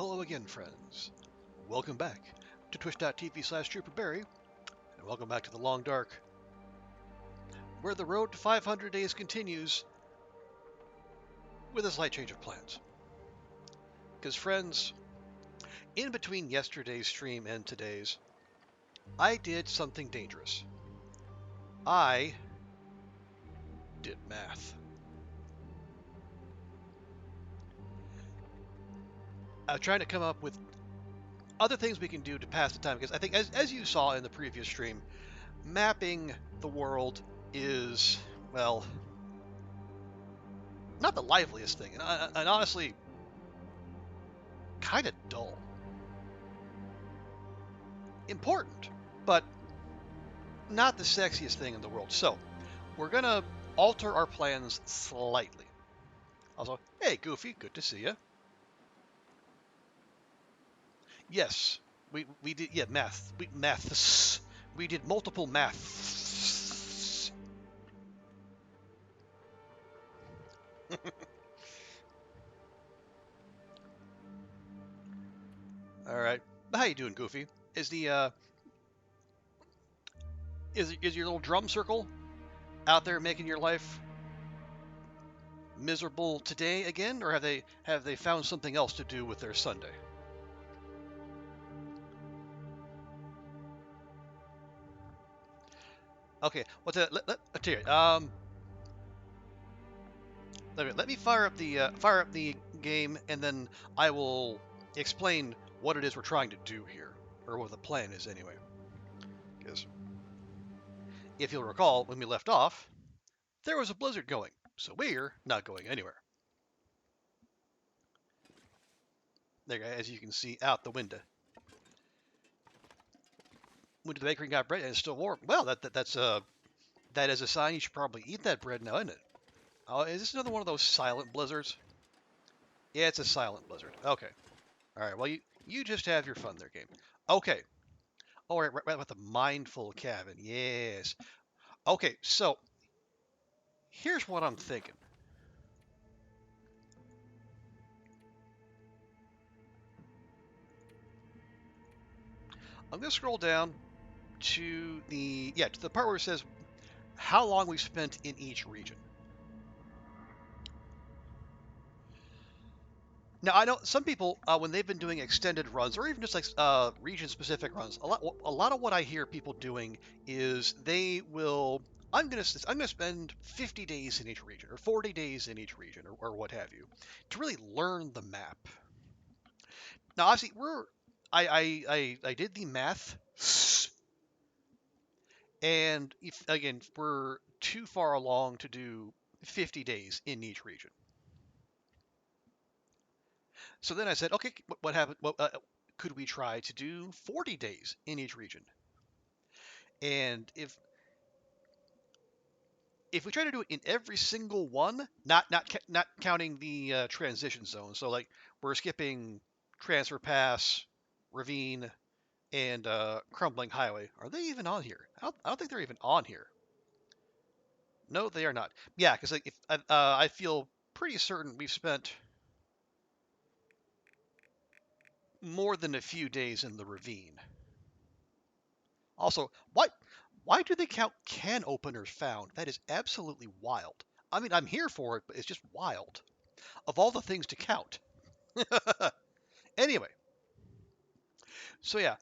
Hello again, friends. Welcome back to twitch.tv/TrooperBerry, and welcome back to The Long Dark, where the road to 500 days continues with a slight change of plans. Because, friends, in between yesterday's stream and today's, I did something dangerous. I did math. I was trying to come up with other things we can do to pass the time, because I think, as you saw in the previous stream, mapping the world is, well, not the liveliest thing, and honestly, kind of dull. Important, but not the sexiest thing in the world. So, we're gonna alter our plans slightly. Also, hey Goofy, good to see you. Yes, we did, yeah, maths. We did multiple maths. All right, how you doing, Goofy? Is the is your little drum circle out there making your life miserable today again, or have they found something else to do with their Sunday? Okay, let tell you, let me fire up the game, and then I will explain what it is we're trying to do here, or what the plan is anyway. Because if you'll recall, when we left off, there was a blizzard going, so we're not going anywhere. There, as you can see out the window. Went to the bakery and got bread, and it's still warm. Well, that is a sign you should probably eat that bread now, isn't it? Oh, is this another one of those silent blizzards? Yeah, it's a silent blizzard. Okay. All right. Well, you just have your fun there, game. Okay. Oh, right with the mindful cabin. Yes. Okay, so here's what I'm thinking. I'm gonna scroll down to the part where it says how long we've spent in each region. Now I know some people when they've been doing extended runs or even just like region-specific runs, a lot of what I hear people doing is they will. I'm gonna spend 50 days in each region or 40 days in each region or what have you to really learn the map. Now obviously I did the math, and if again we're too far along to do 50 days in each region. So then I said, okay, what happened? Could we try to do 40 days in each region? And if we try to do it in every single one, not counting the transition zone, so like we're skipping Transfer Pass, Ravine, and Crumbling Highway. Are they even on here? I don't think they're even on here. No, they are not. Yeah, because like, if I feel pretty certain we've spent more than a few days in the ravine. Also, why do they count can openers found? That is absolutely wild. I mean, I'm here for it, but it's just wild. Of all the things to count. Anyway, so yeah,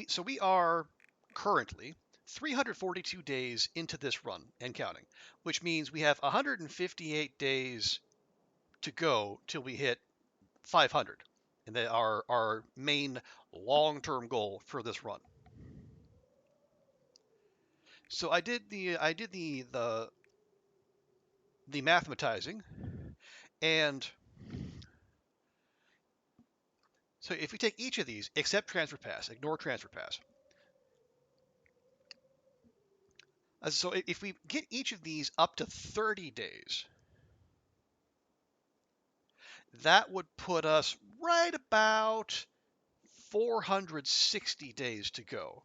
so we are currently 342 days into this run and counting, which means we have 158 days to go till we hit 500, and they are our main long-term goal for this run. So I did the mathematizing, and so if we take each of these, except Transfer Pass, ignore Transfer Pass. So if we get each of these up to 30 days, that would put us right about 460 days to go.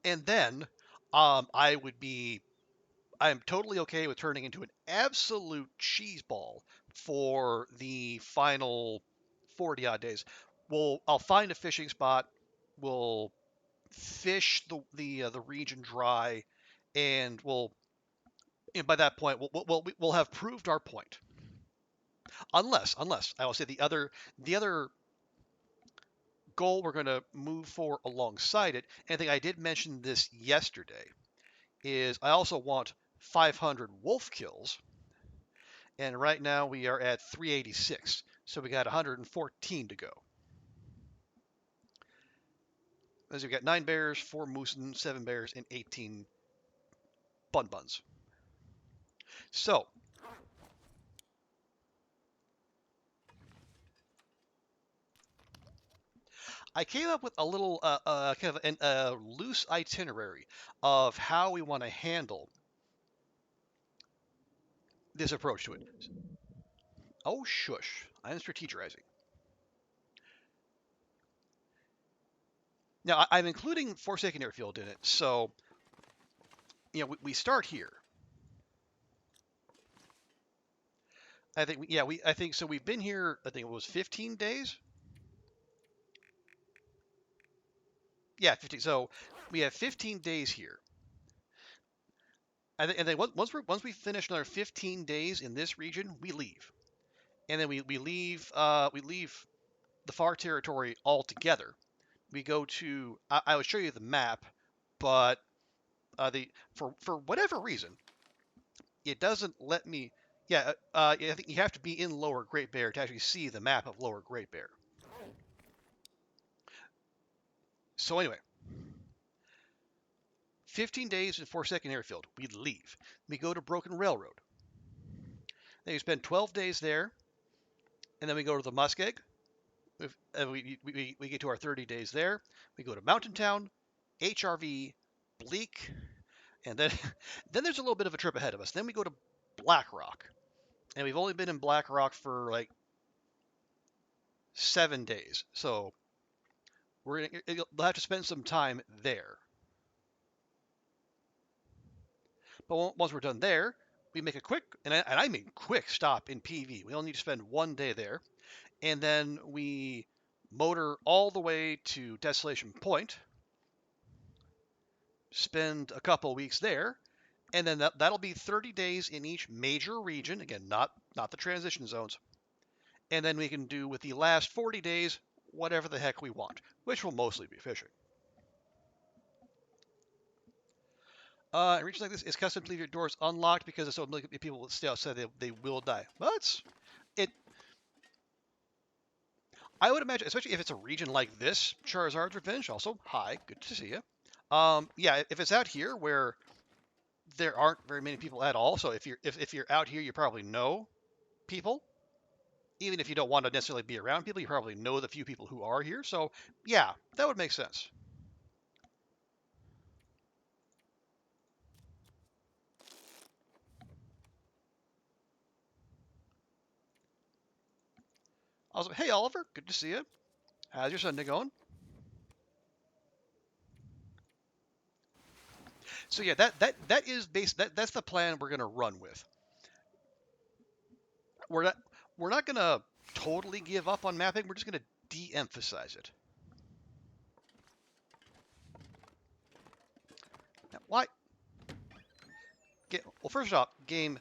And then I would be I'm totally okay with turning into an absolute cheeseball for the final 40 odd days. I'll find a fishing spot. We'll fish the region dry, and by that point we'll have proved our point. Unless I will say the other goal we're going to move for alongside it, and I think I did mention this yesterday, is I also want 500 wolf kills, and right now we are at 386, so we got 114 to go. As we got 9 bears, 4 moose, and 7 bears, and 18 buns. So I came up with a little kind of a loose itinerary of how we want to handle this approach to it. Oh, shush. I'm strategizing. Now, I'm including Forsaken Airfield in it, so, we start here. I think, I think so. We've been here, I think it was 15 days. Yeah, 15. So we have 15 days here. And then once we finish another 15 days in this region, we leave. And then we leave the far territory altogether. We go to I would show you the map, but the for whatever reason it doesn't let me. Yeah, I think you have to be in Lower Great Bear to actually see the map of Lower Great Bear. So anyway, 15 days in Forsaken Airfield, we leave. We go to Broken Railroad. Then we spend 12 days there, and then we go to the Muskeg. We get to our 30 days there. We go to Mountain Town, HRV, Bleak, and then then there's a little bit of a trip ahead of us. Then we go to Black Rock, and we've only been in Black Rock for like 7 days, so we'll have to spend some time there. But once we're done there, we make a quick, and I mean quick stop in PV. We only need to spend 1 day there, and then we motor all the way to Desolation Point, spend a couple weeks there, and then that'll be 30 days in each major region. Again, not the transition zones. And then we can do with the last 40 days whatever the heck we want, which will mostly be fishing. In regions like this, it's custom to leave your doors unlocked because there's so many people that stay outside they will die. But I would imagine, especially if it's a region like this, Charizard's Revenge. Also, hi, good to see you. Yeah, if it's out here where there aren't very many people at all, so if you're out here, you probably know people. Even if you don't want to necessarily be around people, you probably know the few people who are here. So yeah, that would make sense. Also, hey Oliver, good to see you. How's your Sunday going? So yeah, that is that's the plan we're gonna run with. We're not gonna totally give up on mapping. We're just gonna de-emphasize it. Now, why? Well, first off, game.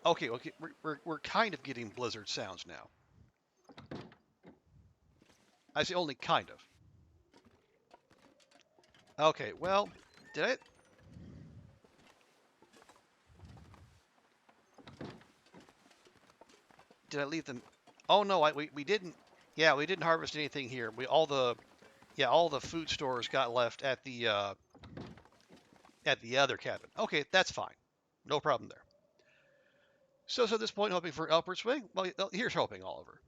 Okay, we're kind of getting Blizzard sounds now. I say only kind of. Okay, well, did I leave them? Oh no, we didn't. Yeah, we didn't harvest anything here. All the food stores got left at the other cabin. Okay, that's fine. No problem there. So at this point, hoping for upward swing. Well, here's hoping, Oliver.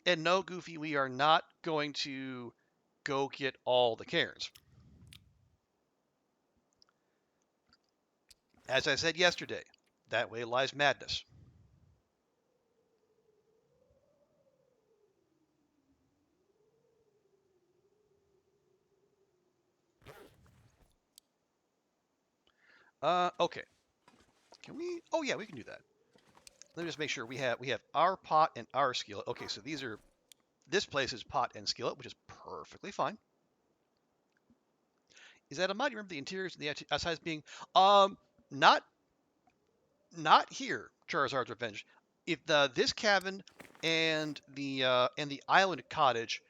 And no, Goofy, we are not going to go get all the cairns. As I said yesterday, that way lies madness. Okay. Can we? Oh yeah, we can do that. Let me just make sure we have our pot and our skillet. Okay, so this place is pot and skillet, which is perfectly fine. Is that a mod? You remember the interiors and the outsides being um not not here, Charizard's Revenge. If this cabin and the island cottage,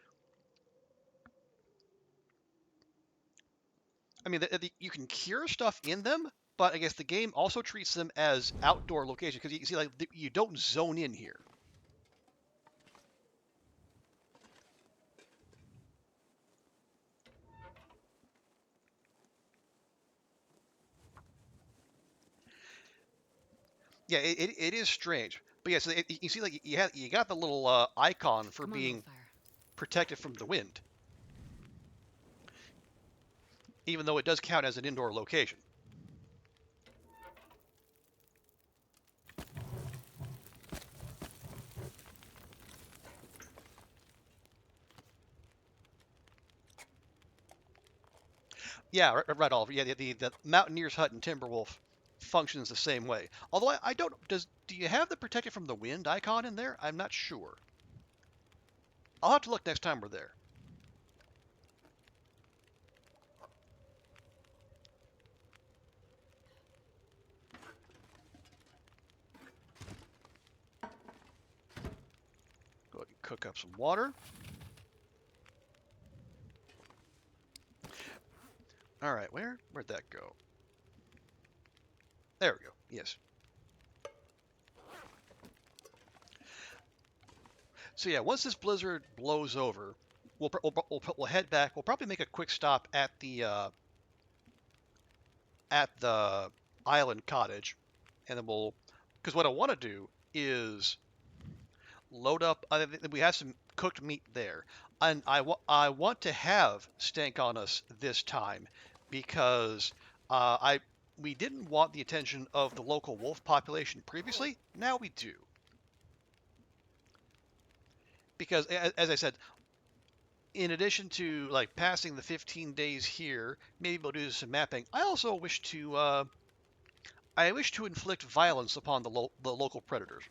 I mean, you can cure stuff in them, but I guess the game also treats them as outdoor locations because you can see like you don't zone in here. Yeah, it is strange, but yeah, so you see like you got the little icon for Come on, being Wildfire. protected from the wind, even though it does count as an indoor location. Yeah, right, Oliver. Yeah, the Mountaineer's Hut and Timberwolf functions the same way. Although I don't, do you have the protected from the wind icon in there? I'm not sure. I'll have to look next time we're there. Go ahead and cook up some water. All right, where'd that go? There we go. Yes. So yeah, once this blizzard blows over, we'll head back. We'll probably make a quick stop at the island cottage, and then because what I want to do is load up. We have some cooked meat there, and I want to have stank on us this time because I we didn't want the attention of the local wolf population previously. Now we do, because as I said, in addition to like passing the 15 days here, maybe we'll do some mapping. I wish to inflict violence upon the local predators.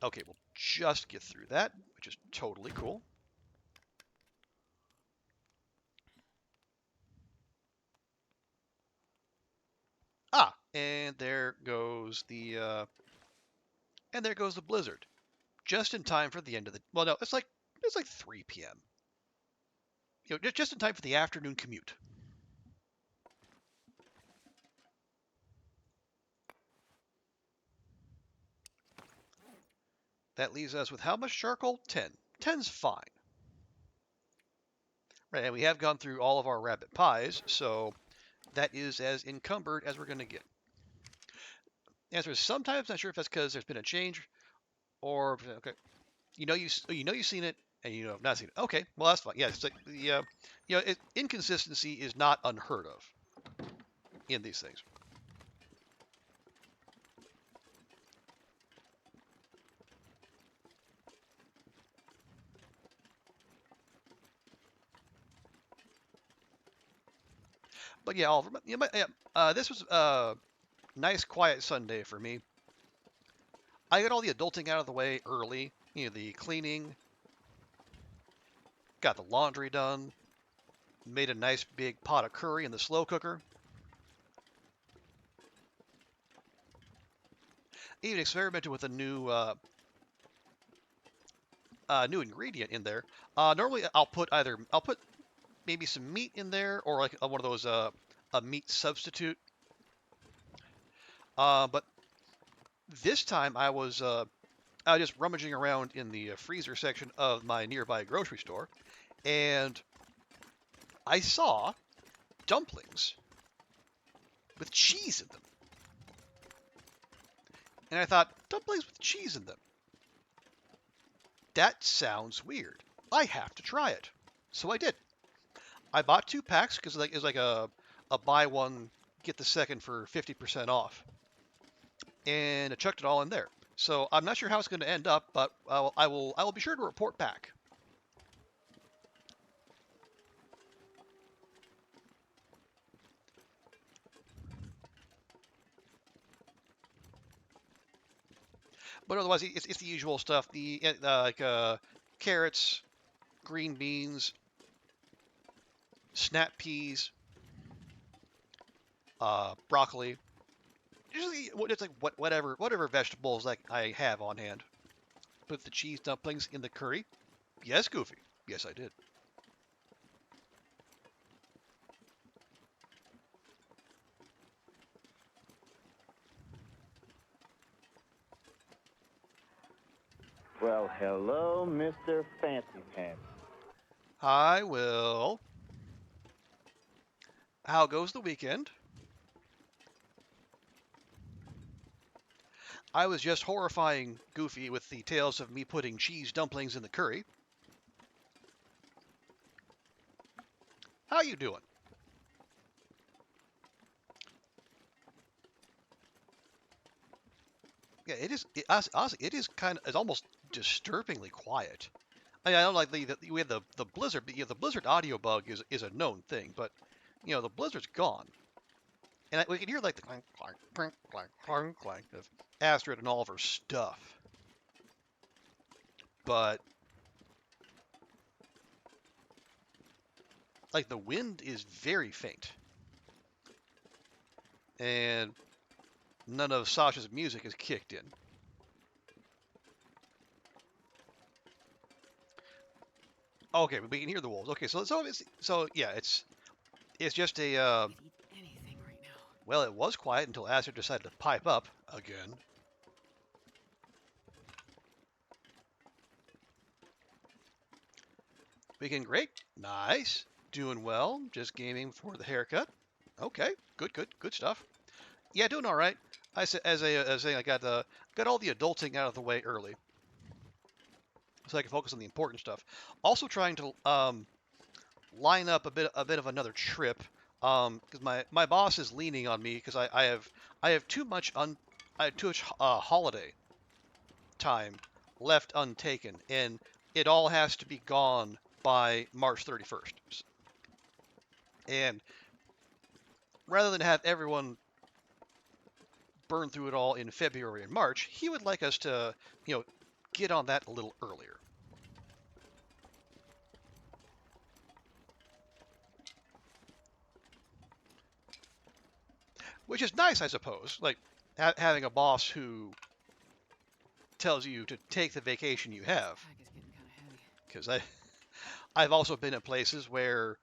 Okay, we'll just get through that, which is totally cool. Ah, and there goes the blizzard, just in time for the end of the. Well, no, it's like 3 p.m. Just in time for the afternoon commute. That leaves us with how much charcoal? 10. Ten's fine. Right, and we have gone through all of our rabbit pies, so that is as encumbered as we're going to get. The answer is sometimes. Not sure if that's because there's been a change or okay. You've seen it and you know I've not seen it. Okay, well that's fine. Yeah, it's like inconsistency is not unheard of in these things. But yeah, Oliver, this was a nice quiet Sunday for me. I got all the adulting out of the way early. The cleaning, got the laundry done, made a nice big pot of curry in the slow cooker. Even experimented with a new ingredient in there. Normally, I'll put maybe some meat in there or like one of those a meat substitute. But this time I was just rummaging around in the freezer section of my nearby grocery store, and I saw dumplings with cheese in them. And I thought, dumplings with cheese in them. That sounds weird. I have to try it. So I did. I bought 2 packs because it's like a buy one get the second for 50% off, and I chucked it all in there. So I'm not sure how it's going to end up, but I will be sure to report back. But otherwise, it's the usual stuff. The carrots, green beans, snap peas, broccoli. Usually, it's like whatever vegetables like I have on hand. Put the cheese dumplings in the curry. Yes, Goofy. Yes, I did. Well, hello, Mr. Fancy Pants. Hi, Will. How goes the weekend? I was just horrifying Goofy with the tales of me putting cheese dumplings in the curry. How you doing? Yeah, it is. Honestly, it is it's almost disturbingly quiet. I don't like we have the blizzard, but the blizzard audio bug is a known thing, but the blizzard's gone, and we can hear like the clank, clank, clank, clank, clank, clank of Astrid and all of her stuff, but like the wind is very faint, and none of Sasha's music is kicked in. Okay, but we can hear the wolves. Okay, so yeah, it's just a well, it was quiet until Astrid decided to pipe up again. Weekend great, nice, doing well, just gaming for the haircut. Okay, good stuff. Yeah, doing all right. I said as I was saying, I got all the adulting out of the way early, so I can focus on the important stuff. Also trying to line up a bit of another trip, because my boss is leaning on me because I have too much holiday time left untaken, and it all has to be gone by March 31st. And rather than have everyone burn through it all in February and March, he would like us to, get on that a little earlier. Which is nice, I suppose. Like having a boss who tells you to take the vacation you have. Because I've also been at places where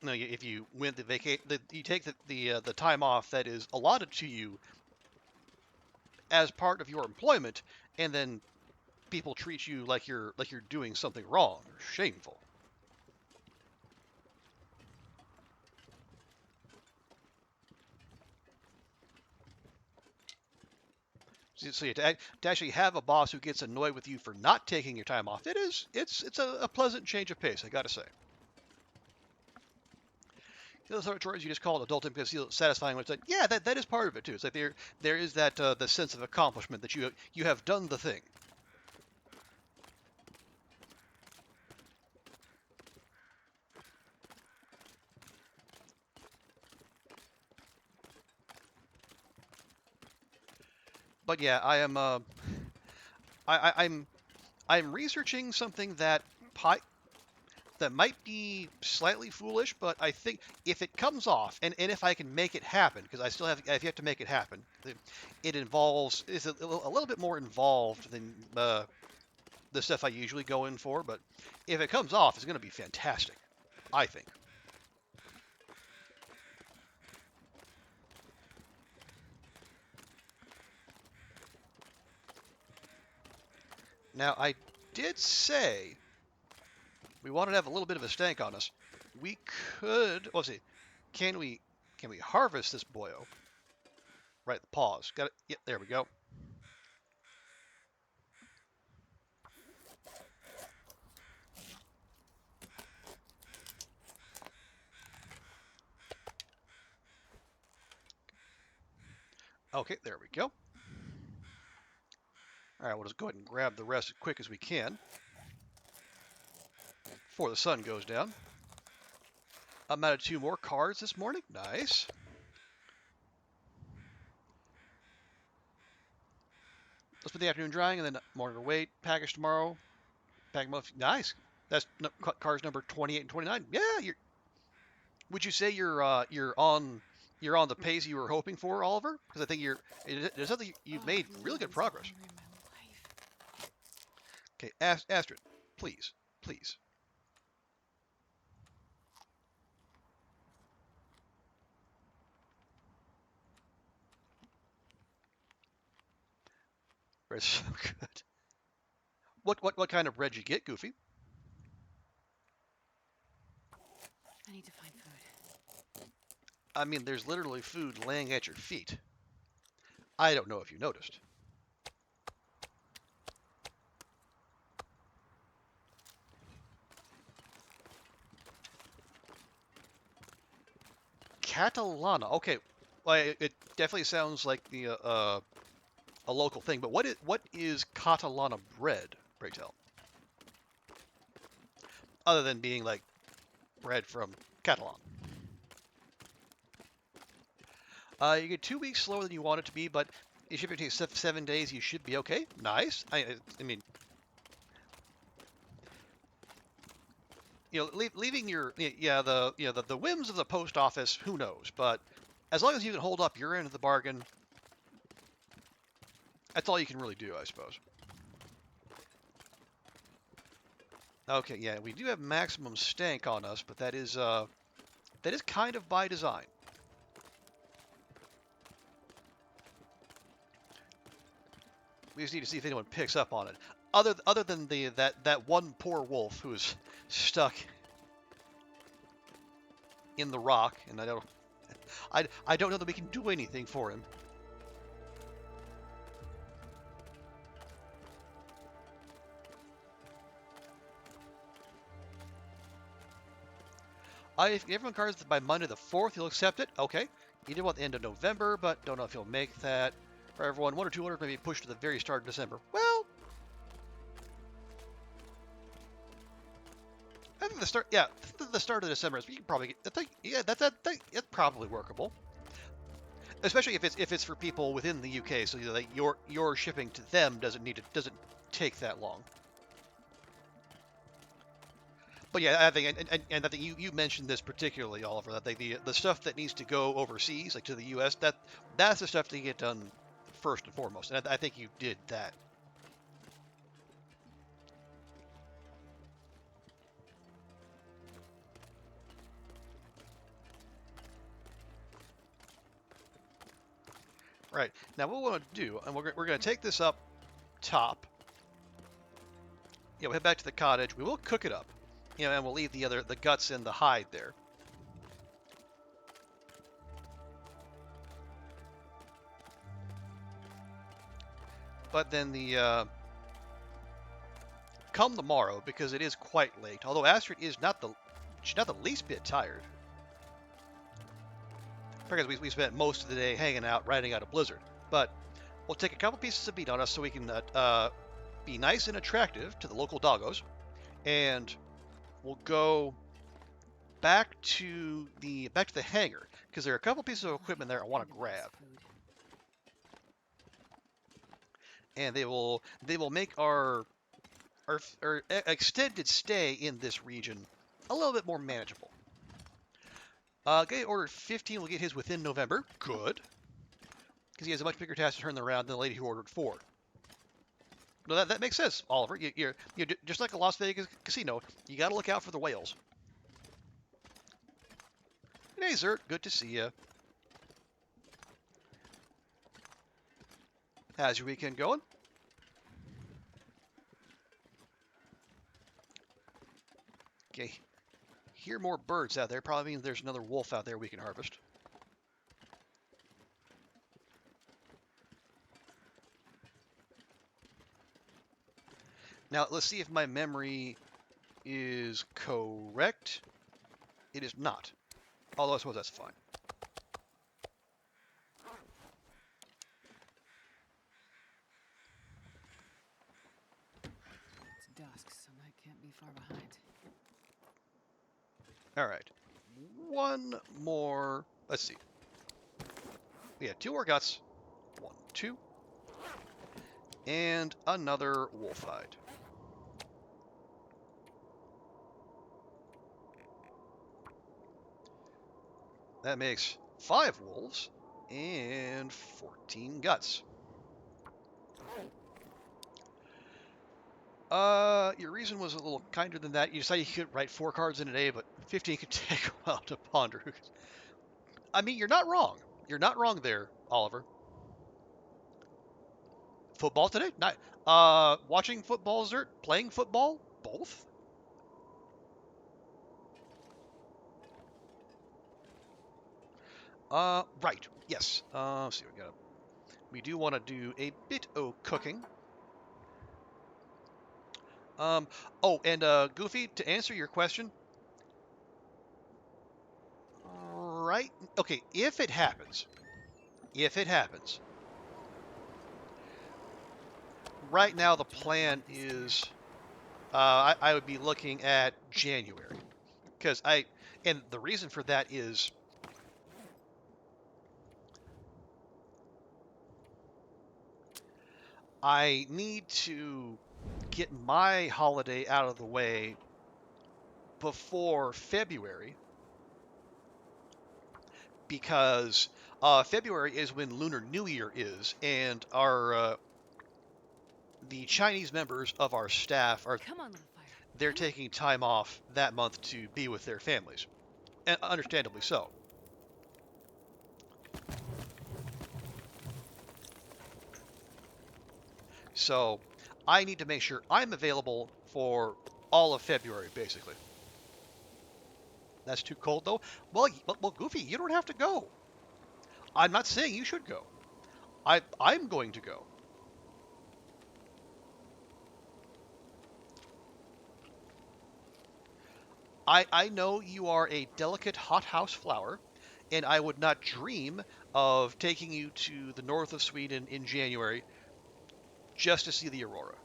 if you win you take the time off that is allotted to you as part of your employment, and then people treat you like you're doing something wrong or shameful. So to actually have a boss who gets annoyed with you for not taking your time off, it's a pleasant change of pace, I gotta say. The other sort of chores you just call it adulting because it's satisfying when it's like, yeah, that is part of it too. It's like there is that the sense of accomplishment that you have done the thing. But yeah, I'm researching something that might be slightly foolish, but I think if it comes off and if I can make it happen, because I've yet to make it happen, it involves is a little bit more involved than the stuff I usually go in for. But if it comes off, it's going to be fantastic, I think. Now I did say we wanted to have a little bit of a stank on us. We could. Let's see. Can we harvest this boyo? Right, the pause. Got it. Yep, there we go. Okay, there we go. All right, we'll just go ahead and grab the rest as quick as we can before the sun goes down. I'm out of 2 more cards this morning. Nice. the afternoon drying, and then morning to wait. Package tomorrow. Pack muff. Nice. That's cars number 28 and 29. Yeah, would you say you're on the pace you were hoping for, Oliver? Because I think there's something you've made really good progress. Okay, Astrid, please, please. That's so good. What kind of bread you get, Goofy? I need to find food. I mean, there's literally food laying at your feet. I don't know if you noticed. Catalana. Okay, well, it definitely sounds like a local thing. But what is Catalana bread? Pray tell. Other than being like bread from Catalan. You get 2 weeks slower than you want it to be, but if it takes 7 days, you should be okay. Nice. I mean, leaving your the whims of the post office. Who knows? But as long as you can hold up your end of the bargain, that's all you can really do, I suppose. Okay, yeah, we do have maximum stank on us, but that is kind of by design. We just need to see if anyone picks up on it. Other than that one poor wolf who is stuck in the rock, and I don't know that we can do anything for him. If everyone cards by Monday the 4th, you'll accept it. Okay. You did want the end of November, but don't know if you'll make that. For everyone, 1 or 2 orders may be pushed to the very start of December. Well, I think the start of December is. You can probably get. That's probably workable. Especially if it's for people within the UK, so like your shipping to them doesn't take that long. But yeah, I think, and I think you mentioned this particularly, Oliver, that the stuff that needs to go overseas, like to the U.S., that's the stuff to get done first and foremost, and I think you did that. Right, now what we want to do, and we're going to take this up top. We'll head back to the cottage. We will cook it up, and we'll leave the guts and the hide there. But then come tomorrow, because it is quite late. Although Astrid is she's not the least bit tired, because we spent most of the day hanging out, riding out a blizzard. But we'll take a couple pieces of meat on us so we can be nice and attractive to the local doggos, and we'll go back to the hangar, because there are a couple pieces of equipment there I want to grab. And they will make our extended stay in this region a little bit more manageable. Guy ordered 15 will get his within November. Good. Because he has a much bigger task to turn around than the lady who ordered 4. No, that makes sense, Oliver. You're just like a Las Vegas casino. You got to look out for the whales. Hey, Zert. Good to see you. How's your weekend going? Okay. Hear more birds out there. Probably means there's another wolf out there we can harvest. Now, let's see if my memory is correct. It is not. Although I suppose that's fine. It's dusk, so that can't be far behind. All right. One more. Let's see. We had 2 more guts. 1, 2. and another wolf hide. That makes 5 wolves and 14 guts. Your reason was a little kinder than that. You decided you could write 4 cards in a day, but 15 could take a while to ponder. I mean, you're not wrong. You're not wrong there, Oliver. Football today? Not. Watching football, Zert? Playing football? Both? Right. Yes. Let's see. We do want to do a bit of cooking. Oh, and Goofy, to answer your question, right? Okay, if it happens, right now the plan is, I would be looking at January, because and the reason for that is, I need to get my holiday out of the way before February, because February is when Lunar New Year is, and our the Chinese members of our staff are Come on, little fire. they're Come on. taking time off that month to be with their families, and understandably so. So I need to make sure I'm available for all of February, basically. That's too cold, though. Well, Goofy, you don't have to go. I'm not saying you should go. I'm going to go. I know you are a delicate hothouse flower, and I would not dream of taking you to the north of Sweden in January just to see the aurora.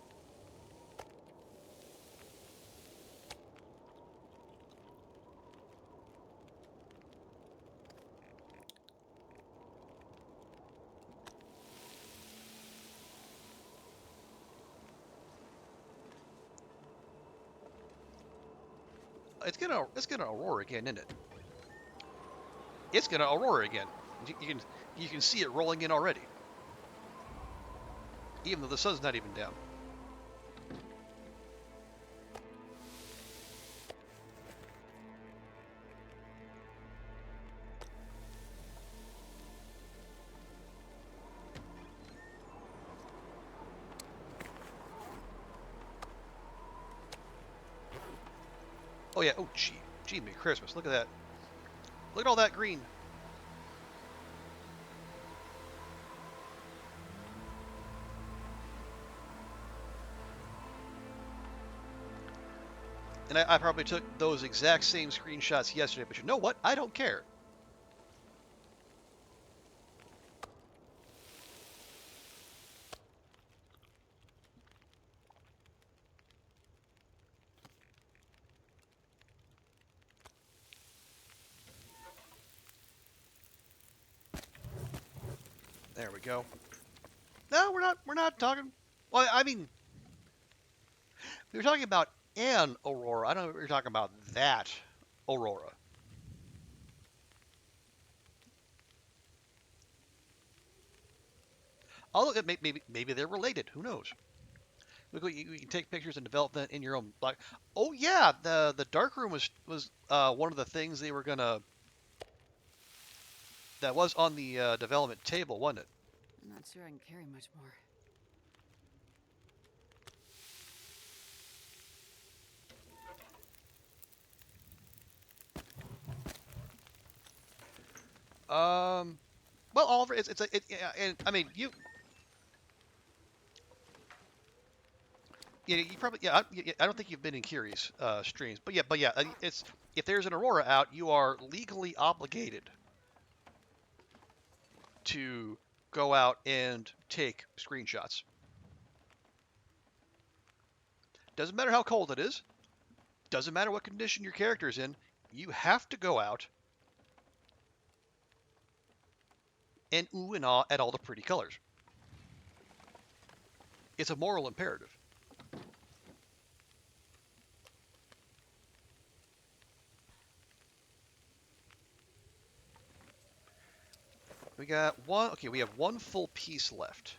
It's gonna aurora again, isn't it? It's gonna aurora again. You can see it rolling in already, even though the sun's not even down. Oh yeah. Oh gee, me Christmas. Look at that. Look at all that green. And I probably took those exact same screenshots yesterday, but you know what? I don't care. There we go. No, we're not talking. Well, I mean, we were talking about an aurora. I don't know if we were talking about that aurora. Although maybe they're related. Who knows? Look, you can take pictures and develop that in your own. Like, oh yeah, the dark room was one of the things they were gonna. That was on the development table, wasn't it? I'm not sure I can carry much more. Well, Oliver, and I mean you. Yeah, you probably. Yeah, I don't think you've been in Kiri's streams, but yeah, it's if there's an aurora out, you are legally obligated to go out and take screenshots. Doesn't matter how cold it is. Doesn't matter what condition your character's in. You have to go out and ooh and ah at all the pretty colors. It's a moral imperative. We got one. Okay, we have one full piece left.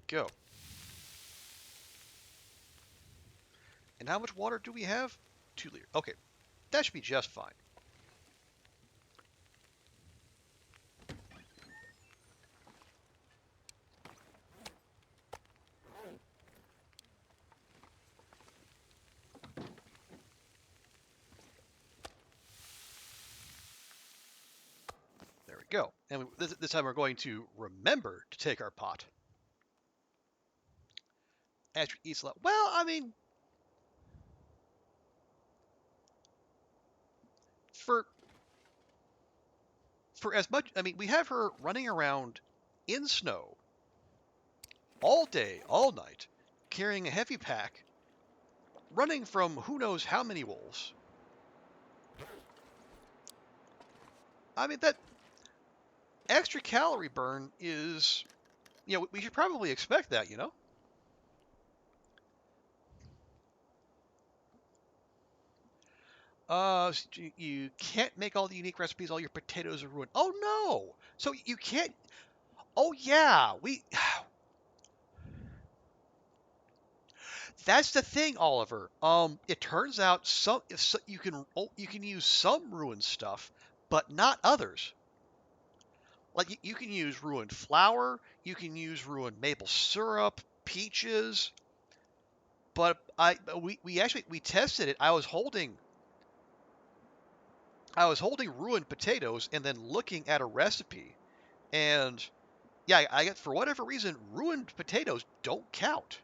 Go. And how much water do we have? 2 liters. Okay, that should be just fine. There we go. And this time we're going to remember to take our pot. Astrid eats a lot. Well, I mean, for as much, I mean, we have her running around in snow all day, all night, carrying a heavy pack, running from who knows how many wolves. I mean, that extra calorie burn is, we should probably expect that, You can't make all the unique recipes. All your potatoes are ruined. Oh no! So you can't. Oh yeah, That's the thing, Oliver. It turns out you can use some ruined stuff, but not others. Like you can use ruined flour, you can use ruined maple syrup, peaches. But we actually we tested it. I was holding ruined potatoes and then looking at a recipe, and yeah, I get for whatever reason ruined potatoes don't count.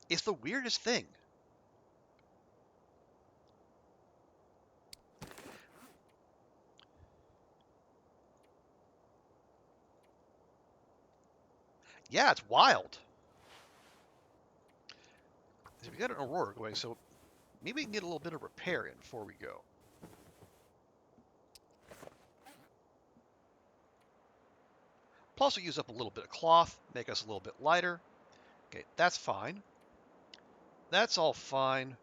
It's the weirdest thing. Yeah, it's wild. So we got an Aurora going, so maybe we can get a little bit of repair in before we go. Plus, we'll use up a little bit of cloth, make us a little bit lighter. Okay, that's fine. That's all fine.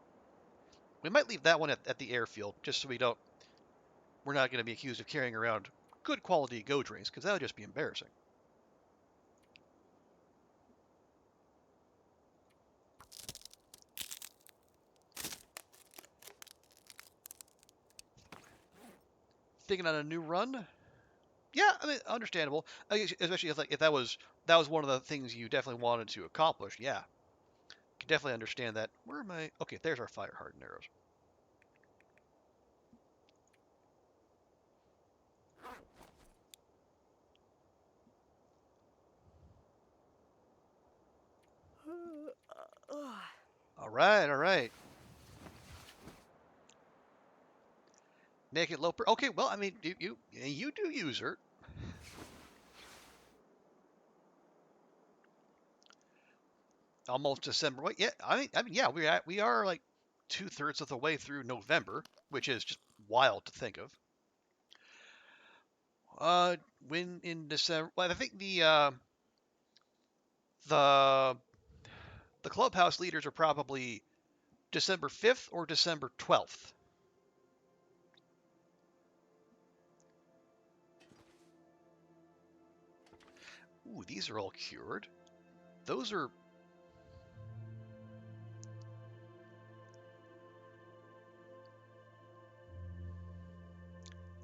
We might leave that one at the airfield, just so we're not going to be accused of carrying around good quality go drinks, because that would just be embarrassing. Thinking on a new run? Yeah, I mean, understandable. Especially if that was one of the things you definitely wanted to accomplish. Yeah, can definitely understand that. Where am I? Okay, there's our fire hardened arrows. All right, all right. Naked Loper. Okay, well, I mean, you do use her. Almost December. Wait, yeah, I mean, yeah, we are like 2/3 of the way through November, which is just wild to think of. When in December? Well, I think the the clubhouse leaders are probably December 5th or December 12th. Ooh, these are all cured. Those are.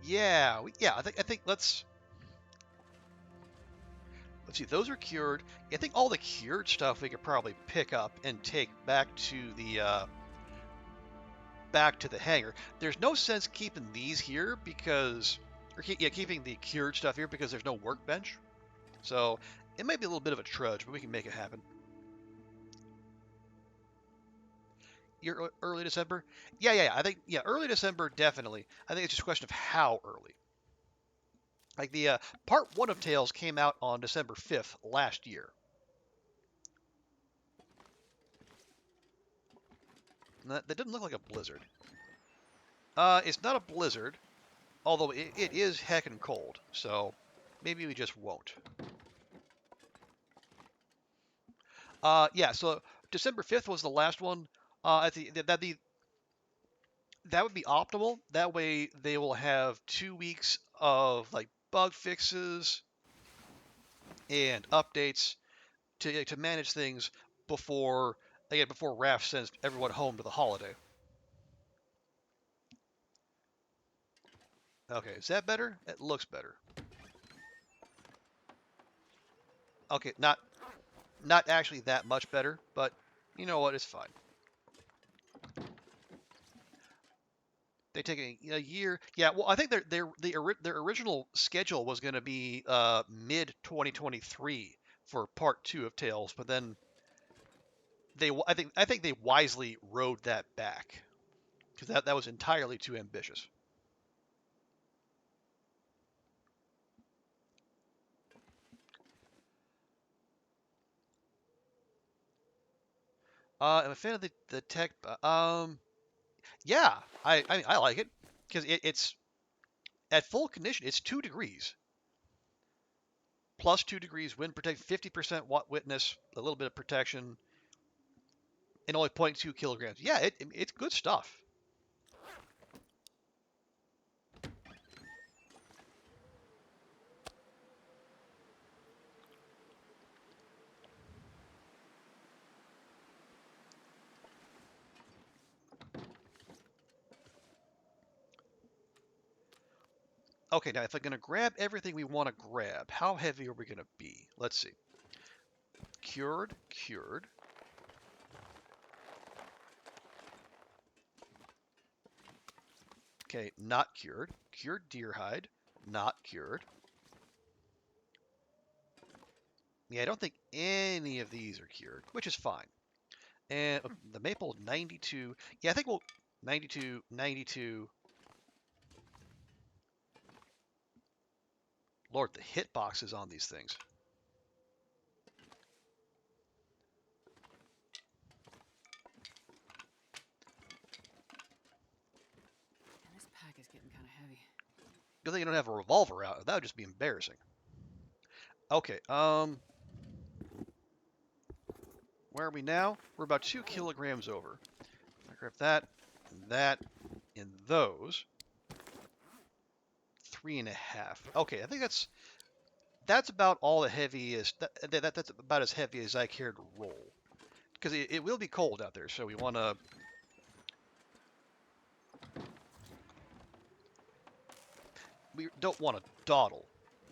Yeah, yeah. I think let's see. Those are cured. I think all the cured stuff we could probably pick up and take back to the hangar. There's no sense keeping these here keeping the cured stuff here because there's no workbench. So it might be a little bit of a trudge, but we can make it happen. Early December? Yeah. I think early December definitely. I think it's just a question of how early. Like the part one of Tales came out on December 5th last year. That didn't look like a blizzard. It's not a blizzard. Although it is heckin' cold, so maybe we just won't. Yeah, so December 5th was the last one. I think that would be optimal. That way they will have 2 weeks of like bug fixes and updates to manage things before before Raph sends everyone home to the holiday. Okay, is that better? It looks better. Okay, not actually that much better, but you know what? It's fine. They take a year. Yeah, well, I think their original schedule was going to be mid 2023 for part 2 of Tales, but then I think they wisely rode that back because that was entirely too ambitious. I'm a fan of the tech. Yeah, I like it because it's at full condition. It's 2 degrees plus 2 degrees wind protect, 50% witness, a little bit of protection, and only 0.2 kilograms. Yeah, it's good stuff. Okay, now if I'm going to grab everything we want to grab, how heavy are we going to be? Let's see. Cured, cured. Okay, not cured. Cured deer hide, not cured. Yeah, I don't think any of these are cured, which is fine. And the maple 92. Yeah, I think we'll 92, 92. Lord, the hitboxes on these things. And this pack is getting kind of heavy. Good thing you don't have a revolver out. That would just be embarrassing. Okay, where are we now? We're about 2 kilograms over. I grab that, and those. 3.5. Okay, I think that's about all the heaviest. That's about as heavy as I care to roll, because it will be cold out there. So we want to. We don't want to dawdle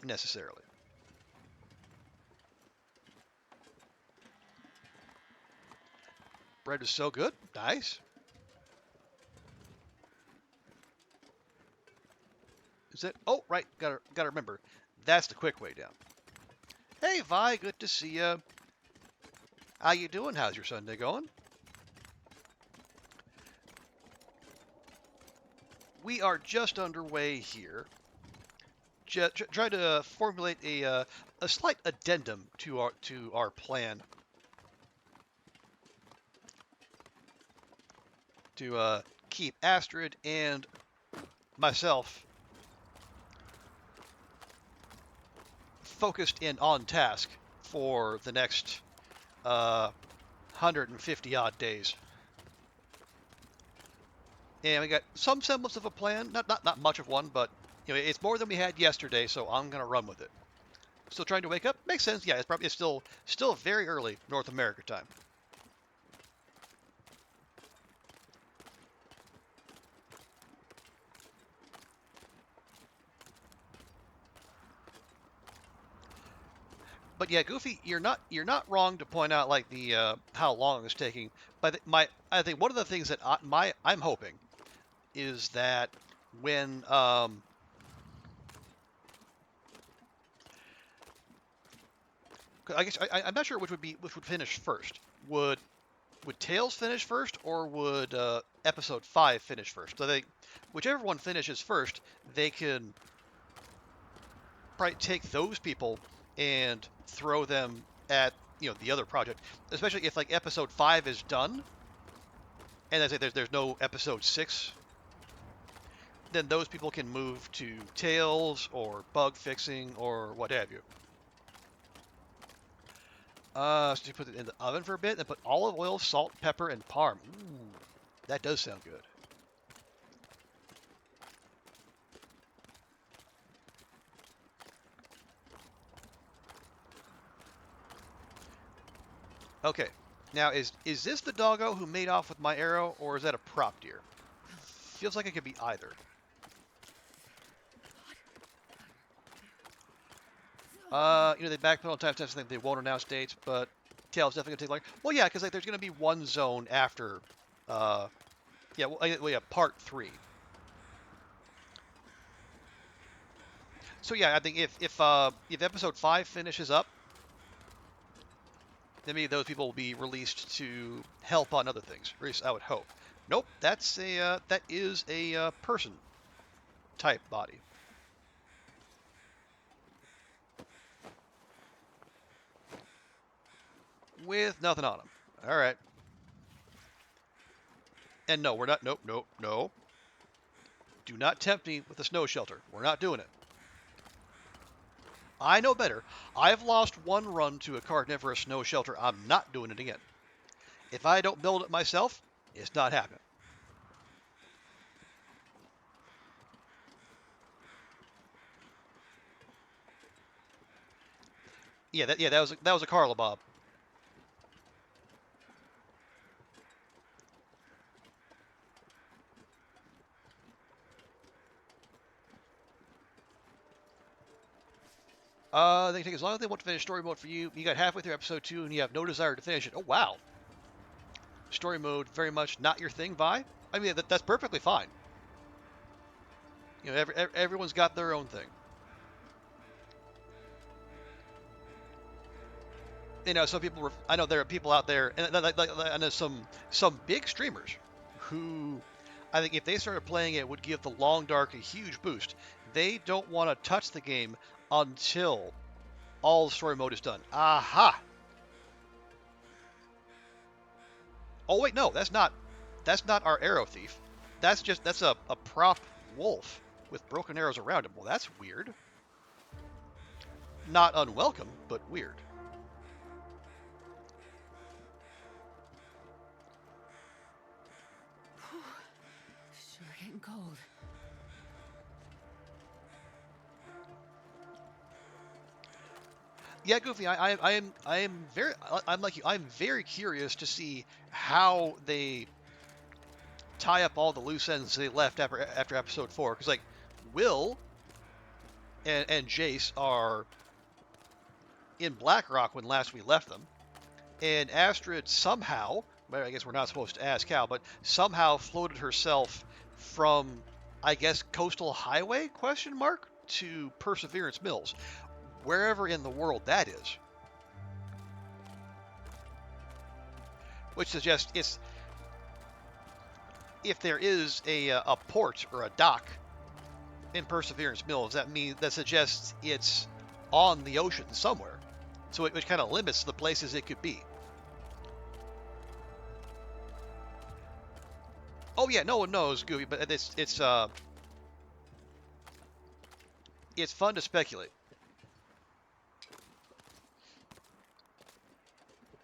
necessarily. Bread is so good. Nice. Is it? Oh, right. Gotta remember. That's the quick way down. Hey, Vi. Good to see you. How you doing? How's your Sunday going? We are just underway here. Try to formulate a slight addendum to our plan to keep Astrid and myself focused and on task for the next 150 odd days. And we got some semblance of a plan, not much of one, but it's more than we had yesterday, so I'm gonna run with it. Still trying to wake up? Makes sense. Yeah, it's still very early North America time. But yeah, Goofy, you're not wrong to point out like the how long it's taking. But I think one of the things that I'm hoping is that when I guess I'm not sure which would finish first. Would Tails finish first, or would Episode 5 finish first? So whichever one finishes first, they can probably take those people and throw them at the other project, especially if like Episode 5 is done, and I say there's no Episode 6. then those people can move to tails or bug fixing or what have you. So you put it in the oven for a bit and put olive oil, salt, pepper, and parm. Ooh, that does sound good. Okay, now is this the doggo who made off with my arrow, or is that a prop deer? Feels like it could be either. They backpedal on time tests. I think they won't announce dates, but Tails definitely gonna take well, yeah, because there's gonna be one zone after, yeah, part 3. So yeah, I think if episode 5 finishes up, then maybe those people will be released to help on other things. At least I would hope. Nope, that is a person type body. With nothing on them. All right. And no, we're not. Nope, nope, no. Do not tempt me with a snow shelter. We're not doing it. I know better. I've lost one run to a carnivorous snow shelter. I'm not doing it again. If I don't build it myself, it's not happening. Yeah, that was a Carla Bob. They can take as long as they want to finish story mode for you. You got halfway through episode 2 and you have no desire to finish it. Oh, wow. Story mode, very much not your thing, Vi? I mean, that's perfectly fine. You know, everyone's got their own thing. You know, some people. I know there are people out there, and there's some big streamers who, I think, if they started playing it, would give the Long Dark a huge boost. They don't want to touch the game until all the story mode is done. Aha! Oh wait, no, that's not our arrow thief. That's a prop wolf with broken arrows around him. Well, that's weird. Not unwelcome, but weird. Sure getting cold. Yeah, Goofy, I'm like you. I'm very curious to see how they tie up all the loose ends they left after episode 4. Because like Will and Jace are in Blackrock when last we left them, and Astrid somehow, well, I guess we're not supposed to ask how, but somehow floated herself from, I guess, Coastal Highway to Perseverance Mills, wherever in the world that is. Which suggests if there is a port or a dock in Perseverance Mills, that suggests it's on the ocean somewhere. So which kind of limits the places it could be. Oh yeah, no one knows, Goofy, but it's fun to speculate.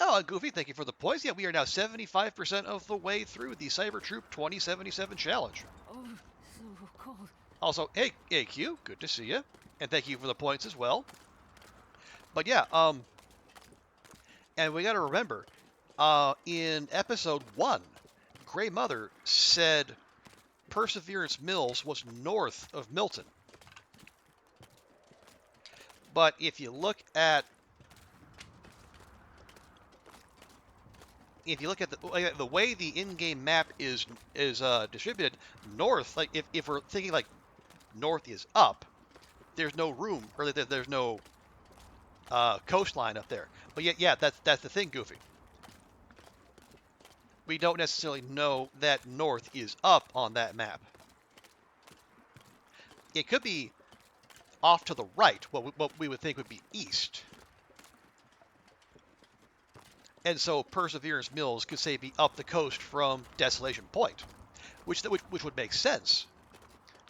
Oh, Goofy, thank you for the points. Yeah, we are now 75% of the way through the Cyber Troop 2077 challenge. Oh, so cold. Also, hey Q, good to see you, and thank you for the points as well. But yeah, and we got to remember, in episode 1, Grey Mother said Perseverance Mills was north of Milton. But if you look at the way the in-game map is distributed, north, like if we're thinking like north is up, there's no room, or there's no coastline up there. But yeah, that's the thing, Goofy. We don't necessarily know that north is up on that map. It could be off to the right, what we would think would be east. And so Perseverance Mills could say be up the coast from Desolation Point, which would make sense.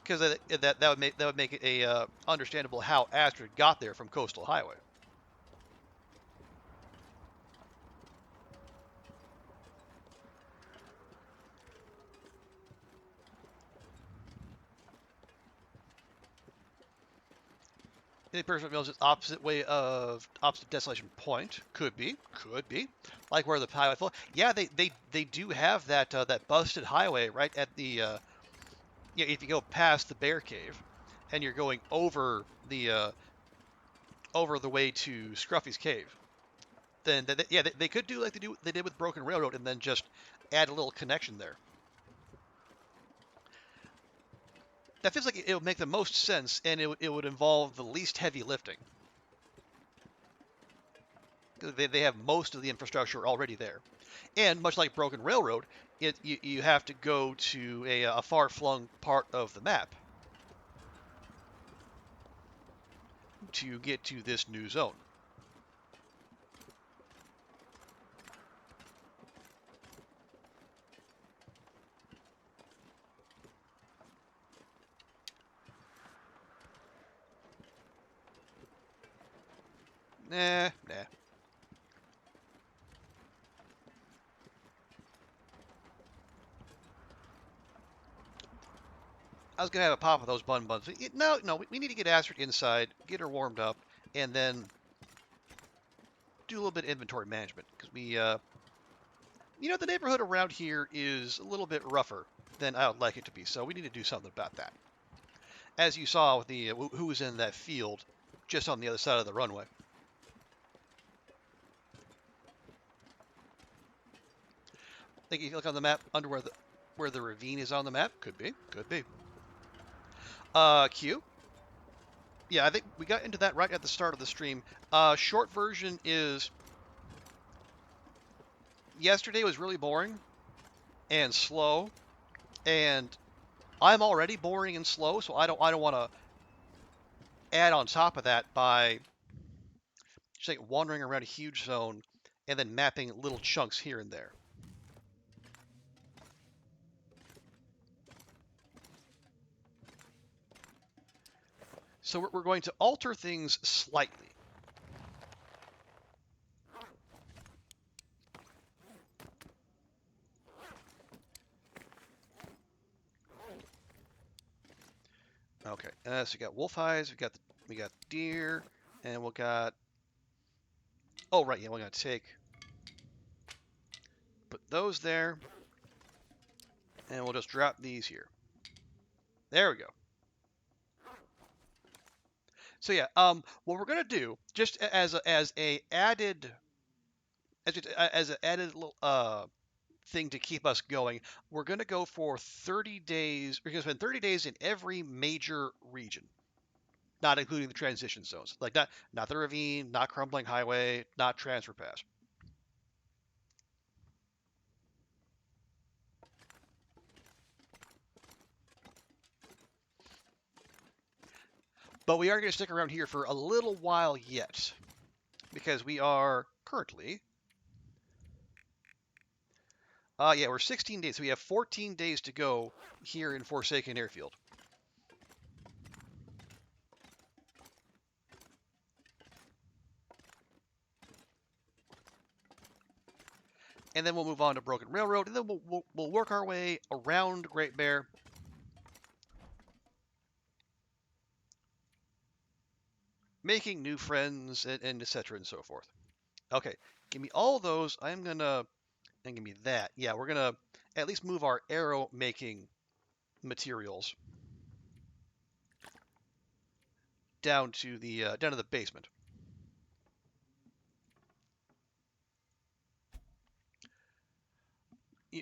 because that would make it a understandable how Astrid got there from Coastal Highway. Any person knows its opposite Desolation Point. Could be. Like where the highway flow. Yeah, they do have that busted highway right at the yeah, if you go past the Bear Cave and you're going over the way to Scruffy's Cave, then yeah, they could do like they did with Broken Railroad and then just add a little connection there. That feels like it would make the most sense, and it would involve the least heavy lifting. They have most of the infrastructure already there. And much like Broken Railroad, you have to go to a far-flung part of the map to get to this new zone. Nah. I was going to have a pop of those bun buns. No, we need to get Astrid inside, get her warmed up, and then do a little bit of inventory management. Because the neighborhood around here is a little bit rougher than I would like it to be. So we need to do something about that. As you saw with the who was in that field just on the other side of the runway. I think if you look on the map under where the ravine is on the map, could be. Q. Yeah, I think we got into that right at the start of the stream. Short version is yesterday was really boring and slow, and I'm already boring and slow, so I don't want to add on top of that by just like wandering around a huge zone and then mapping little chunks here and there. So we're going to alter things slightly. Okay, so we got wolf eyes, we got deer, and we got. Oh right, yeah, we're gonna put those there, and we'll just drop these here. There we go. So yeah, what we're gonna do just as a added little thing to keep us going, we're gonna go for 30 days. We're gonna spend 30 days in every major region, not including the transition zones, like not the ravine, not Crumbling Highway, not Transfer Pass. But we are going to stick around here for a little while yet, because we are currently, yeah, we're 16 days. So we have 14 days to go here in Forsaken Airfield. And then we'll move on to Broken Railroad, and then we'll work our way around Great Bear. Making new friends, and etc. and so forth. Okay, give me all those. And give me that. Yeah, we're gonna at least move our arrow making materials down to the basement.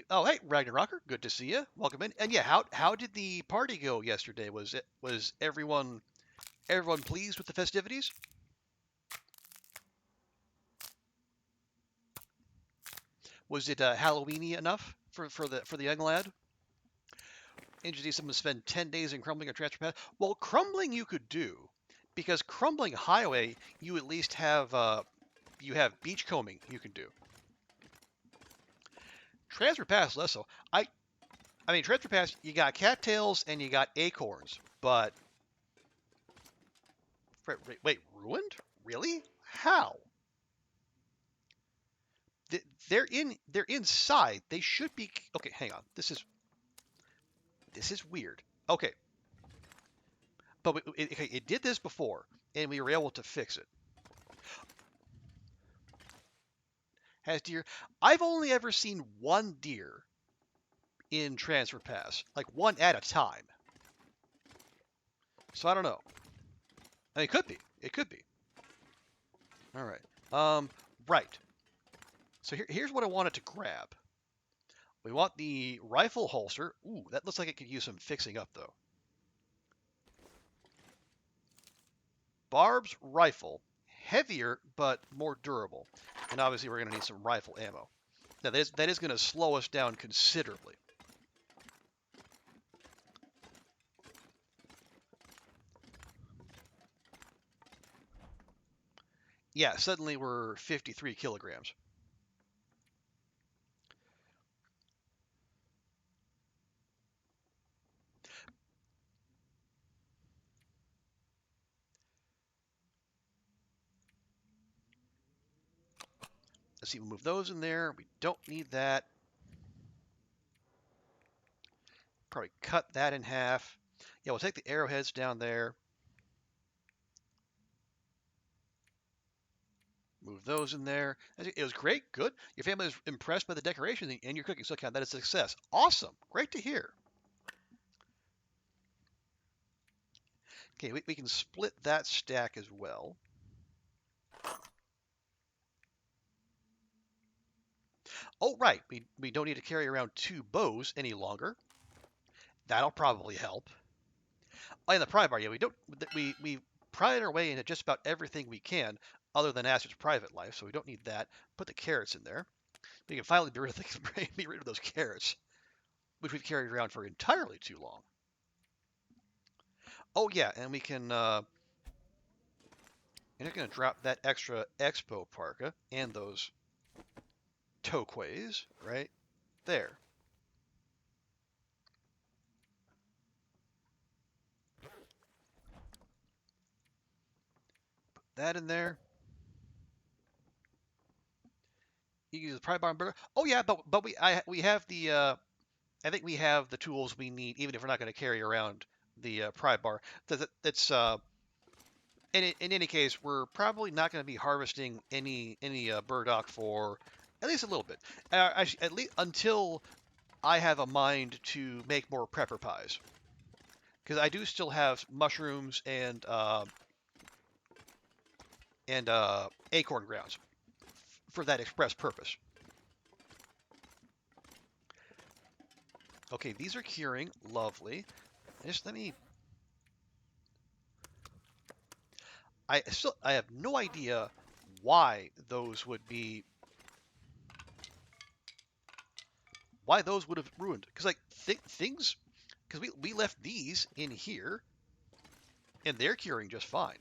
Oh, hey, Ragnarocker, good to see you. Welcome in. And yeah, how did the party go yesterday? Was everyone pleased with the festivities? Was it Halloweeny enough for the young lad? Introduce someone to spend 10 days in Crumbling or Transfer Pass. Well, Crumbling you could do, because Crumbling Highway you at least have you have beachcombing you can do. Transfer Pass less so. I mean, transfer pass, you got cattails and you got acorns, but wait, ruined? Really? How? They're inside. They should be. Okay, hang on. This is weird. Okay, but it did this before, and we were able to fix it. Has deer? I've only ever seen one deer in transfer pass, like one at a time. So I don't know. I mean, it could be. It could be. All right. Right. So here's what I wanted to grab. We want the rifle holster. Ooh, that looks like it could use some fixing up, though. Barb's rifle. Heavier, but more durable. And obviously we're going to need some rifle ammo. Now, that is going to slow us down considerably. Yeah, suddenly we're 53 kilograms. Let's see, we'll move those in there. We don't need that. Probably cut that in half. Yeah, we'll take the arrowheads down there. Move those in there. It was great. Good. Your family was impressed by the decorations and your cooking, so count that as a success. Awesome. Great to hear. Okay, we can split that stack as well. Oh, right. We don't need to carry around 2 bows any longer. That'll probably help. Oh, and the pry bar, yeah, we pried our way into just about everything we can, other than Astrid's private life, so we don't need that. Put the carrots in there. We can finally be rid of those carrots, which we've carried around for entirely too long. Oh yeah, and we can. And you're gonna drop that extra expo parka and those toquays right there. Put that in there. You can use the pry bar and burger. Oh yeah, but we have the I think we have the tools we need, even if we're not going to carry around the pry bar. That's in any case, we're probably not going to be harvesting any burdock for at least a little bit. At least until I have a mind to make more prepper pies, because I do still have mushrooms and acorn grounds for that express purpose. Okay, these are curing. Lovely. Just let me. I have no idea why those would be. Why those would have ruined? Because like things. Because we left these in here, and they're curing just fine.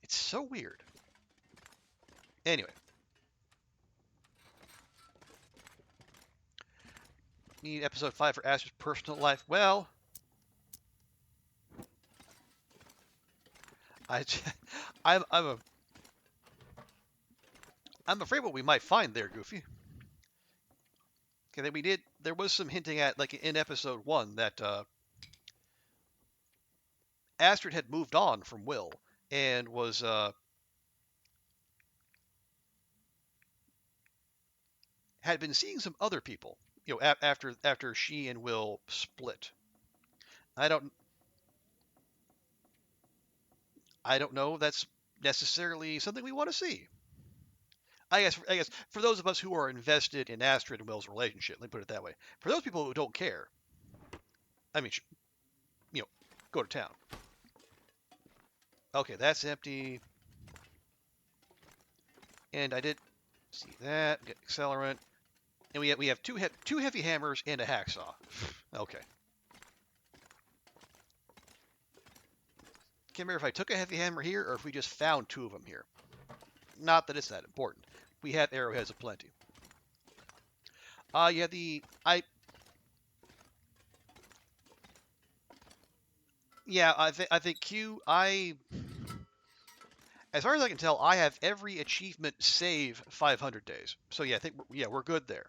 It's so weird. Anyway. Need episode 5 for Astrid's personal life. Well, I, I'm afraid what we might find there, Goofy. Okay, then we did. There was some hinting at, like in episode 1, that Astrid had moved on from Will and was had been seeing some other people. You know, after she and Will split. I don't I don't know if that's necessarily something we want to see. I guess for those of us who are invested in Astrid and Will's relationship, let me put it that way. For those people who don't care, I mean, you know, go to town. Okay, that's empty. And I did see that. Get accelerant. And we have two heavy hammers and a hacksaw. Okay. Can't remember if I took a heavy hammer here or if we just found 2 of them here. Not that it's that important. We have arrowheads aplenty. Yeah, Yeah, I think Q. As far as I can tell, I have every achievement save 500 days. So yeah, I think we're good there.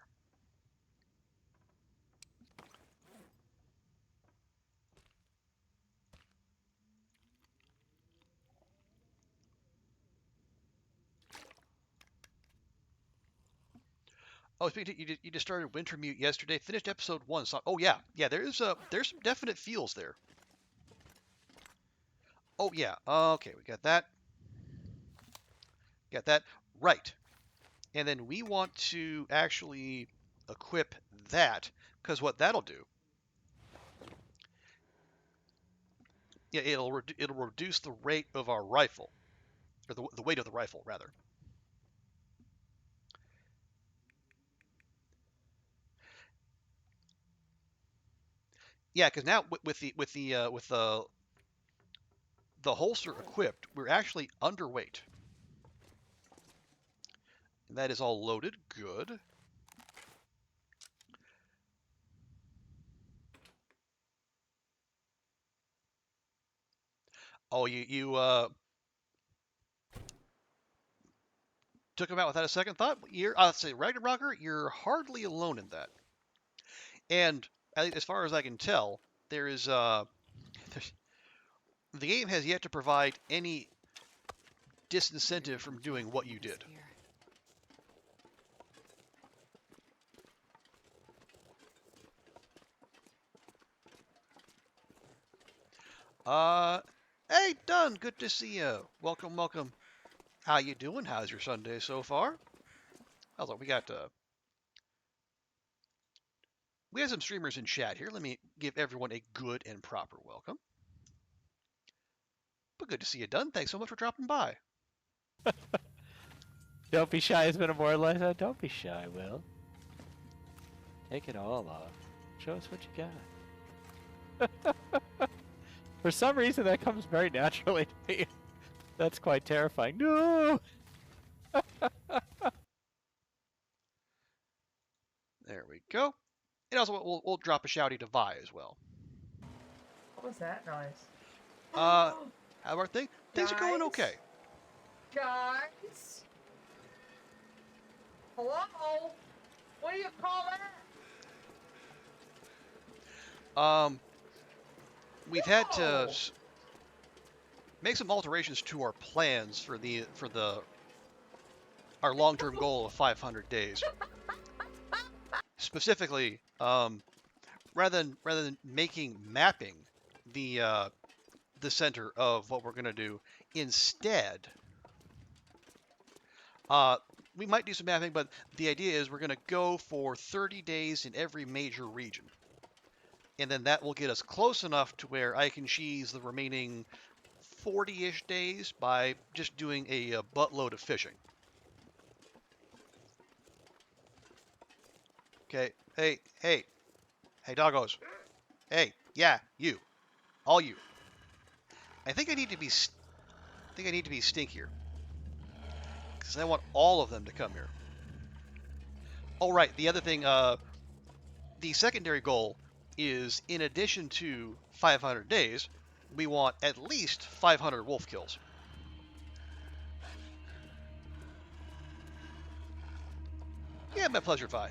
Oh, speaking of, you just started Wintermute yesterday. Finished episode 1. So, oh yeah, there's some definite feels there. Oh yeah. Okay, we got that. Got that right. And then we want to actually equip that because what that'll do, yeah, it'll reduce the rate of our rifle, or the weight of the rifle rather. Yeah, because now with the holster equipped, we're actually underweight. And that is all loaded. Good. Oh, you took him out without a second thought. I'll say Ragnarocker, you're hardly alone in that. And as far as I can tell, there is the game has yet to provide any disincentive from doing what you did. Hey, Dunn, good to see you. Welcome, welcome. How you doing? How's your Sunday so far? Although we have some streamers in chat here. Let me give everyone a good and proper welcome. But good to see you, Dunn. Thanks so much for dropping by. Don't be shy has been immortalized. Don't be shy, Will. Take it all off. Show us what you got. For some reason, that comes very naturally to me. That's quite terrifying. No! There we go. And also, we'll drop a shouty to Vi as well. What was that noise? How are things? Things are going Guys? okay. Guys? Hello? What do you call that? We've had to Whoa! make some alterations to our plans for our long-term goal of 500 days. Specifically, rather than making mapping the center of what we're going to do, instead, we might do some mapping, but the idea is we're going to go for 30 days in every major region. And then that will get us close enough to where I can cheese the remaining 40-ish days by just doing a buttload of fishing. Okay, hey, doggos. Hey, yeah, you. All you. I think I need to be stinkier. Because I want all of them to come here. Oh, right, the other thing, the secondary goal is, in addition to 500 days, we want at least 500 wolf kills. Yeah, my pleasure, Vi.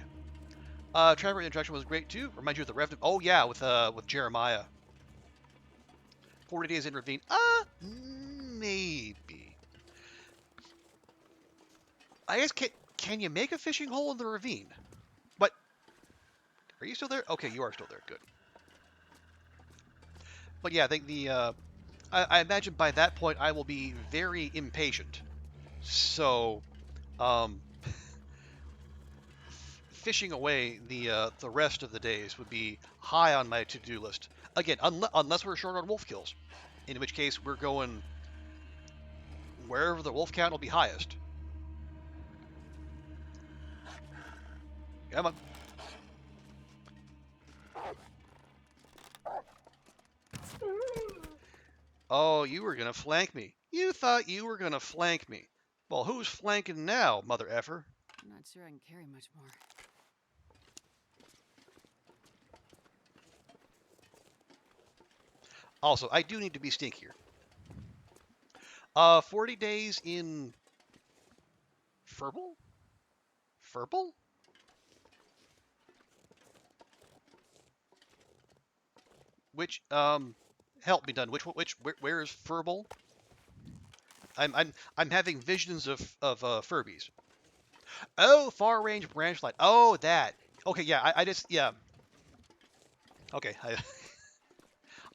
Trevor introduction was great too. Remind you of the Revenant. Oh yeah, with Jeremiah. 40 days in ravine. Maybe. I guess can you make a fishing hole in the ravine? But are you still there? Okay, you are still there. Good. But yeah, I think I imagine by that point I will be very impatient. So, fishing away the rest of the days would be high on my to-do list. Again, unless we're short on wolf kills, in which case we're going wherever the wolf count will be highest. Come on. Oh, you were gonna flank me. You thought you were gonna flank me. Well, who's flanking now, mother effer? I'm not sure I can carry much more. Also, I do need to be stinkier. 40 days in Furble? Furble? Which, help me, Dun. Where is Furble? I'm having visions of Furbies. Oh, far range branch light. Oh, that. Okay, yeah, I just, yeah. Okay,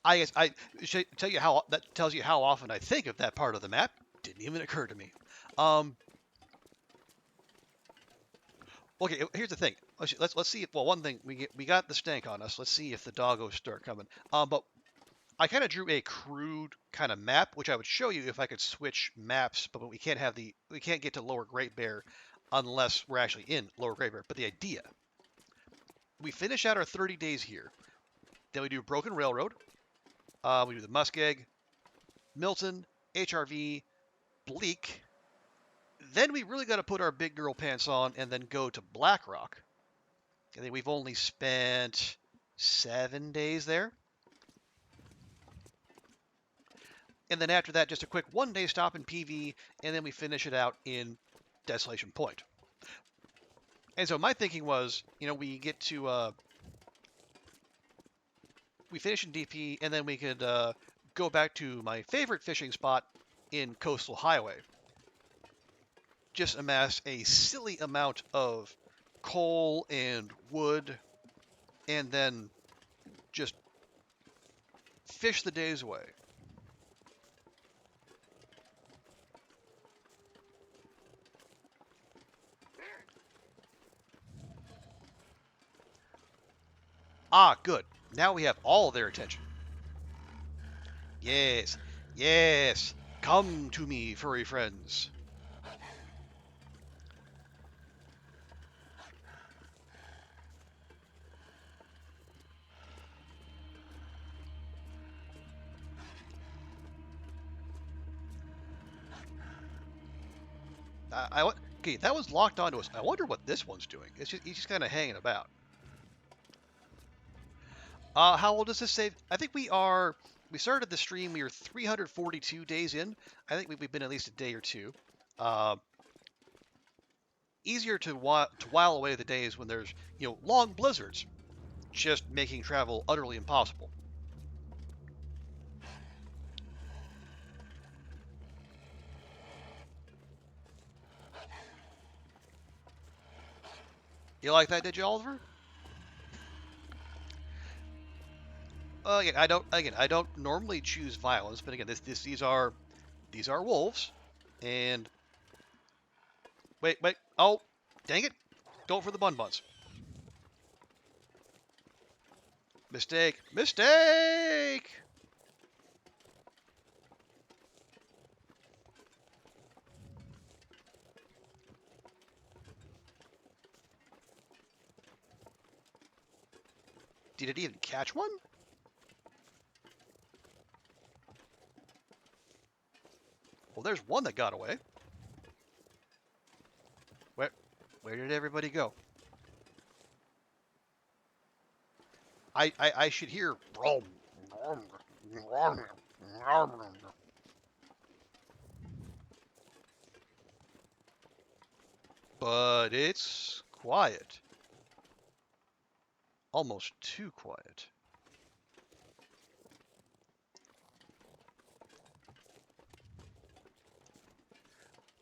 I guess I should tell you how that tells you how often I think of that part of the map. Didn't even occur to me. Okay, here's the thing. Let's see if, well, one thing, we got the stank on us. Let's see if the doggos start coming. But I kind of drew a crude kind of map, which I would show you if I could switch maps, but we can't get to Lower Great Bear unless we're actually in Lower Great Bear. But the idea, we finish out our 30 days here. Then we do Broken Railroad. We do the Muskeg, Milton, HRV, Bleak. Then we really got to put our big girl pants on and then go to Blackrock. I think we've only spent 7 days there. And then after that, just a quick 1-day stop in PV, and then we finish it out in Desolation Point. And so my thinking was, we get to, we finish in DP, and then we could go back to my favorite fishing spot in Coastal Highway. Just amass a silly amount of coal and wood, and then just fish the days away. Ah, good. Now we have all their attention. Yes, yes. Come to me, furry friends. Okay, that was locked onto us. I wonder what this one's doing. He's just kind of hanging about. How old is this save? I think we started the stream, we were 342 days in. I think we've been at least a day or two. Easier to while away the days when there's, long blizzards, just making travel utterly impossible. You like that, did you, Oliver? Again, I don't normally choose violence, but again, these are wolves, and wait, oh, dang it, go for the bun-buns. Mistake. Did it even catch one? Well, there's one that got away. Where did everybody go? I should hear. But it's quiet. Almost too quiet.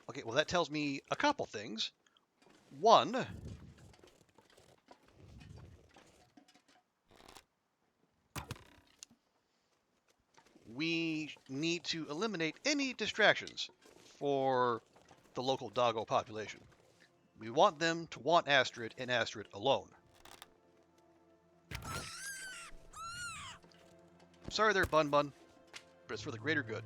Okay, well that tells me a couple things. One, we need to eliminate any distractions for the local doggo population. We want them to want Astrid and Astrid alone. Sorry there, Bun, but it's for the greater good.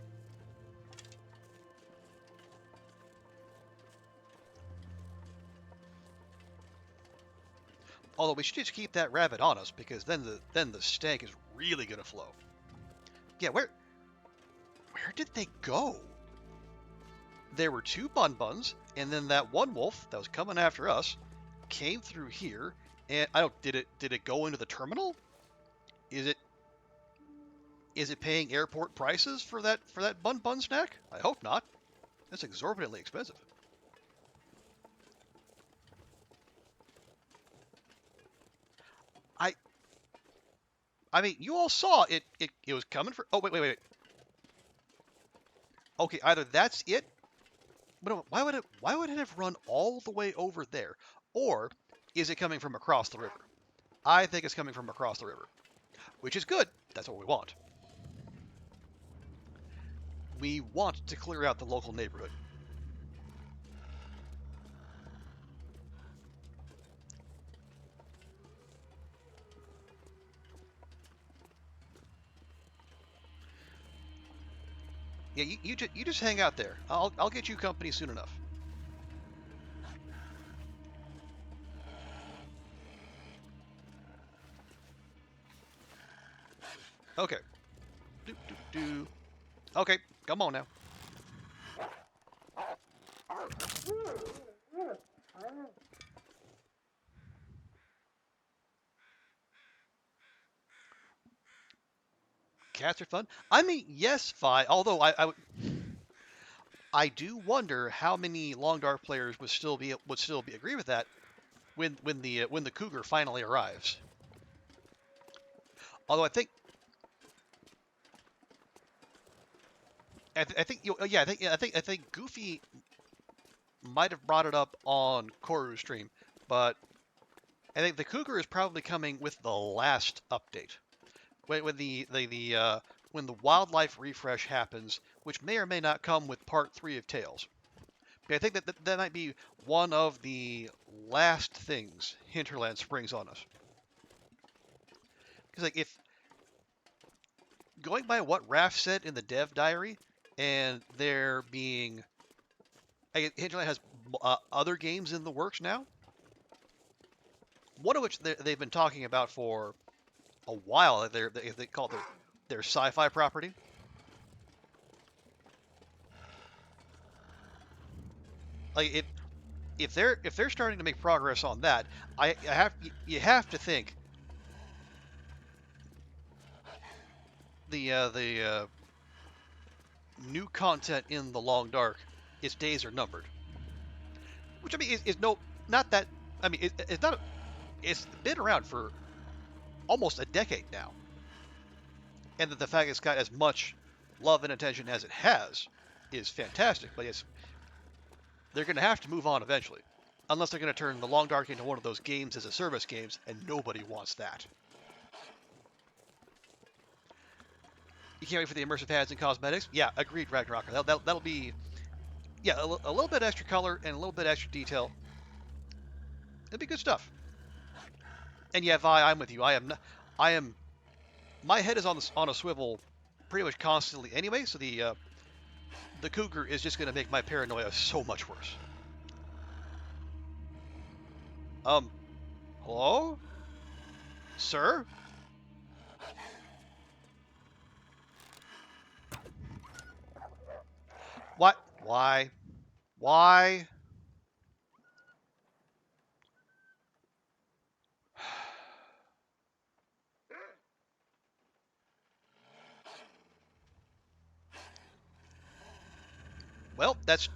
Although we should just keep that rabbit on us, because then the stank is really gonna flow. Yeah, where did they go? There were 2 bun-buns, and then that one wolf that was coming after us came through here, and I don't. Did it go into the terminal? Is Is it paying airport prices for that bun snack? I hope not. That's exorbitantly expensive. I mean, you all saw it. It was coming for. Oh wait. Okay, either that's it. But why would it have run all the way over there, or is it coming from across the river? I think it's coming from across the river, which is good. That's what we want. We want to clear out the local neighborhood. Yeah, you just hang out there. I'll get you company soon enough. Okay. Okay, come on now. Cats are fun. I mean, yes, fine. Although I do wonder how many Long Dark players would still be agree with that when the cougar finally arrives. Although I think yeah, I think Goofy might have brought it up on Koru's stream, but I think the cougar is probably coming with the last update. When the wildlife refresh happens, which may or may not come with part 3 of Tales. But I think that might be one of the last things Hinterland springs on us. Because like if going by what Raph said in the dev diary, and there being Hinterland has other games in the works now. One of which they've been talking about for a while. They call it their sci-fi property. Like if they're starting to make progress on that, you have to think the new content in the Long Dark, its days are numbered. Which I mean is not that. I mean it's not. It's been around for almost a decade now, and the fact it's got as much love and attention as it has is fantastic. But they're going to have to move on eventually, unless they're going to turn the Long Dark into one of those games as a service games, and nobody wants that. You can't wait for the immersive pads and cosmetics? Yeah, agreed, Ragnarok. That'll be, yeah, a little bit extra color and a little bit extra detail. It'll be good stuff. And yeah, Vi, I'm with you. My head is on a swivel pretty much constantly anyway, so the cougar is just going to make my paranoia so much worse. Hello? Sir? What? Why? Why? Well, that's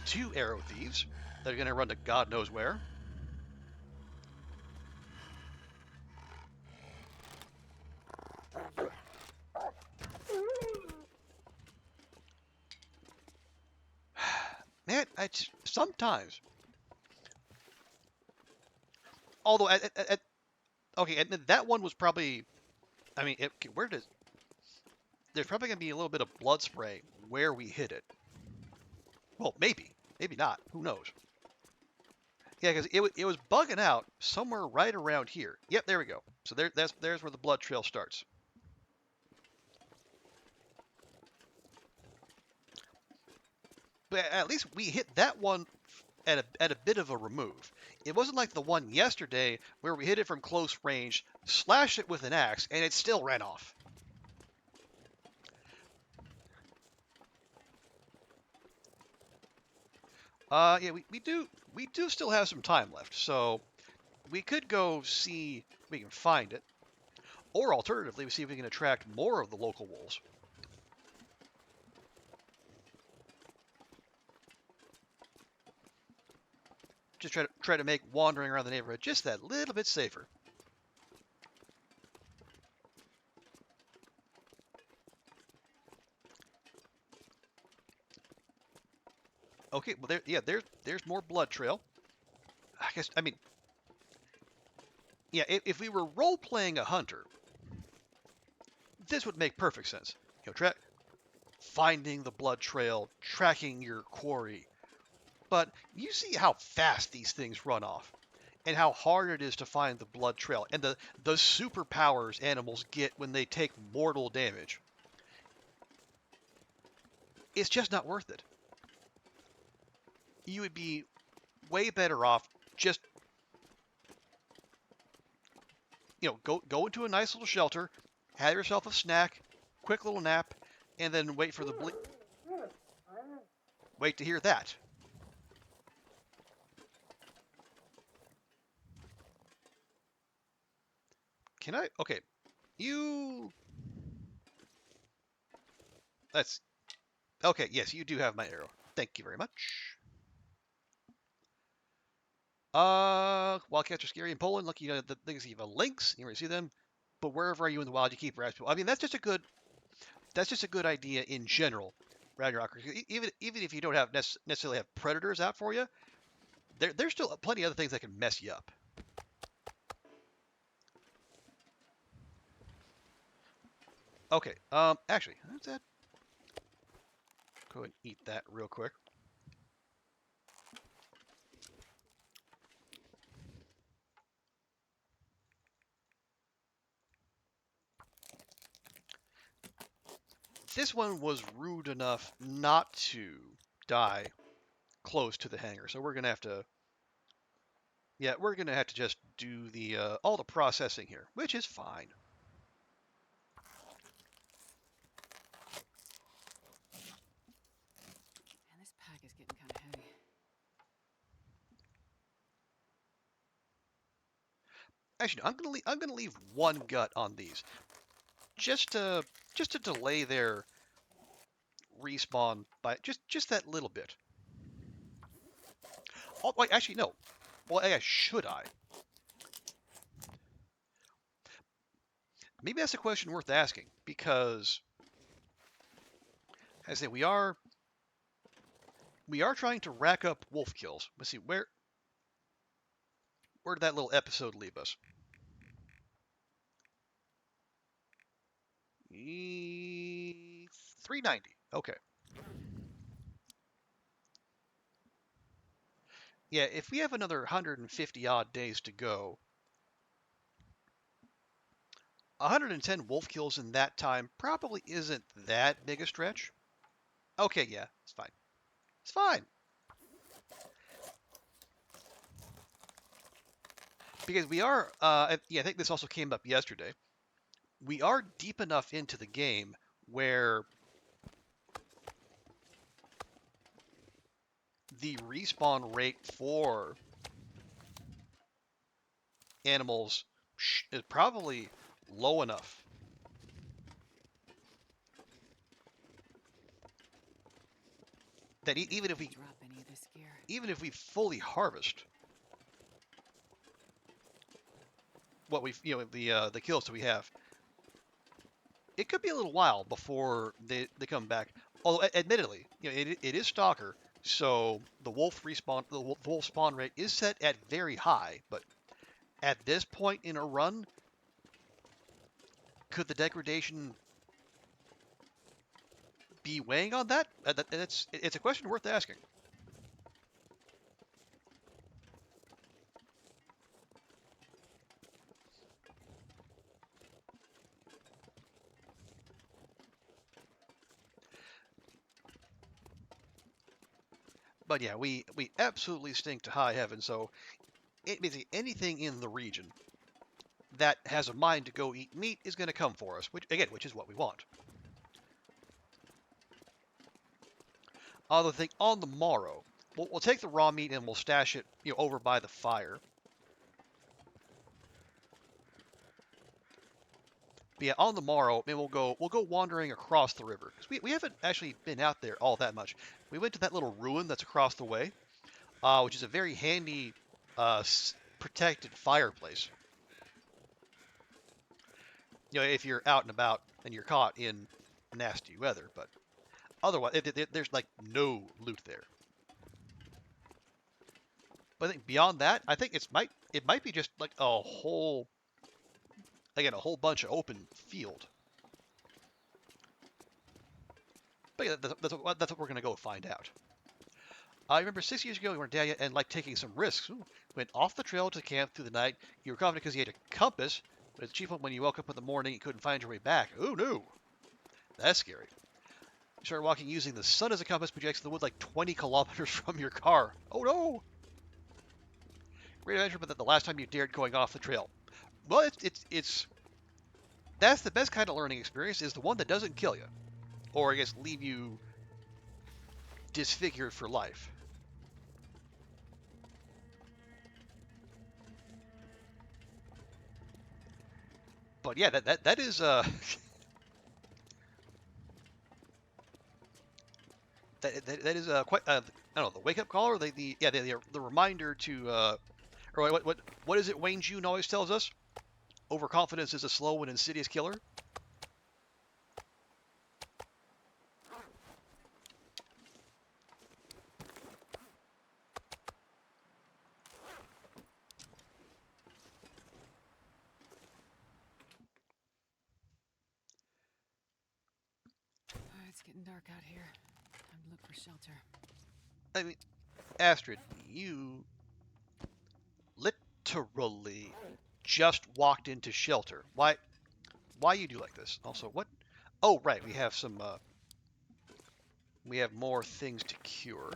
2 arrow thieves that are going to run to God knows where. Man, sometimes. Although, okay, that one was probably. I mean, there's probably going to be a little bit of blood spray where we hit it. Well, maybe not. Who knows? Yeah, because it was bugging out somewhere right around here. Yep, there we go. So there's where the blood trail starts. But at least we hit that one at a bit of a remove. It wasn't like the one yesterday where we hit it from close range, slashed it with an axe, and it still ran off. Yeah, we do still have some time left, so we could go see if we can find it. Or alternatively, we see if we can attract more of the local wolves. Just try to make wandering around the neighborhood just that little bit safer. Okay, well there's more blood trail. I mean, yeah, if we were role playing a hunter, this would make perfect sense. You know, finding the blood trail, tracking your quarry. But you see how fast these things run off, and how hard it is to find the blood trail, and the superpowers animals get when they take mortal damage. It's just not worth it. You would be way better off just, you know, go into a nice little shelter, have yourself a snack, quick little nap, and then wait for the wait to hear that. Can I? Okay, you. That's okay. Yes, you do have my arrow. Thank you very much. Wildcats are scary in Poland. Look, you know, the things you have links. You already see them. But wherever are you in the wild, you keep rats. I mean, that's just a good idea in general. Ragnarok. Even if you don't have necessarily have predators out for you, there's still plenty of other things that can mess you up. Okay. Actually, that's that. Go ahead and eat that real quick. This one was rude enough not to die close to the hangar, so we're gonna have to. Yeah, we're gonna have to just do the all the processing here, which is fine. Man, this pack is getting kind of heavy. Actually, no, I'm gonna leave one gut on these, just to delay their respawn by just that little bit. Oh, wait, actually no. Well, should I? Maybe that's a question worth asking, because as I say, we are trying to rack up wolf kills. Let's see, where did that little episode leave us? 390. Okay. Yeah, if we have another 150 odd days to go, 110 wolf kills in that time probably isn't that big a stretch. Okay, yeah, it's fine. It's fine. Because we are, yeah, I think this also came up yesterday. We are deep enough into the game where the respawn rate for animals is probably low enough that even if we Drop any of this gear. even if we fully harvest what we the kills that we have, it could be a little while before they come back. Although admittedly, you know, it is Stalker, so the wolf spawn rate is set at very high. But at this point in a run, could the degradation be weighing on that? It's a question worth asking. But yeah, we absolutely stink to high heaven. So basically anything in the region that has a mind to go eat meat is going to come for us, which is what we want. Other thing on the morrow, we'll take the raw meat and we'll stash it, you know, over by the fire. But yeah, on the morrow, maybe we'll go wandering across the river because we haven't actually been out there all that much. We went to that little ruin that's across the way, which is a very handy protected fireplace. You know, if you're out and about and you're caught in nasty weather, but otherwise, there's like no loot there. But I think beyond that, I think it might be just like a whole a whole bunch of open field. But yeah, that's what we're gonna go find out. I remember 6 years ago we were in Dahlia and like taking some risks. Ooh, went off the trail to camp through the night. You were confident because you had a compass, but it's cheap when you woke up in the morning and couldn't find your way back. Oh no, that's scary. You started walking using the sun as a compass, but you exited the woods like 20 kilometers from your car. Oh no! Great adventure, but the last time you dared going off the trail. Well, it's that's the best kind of learning experience is the one that doesn't kill you, or I guess leave you disfigured for life. But yeah, that is that is quite I don't know, the wake up call or the reminder to or what is it Wayne June always tells us? Overconfidence is a slow and insidious killer. It's getting dark out here. Time to look for shelter. I mean, Astrid, you literally just walked into shelter. Why you do like this? Also, what? Oh, right, we have more things to cure.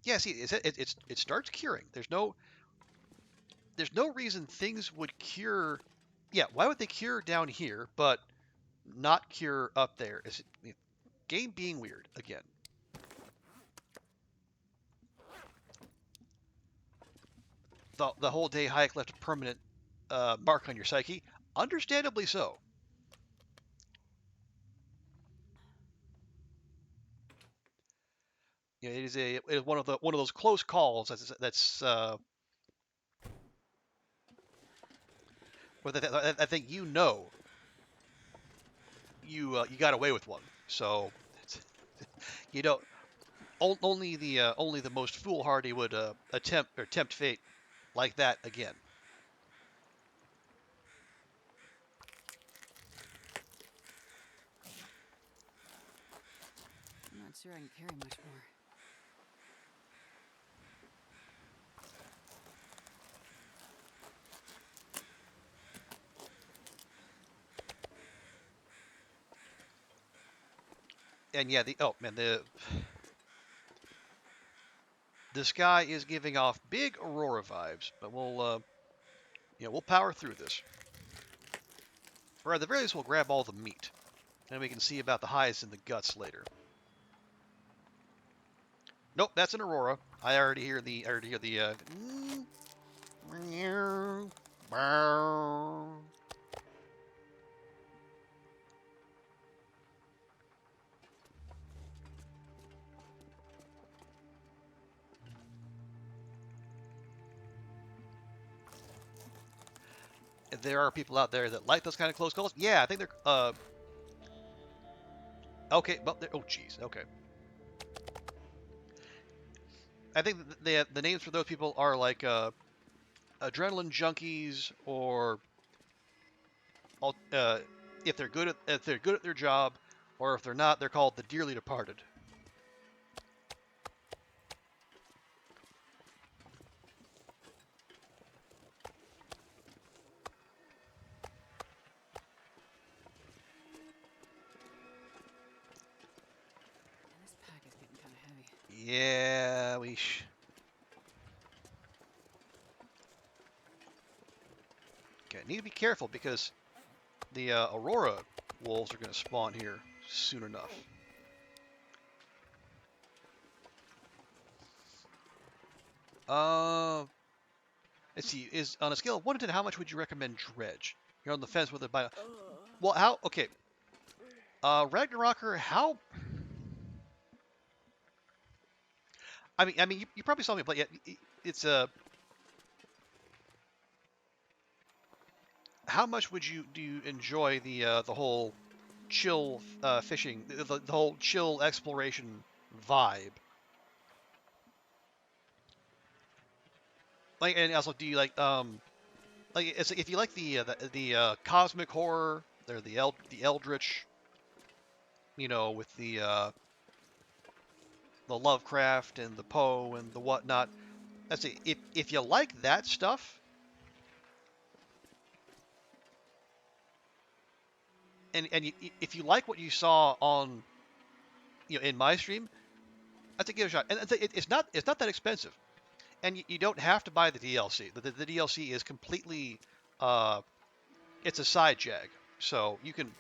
Yeah, see, it starts curing. There's no reason things would cure. Yeah, why would they cure down here, but not cure up there? Is it game being weird again? The whole day hike left a permanent mark on your psyche. Understandably so. You know, it is one of those close calls that's where I think you got away with one. So you know only the most foolhardy would tempt fate like that again. I'm not sure I can carry much more. And yeah, the sky is giving off big Aurora vibes, but we'll power through this. Or at the very least, we'll grab all the meat, and we can see about the highs and the guts later. Nope, that's an Aurora. I already hear the there are people out there that like those kind of close calls. Yeah, I think they're okay, but they're, oh jeez, okay. I think the names for those people are like adrenaline junkies, or if they're good at their job, or if they're not, they're called the dearly departed. And this pack is getting kind of heavy. Yeah, okay, need to be careful because the Aurora wolves are going to spawn here soon enough. Uh, let's see. Is on a scale of 1 to 10, how much would you recommend dredge? You're on the fence with it by. Well, how? Okay. Ragnaroker, how? I mean, you probably saw me play. Yeah, it's a. How much would you do you enjoy the whole chill fishing, the whole chill exploration vibe? Like, and also, do you like it's if you like the cosmic horror, they're the eldritch, with the Lovecraft and the Poe and the whatnot. That's it. If you like that stuff, and if you like what you saw on in my stream, I'd say give it a shot. And it's not that expensive, and you don't have to buy the DLC. The DLC is completely it's a side jag, so you can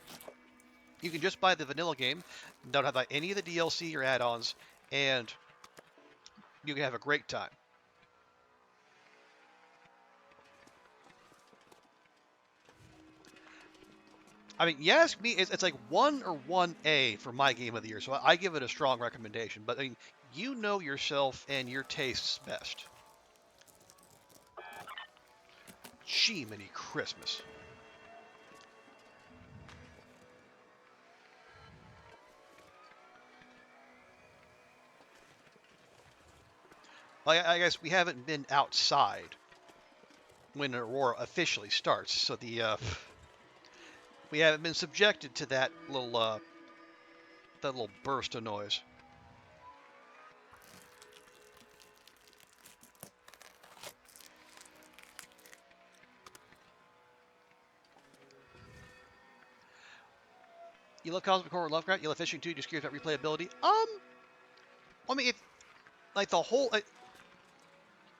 just buy the vanilla game, don't have to buy any of the DLC or add-ons, and you can have a great time. I mean, you ask me, it's like 1 or 1A for my game of the year, so I give it a strong recommendation. But I mean, you know yourself and your tastes best. Jiminy Christmas. I guess we haven't been outside when Aurora officially starts, so we haven't been subjected to that little burst of noise. You love Cosmic Horror and Lovecraft? You love fishing too? Just curious about replayability? I mean, if like the whole,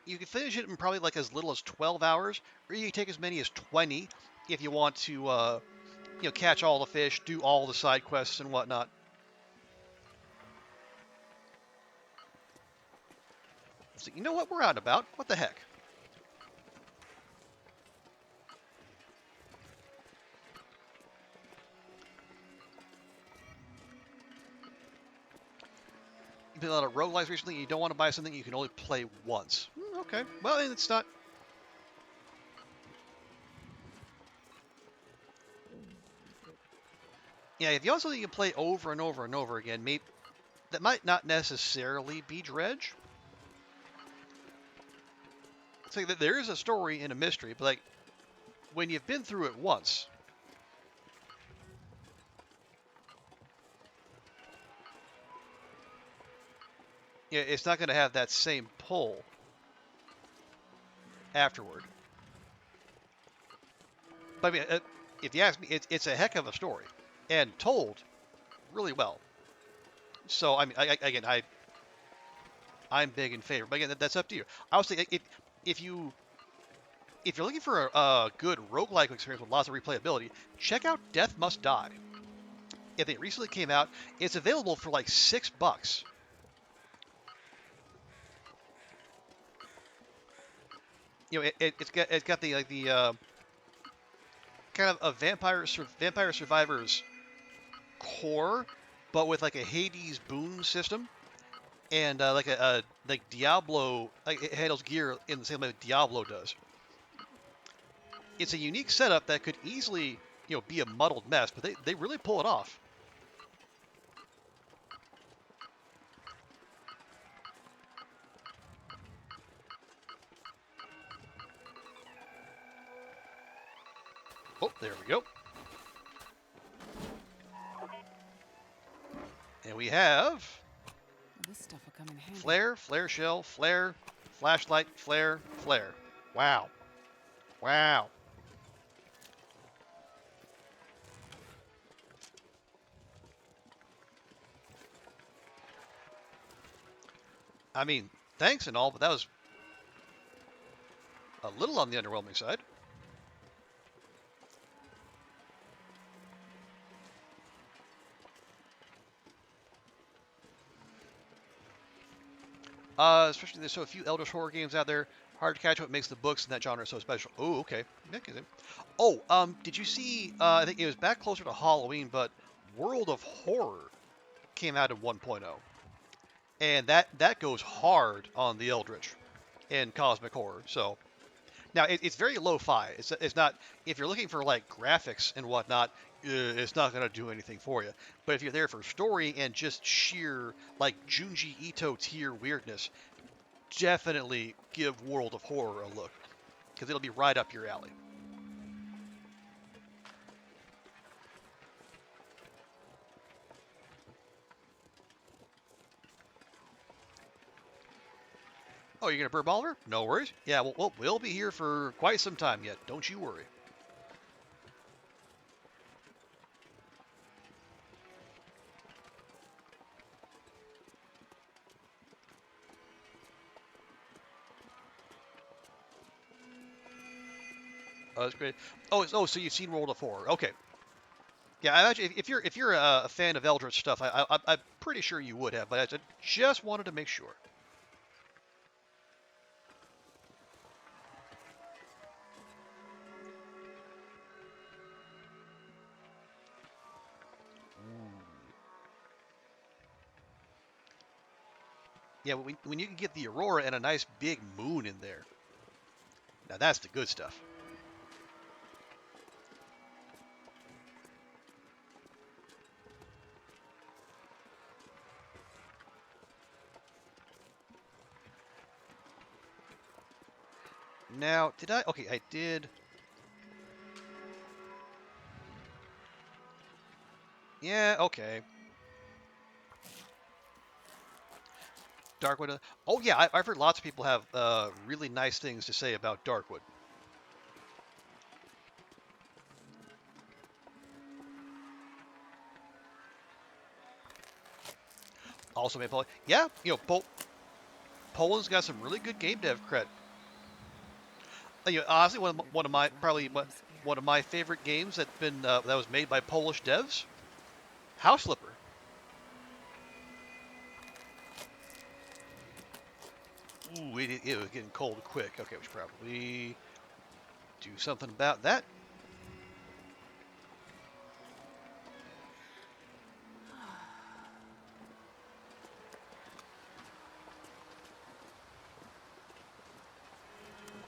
you can finish it in probably like as little as 12 hours, or you can take as many as 20 if you want to, catch all the fish, do all the side quests and whatnot. So you know what? We're out and about. What the heck? You've been a lot of roguelikes recently, and you don't want to buy something you can only play once. Okay. Well, it's not. Yeah, if you want something you can play over and over and over again, maybe that might not necessarily be Dredge. It's like that there is a story and a mystery, but like when you've been through it once, it's not going to have that same pull afterward. But I mean, if you ask me, it's a heck of a story and told really well. So I mean, again, I'm big in favor, but again, that's up to you. I would say if you if you're looking for a good roguelike experience with lots of replayability, check out Death Must Die. If it recently came out, it's available for like $6. It's got the kind of a Vampire Survivors core, but with like a Hades boon system and like Diablo. Like it handles gear in the same way Diablo does. It's a unique setup that could easily be a muddled mess, but they really pull it off. Oh, there we go. And we have This stuff will come in handy. flare, flare shell, flare, flashlight, flare, flare. Wow. Wow. I mean, thanks and all, but that was a little on the underwhelming side. Especially there's so few Eldritch horror games out there. Hard to catch what makes the books in that genre so special. Oh, okay. Oh, did you see? I think it was back closer to Halloween, but World of Horror came out in 1.0, and that goes hard on the Eldritch and Cosmic Horror. So now it's very lo-fi. It's not, if you're looking for like graphics and whatnot, it's not gonna do anything for you. But if you're there for story and just sheer like Junji Ito tier weirdness, definitely give World of Horror a look because it'll be right up your alley. Oh, you're gonna burn Oliver? No worries. Yeah, we'll be here for quite some time yet. Don't you worry. Oh, that's great. Oh, so you've seen World of Horror? Okay. Yeah, I imagine if you're a fan of Eldritch stuff, I'm pretty sure you would have, but I just wanted to make sure. Yeah, when you can get the Aurora and a nice big moon in there, now that's the good stuff. Now, did I? Okay, I did. Yeah, okay. Darkwood. Oh yeah, I've heard lots of people have really nice things to say about Darkwood. Also made Poland. Yeah, Poland's got some really good game dev cred. Honestly, one of my probably one of my favorite games that was made by Polish devs, House Flipper. Ooh, it was getting cold quick. Okay, we should probably do something about that.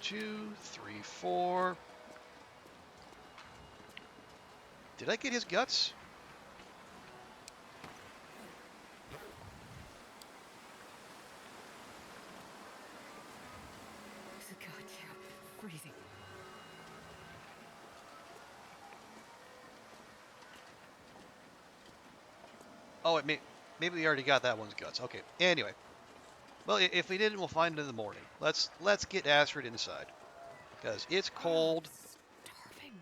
Two, three, four. Did I get his guts? God, yeah. Freezing. Oh, maybe we already got that one's guts. Okay. Anyway, well, if we didn't, we'll find it in the morning. Let's get Astrid inside because it's cold. Starving.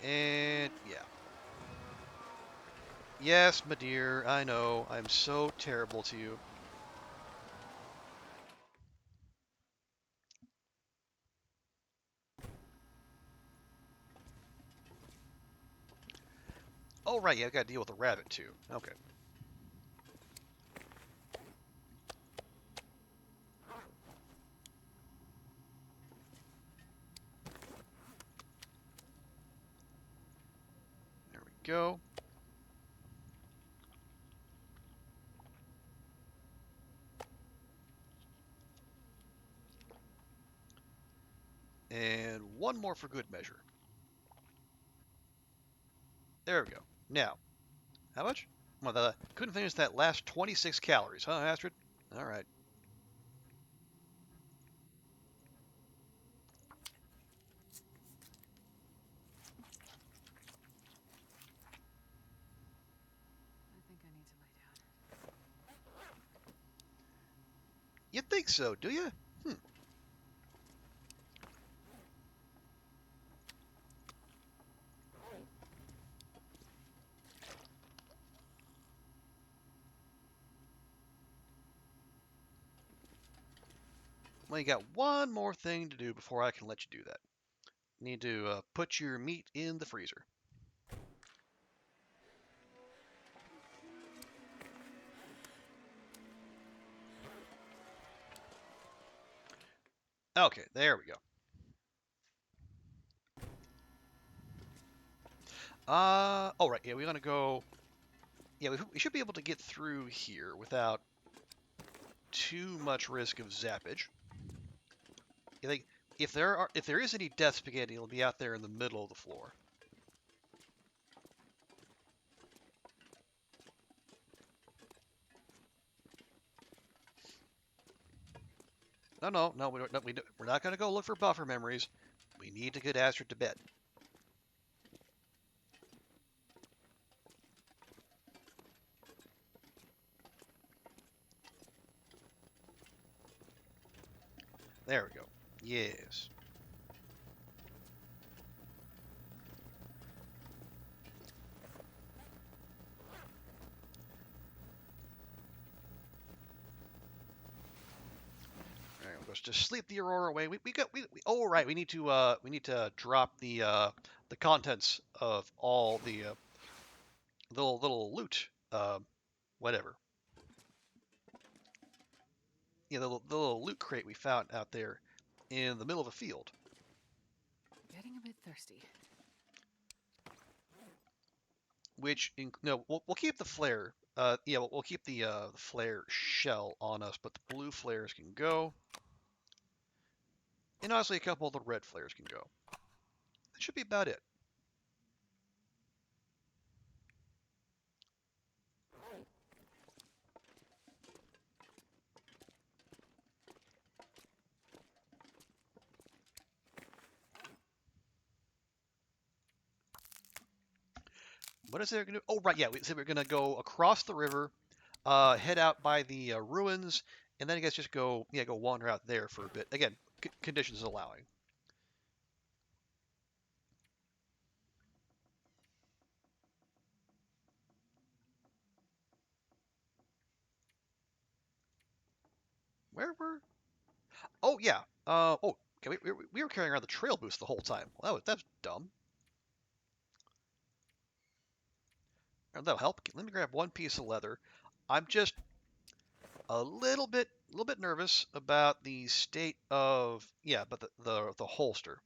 And yeah. Yes, my dear, I know. I'm so terrible to you. Oh, right, yeah, I've got to deal with a rabbit, too. Okay. There we go. And one more for good measure. There we go. Now, how much? Well, couldn't finish that last 26 calories, huh, Astrid? All right. I think I need to lay down. You think so, do you? Well, you got one more thing to do before I can let you do that. You need to put your meat in the freezer. Okay, there we go. Oh right, yeah, we're gonna go. Yeah, we should be able to get through here without too much risk of zappage. I think if there is any death spaghetti, it'll be out there in the middle of the floor. No, we're not gonna go look for buffer memories. We need to get Astrid to bed. There we go. Yes. All right, we'll just sleep the Aurora away. Oh right, we need to drop the contents of all the little loot, whatever. Yeah, the little loot crate we found out there in the middle of a field. Getting a bit thirsty. Which no, we'll keep the flare. Yeah, we'll keep the flare shell on us, but the blue flares can go, and honestly, a couple of the red flares can go. That should be about it. What is there going to do? Oh, right, yeah. We said we're going to go across the river, head out by the ruins, and then I guess just go wander out there for a bit. Again, conditions allowing. Where were? Oh, yeah. Oh, okay. We were carrying around the trail boost the whole time. Well, that's dumb. That'll help. Let me grab one piece of leather. I'm just a little bit nervous about the state of but the holster.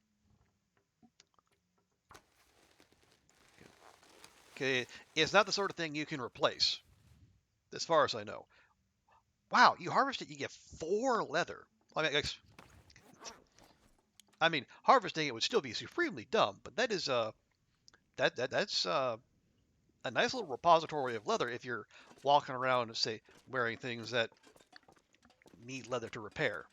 Okay, it's not the sort of thing you can replace, as far as I know. Wow, you harvest it, you get 4 leather. I mean, harvesting it would still be supremely dumb, but that is that's a nice little repository of leather if you're walking around, say, wearing things that need leather to repair.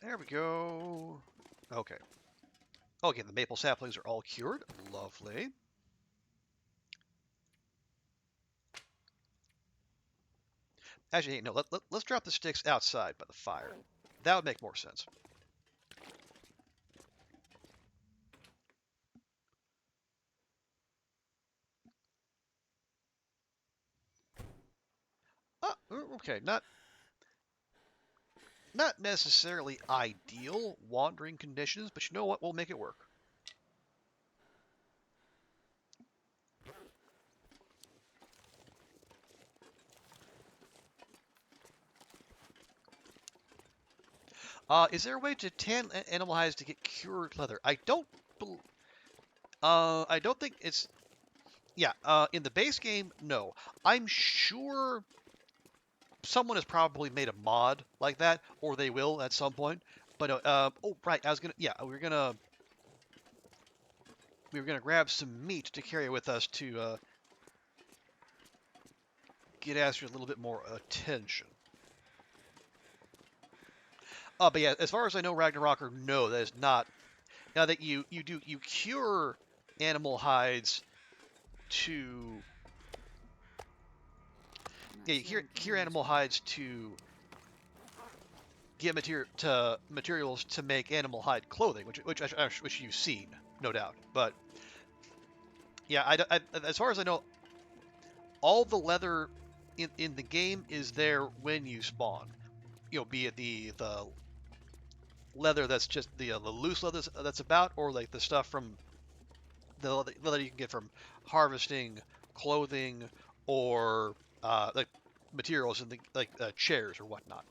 There we go. Okay. Okay, the maple saplings are all cured. Lovely. Actually, no, let's drop the sticks outside by the fire. That would make more sense. Okay, not necessarily ideal wandering conditions, but you know what? We'll make it work. Is there a way to tan animal hides to get cured leather? I don't think it's. Yeah. In the base game, no. I'm sure someone has probably made a mod like that, or they will at some point. But oh right, I was gonna. Yeah, we were gonna grab some meat to carry with us to get Astrid a little bit more attention. But yeah, as far as I know, Ragnarocker, no, that is not. Now that you cure animal hides to you cure animal hides to get materials to make animal hide clothing, which you've seen, no doubt. But yeah, as far as I know, all the leather in the game is there when you spawn. be it the leather that's just the loose leather that's about, or like the stuff from the leather you can get from harvesting, clothing, or like materials in the like chairs or whatnot.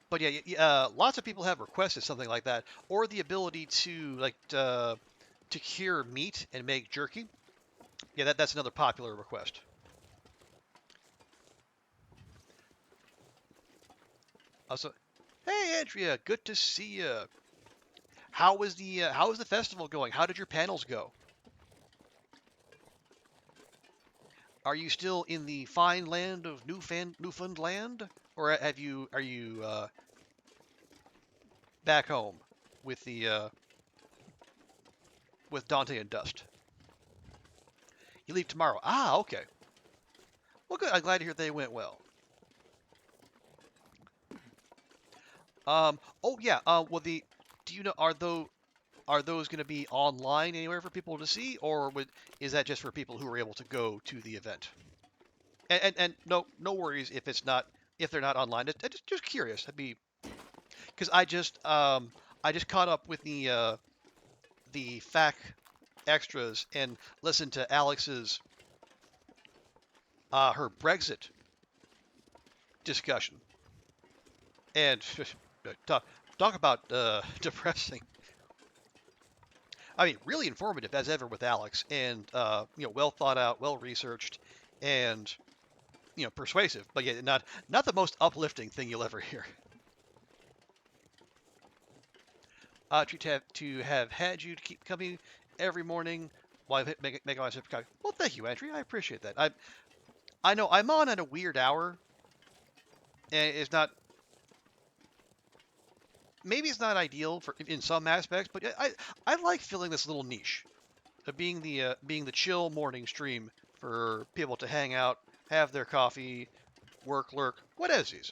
But yeah, lots of people have requested something like that, or the ability to to cure meat and make jerky. Yeah, that's another popular request. Also, hey Andrea, good to see you. How was the festival going? How did your panels go? Are you still in the fine land of Newfoundland, or are you back home with the with Dante and Dust? You leave tomorrow. Ah, okay. Well, good. I'm glad to hear they went well. Oh yeah. Well, do you know are those going to be online anywhere for people to see, or is that just for people who are able to go to the event? And no worries if they're not online. Just curious. I'd be because I just caught up with the FAQ extras and listened to Alex's her Brexit discussion, and talk about depressing. I mean, really informative as ever with Alex, and well thought out, well researched, and persuasive. But yet not the most uplifting thing you'll ever hear. To have had you to keep coming every morning while making myself. Well, thank you, Andrea. I appreciate that. I know I'm on at a weird hour, and it's not. Maybe it's not ideal for in some aspects, but I like filling this little niche of being the chill morning stream for people to hang out, have their coffee, work, lurk, what is these?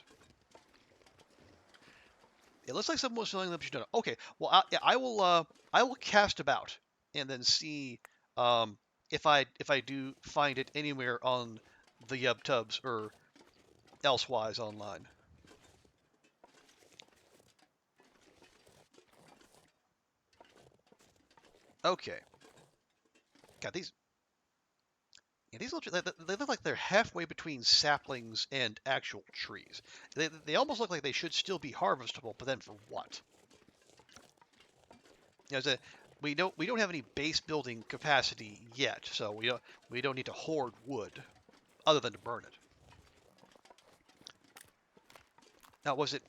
It looks like someone was filling them. Okay, well I will cast about and then see if I do find it anywhere on the YubTubs or elsewise online. Okay. God, these they look like they're halfway between saplings and actual trees. They almost look like they should still be harvestable, but then for what? We don't have any base building capacity yet, so we don't need to hoard wood other than to burn it. Now was it?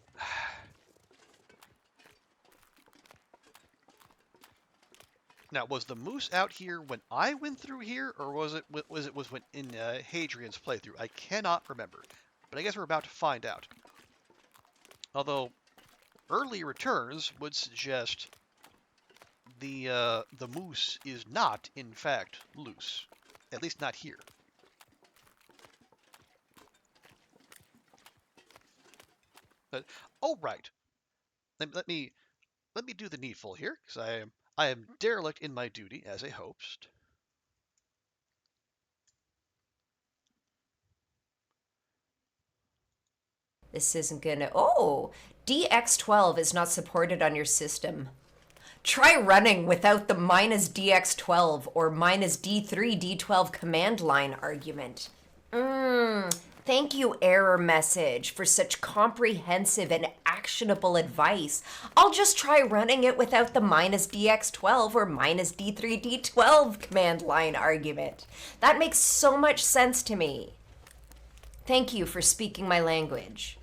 Now was the moose out here when I went through here, or was it when in Hadrian's playthrough? I cannot remember, but I guess we're about to find out. Although early returns would suggest the moose is not, in fact, loose. At least not here. But oh right, let me do the needful here, because I am derelict in my duty as a host. This isn't gonna. Oh, DX12 is not supported on your system. Try running without the -DX12 or -D3D12 command line argument. Thank you, error message, for such comprehensive and actionable advice. I'll just try running it without the -DX12 or -D3D12 command line argument. That makes so much sense to me. Thank you for speaking my language.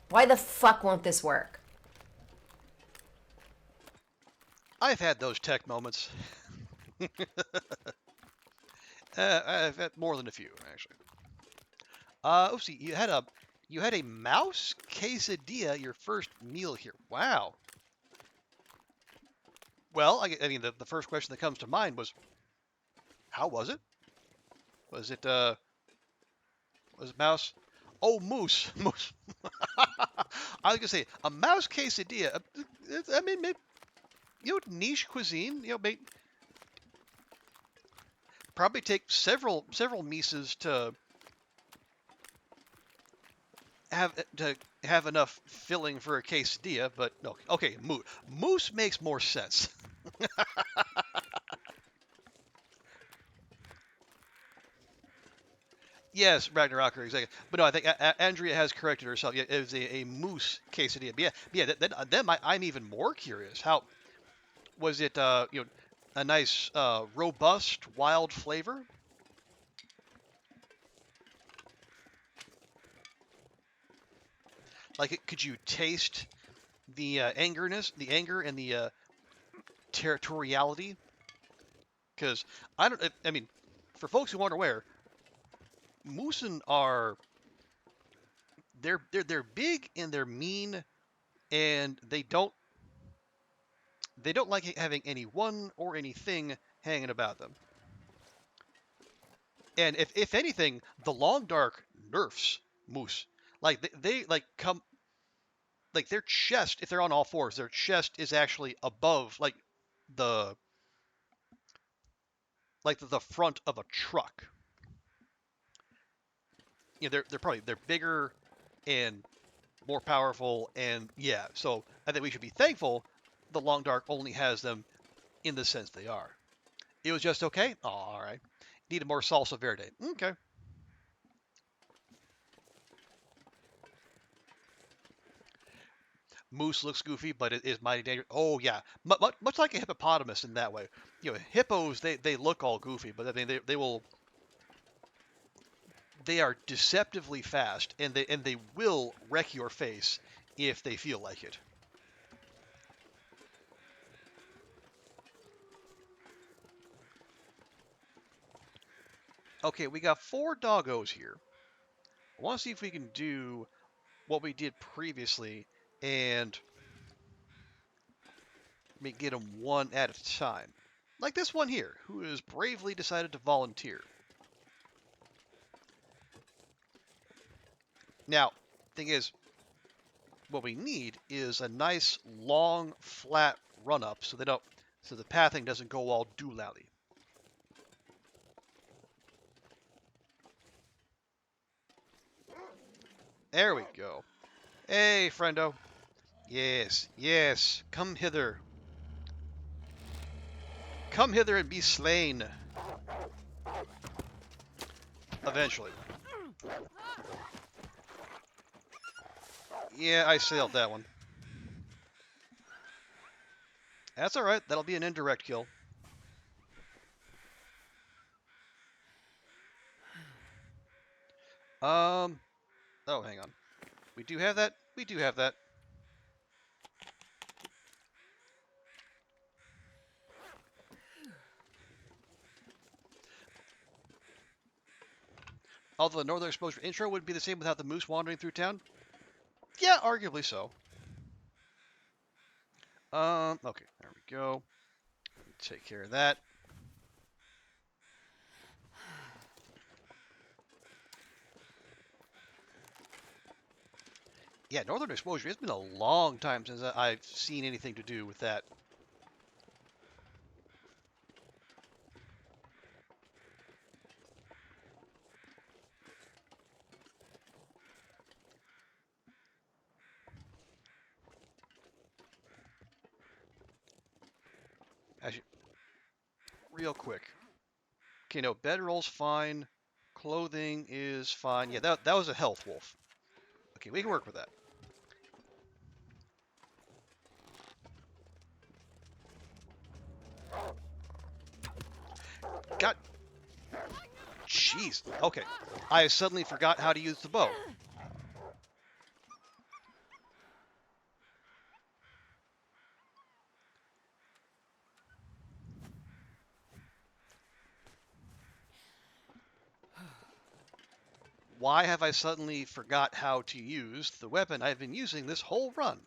Why the fuck won't this work? I've had those tech moments. I've had more than a few, actually. Oopsie, you had a mouse quesadilla your first meal here. Wow. Well, I mean, the first question that comes to mind was, how was it? Was it mouse? Oh, moose. Moose. I was gonna say a mouse quesadilla. I mean, maybe, niche cuisine. Probably take several mises to have enough filling for a quesadilla. But no, okay, moose makes more sense. Yes, Ragnarocker, exactly. But no, I think Andrea has corrected herself. Yeah, it was a moose quesadilla. But yeah. Then I'm even more curious. How was it? A nice, robust, wild flavor. Like, could you taste the the anger, and the territoriality? Because I don't. I mean, for folks who aren't aware, moosin are they're big and they're mean, and they don't like having anyone or anything hanging about them. And if anything, the long dark nerfs moose. Like they like come like their chest, if they're on all fours, their chest is actually above the the front of a truck. They're bigger and more powerful, and yeah. So I think we should be thankful the long dark only has them in the sense they are. It was just okay. Oh, all right. Needed more salsa verde. Okay. Moose looks goofy, but it is mighty dangerous. Oh yeah, much like a hippopotamus in that way. Hippos they look all goofy, but I mean they are deceptively fast, and they will wreck your face if they feel like it. Okay, we got 4 doggos here. I want to see if we can do what we did previously and get them one at a time. Like this one here, who has bravely decided to volunteer. Now, thing is, what we need is a nice, long, flat run-up so the pathing doesn't go all doolally. There we go. Hey, friendo. Yes, yes, come hither. Come hither and be slain. Eventually. Yeah, I sailed that one. That's alright, that'll be an indirect kill. Oh, hang on. We do have that? We do have that. Although the Northern Exposure intro would be the same without the moose wandering through town? Yeah, arguably so. Okay, there we go. Take care of that. Yeah, Northern Exposure, it's been a long time since I've seen anything to do with that. Actually, real quick. Okay, no, bedroll's fine. Clothing is fine. Yeah, that was a health wolf. Okay, we can work with that. God. Jeez. Okay. I suddenly forgot how to use the bow. Why have I suddenly forgot how to use the weapon I've been using this whole run?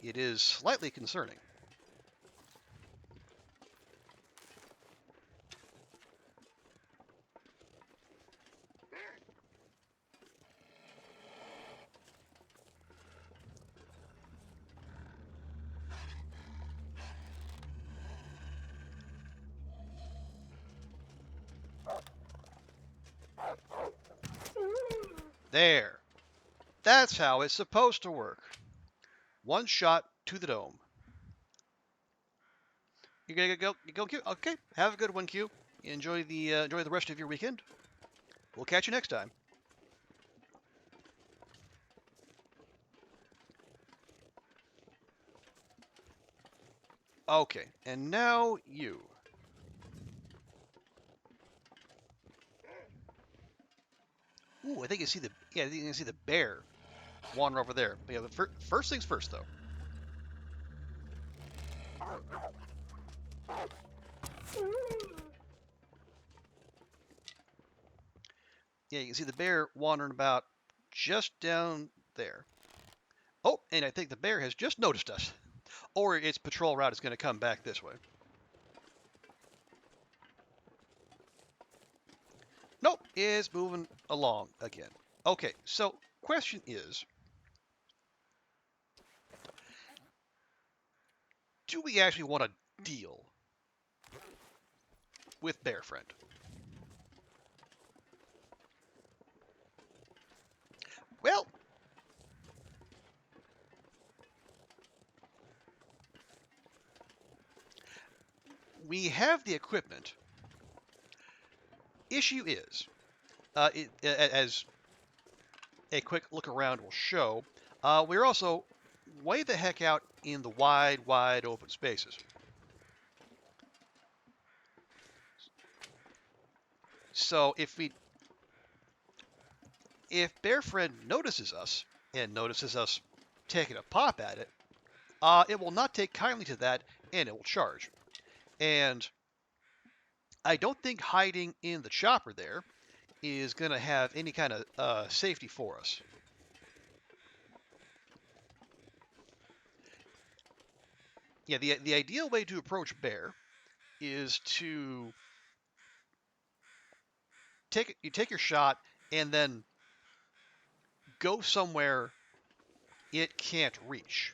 It is slightly concerning. There. That's how it's supposed to work. One shot to the dome. You gonna go, Q? Okay, have a good one, Q. Enjoy the rest of your weekend. We'll catch you next time. Okay, and now you. Ooh, I think you see the I think you can see the bear wander over there. But yeah, the first things first, though. Yeah, you can see the bear wandering about just down there. Oh, and I think the bear has just noticed us. Or its patrol route is going to come back this way. Nope, it's moving along again. Okay, so question is, do we actually want to deal with Bear Friend? Well, we have the equipment. Issue is, as a quick look around will show, we're also way the heck out in the wide open spaces. So if Bear Friend notices us and notices us taking a pop at it, it will not take kindly to that and it will charge. And I don't think hiding in the chopper there is going to have any kind of safety for us. Yeah, the ideal way to approach Bear is to take your shot and then go somewhere it can't reach.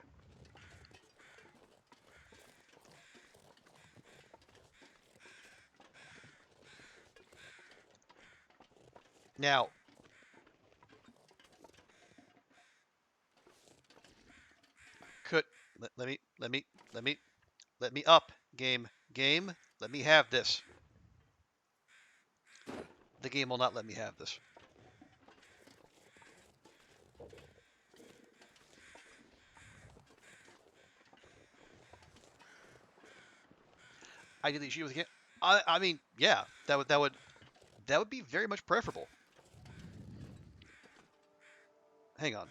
Now, let me up, game. Let me have this. The game will not let me have this. Ideally, she was. I mean, yeah, that would be very much preferable. Hang on.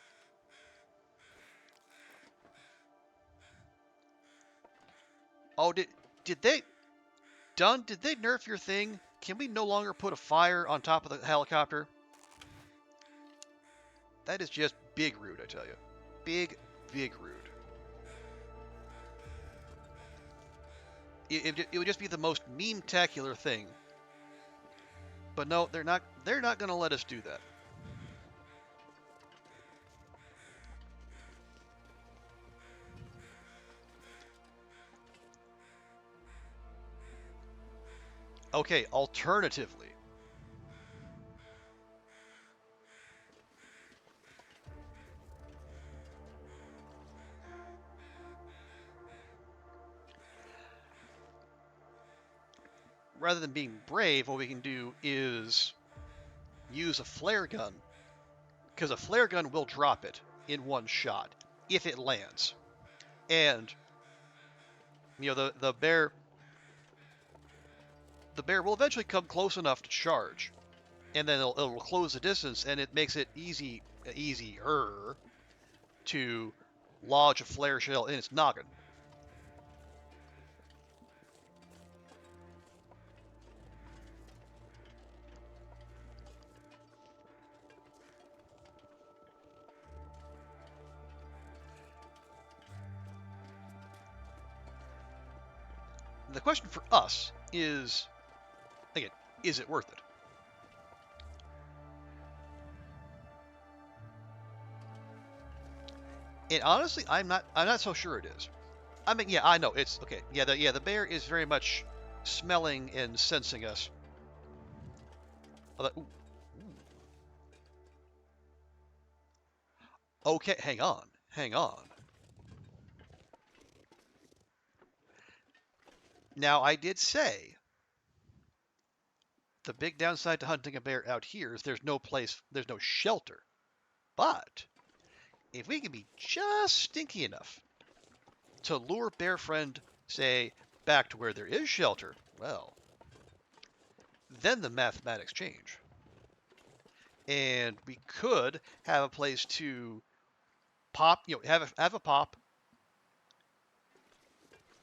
Oh, did they did they nerf your thing? Can we no longer put a fire on top of the helicopter? That is just big rude, I tell you. Big rude. It would just be the most meme-tacular thing. But no, they're not going to let us do that. Okay, alternatively, rather than being brave, what we can do is use a flare gun, because a flare gun will drop it in one shot if it lands. And the bear will eventually come close enough to charge, and then it'll close the distance, and it makes it easier to lodge a flare shell in its noggin. The question for us is, again, is it worth it? And honestly, I'm not so sure it is. I mean, yeah, I know it's okay. Yeah, the bear is very much smelling and sensing us. Ooh. Okay, hang on. Hang on. Now, I did say the big downside to hunting a bear out here is there's no shelter. But if we can be just stinky enough to lure bear friend, say, back to where there is shelter, well, then the mathematics change. And we could have a place to pop, have a pop,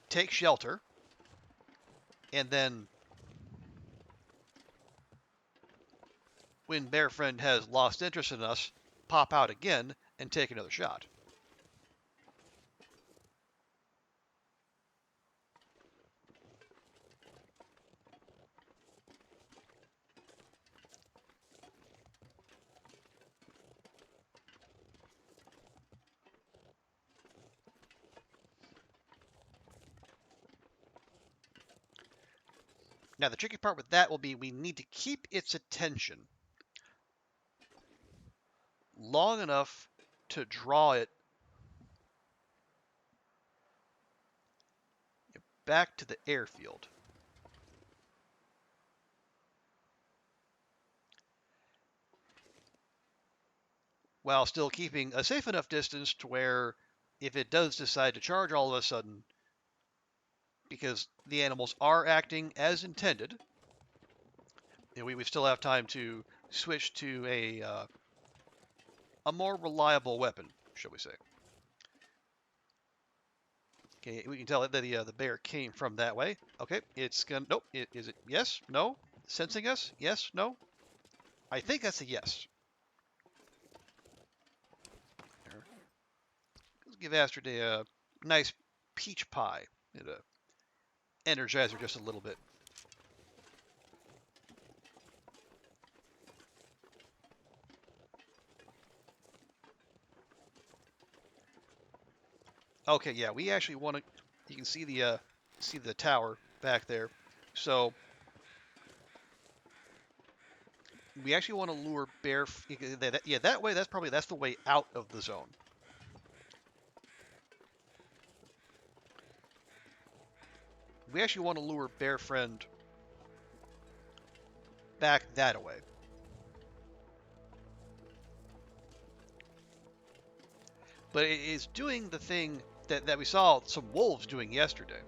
take shelter, and then when bear friend has lost interest in us, pop out again and take another shot. Now, the tricky part with that will be we need to keep its attention long enough to draw it back to the airfield. While still keeping a safe enough distance to where if it does decide to charge all of a sudden, because the animals are acting as intended, we still have time to switch to a more reliable weapon, shall we say. Okay, we can tell that the bear came from that way. Okay, it's gonna, nope, is it yes, no? Sensing us, yes, no? I think that's a yes. Let's give Astrid a nice peach pie. It'll energize her just a little bit. Okay, yeah, we actually want to. You can see the tower back there, so we actually want to lure bear. Yeah, that way. That's the way out of the zone. We actually want to lure bear friend back that way. But it is doing the thing that we saw some wolves doing yesterday.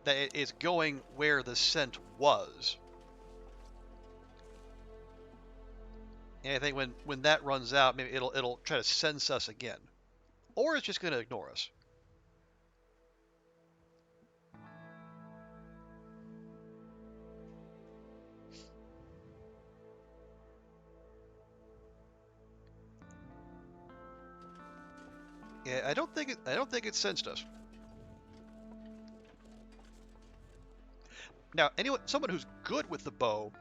That it is going where the scent was. And I think when that runs out, maybe it'll try to sense us again. Or it's just going to ignore us. Yeah, I don't think it sensed us. Now, someone who's good with the bow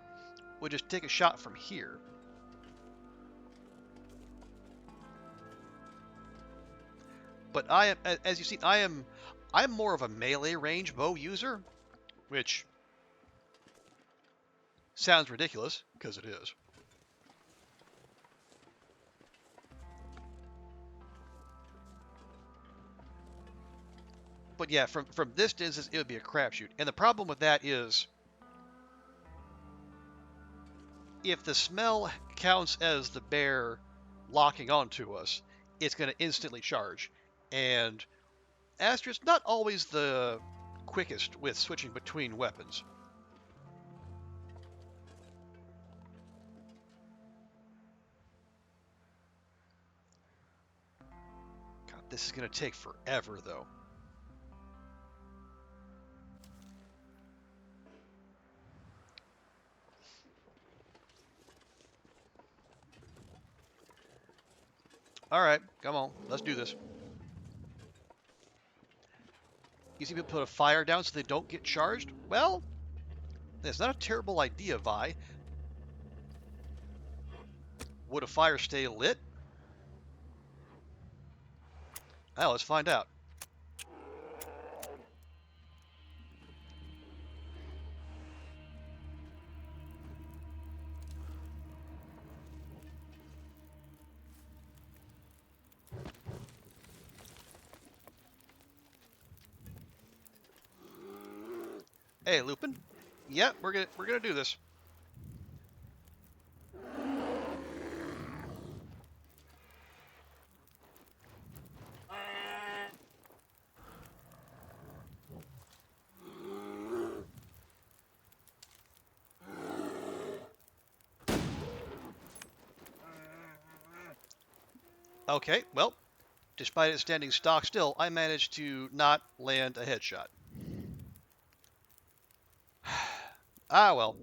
would just take a shot from here. But I am, as you see, I'm more of a melee range bow user, which sounds ridiculous because it is. But yeah, from this distance, it would be a crapshoot. And the problem with that is, if the smell counts as the bear locking onto us, it's going to instantly charge. And Astrid's not always the quickest with switching between weapons. God, this is going to take forever, though. All right, come on, let's do this. You see people put a fire down so they don't get charged? Well, that's not a terrible idea, Vi. Would a fire stay lit? Well, let's find out. Hey, Lupin. Yeah, we're gonna do this. Okay, well, despite it standing stock still, I managed to not land a headshot. Ah, well.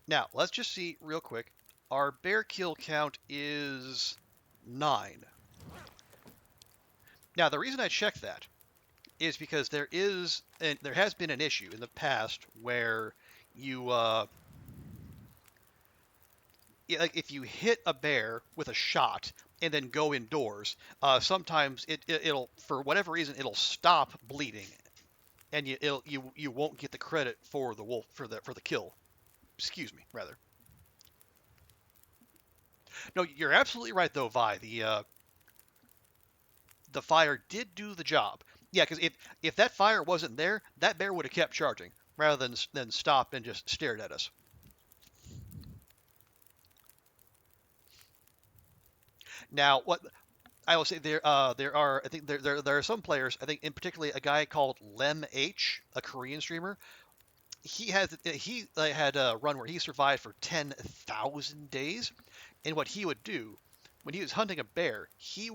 Now, let's just see real quick. Our bear kill count is 9. Now, the reason I checked that is because there has been an issue in the past where you like if you hit a bear with a shot and then go indoors, sometimes it'll for whatever reason it'll stop bleeding, and you won't get the credit for the wolf for the kill. Excuse me, rather. No, you're absolutely right though, Vi. The fire did do the job. Yeah, because if that fire wasn't there, that bear would have kept charging rather than stop and just stared at us. Now, what I will say there are I think there are some players I think in particularly a guy called Lem H, a Korean streamer. He had a run where he survived for 10,000 days, and what he would do when he was hunting a bear, he'd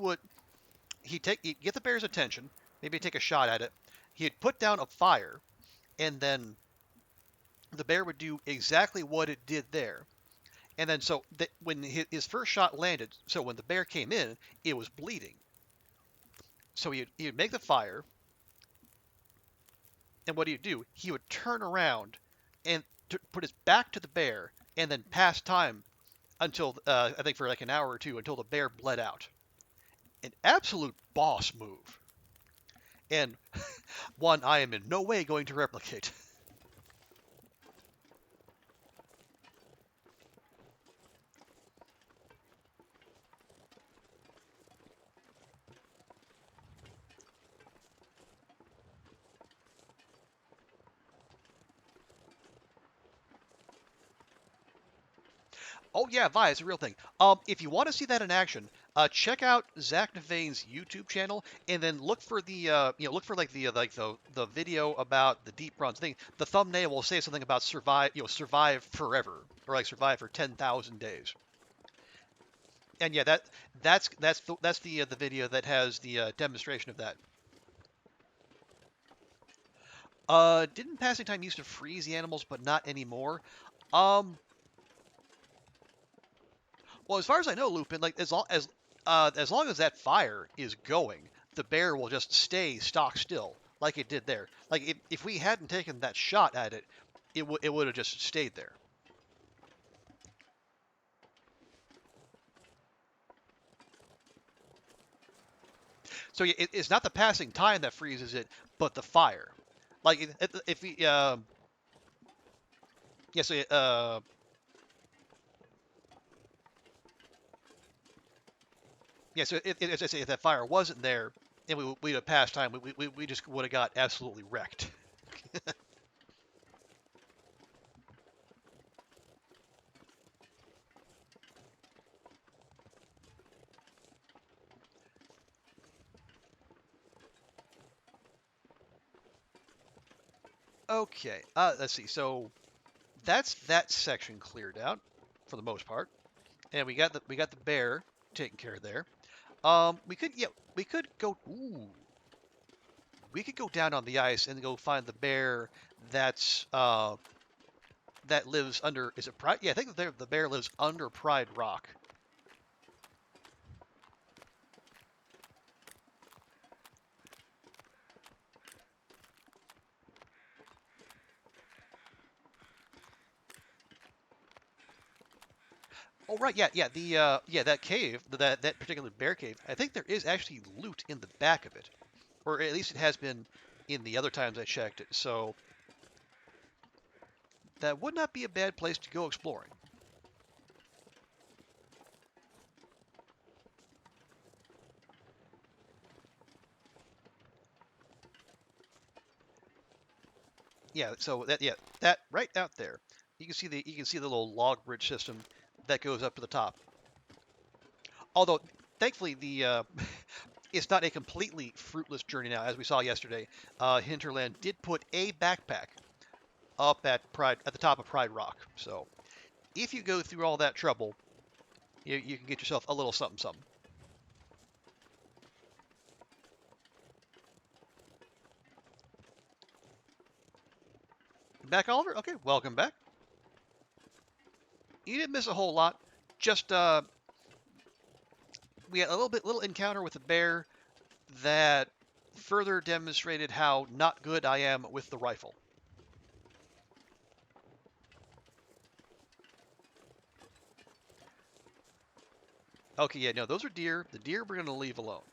get the bear's attention, maybe take a shot at it. He'd put down a fire, and then the bear would do exactly what it did there. And then so that when his first shot landed, so when the bear came in, it was bleeding. So he'd make the fire, and what he'd do, he would turn around and put his back to the bear, and then pass time until I think for like an hour or two until the bear bled out. An absolute boss move, and one I am in no way going to replicate. Oh yeah, Vi, it's a real thing. If you want to see that in action, check out Zach Nevane's YouTube channel, and then look for the look for like the video about the deep runs thing. The thumbnail will say something about survive forever, or like survive for 10,000 days. And yeah, that's the video that has the demonstration of that. Didn't passing time used to freeze the animals, but not anymore? Um, Well, as far as I know, Lupin, like as long as that fire is going, the bear will just stay stock still, like it did there. Like if we hadn't taken that shot at it, it would have just stayed there. So it's not the passing time that freezes it, but the fire. Like if we yeah, so yeah, so as I say, if that fire wasn't there, and we'd have passed time, we just would have got absolutely wrecked. Okay, let's see. So that's that section cleared out for the most part, and we got the bear taken care of there. We could go. Ooh, we could go down on the ice and go find the bear that's that lives under. Is it Pride? Yeah, I think the bear lives under Pride Rock. Oh right, yeah, yeah, that cave, that particular bear cave. I think there is actually loot in the back of it, or at least it has been in the other times I checked it. So that would not be a bad place to go exploring. Yeah, so that right out there, you can see the little log bridge system that goes up to the top. Although, thankfully, the it's not a completely fruitless journey now, as we saw yesterday. Hinterland did put a backpack up at the top of Pride Rock. So if you go through all that trouble, you can get yourself a little something something. Back, Oliver? Okay, welcome back. You didn't miss a whole lot. Just we had a little encounter with a bear that further demonstrated how not good I am with the rifle. Okay, yeah, no, those are deer. The deer we're going to leave alone.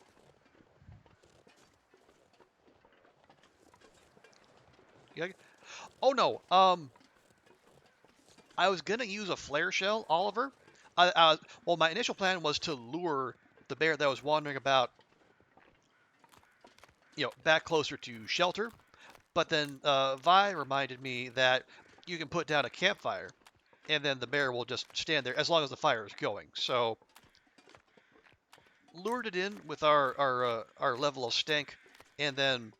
Yeah. Oh, no. I was going to use a flare shell, Oliver. Well, my initial plan was to lure the bear that was wandering about, back closer to shelter. But then Vi reminded me that you can put down a campfire, and then the bear will just stand there as long as the fire is going. So lured it in with our level of stink, and then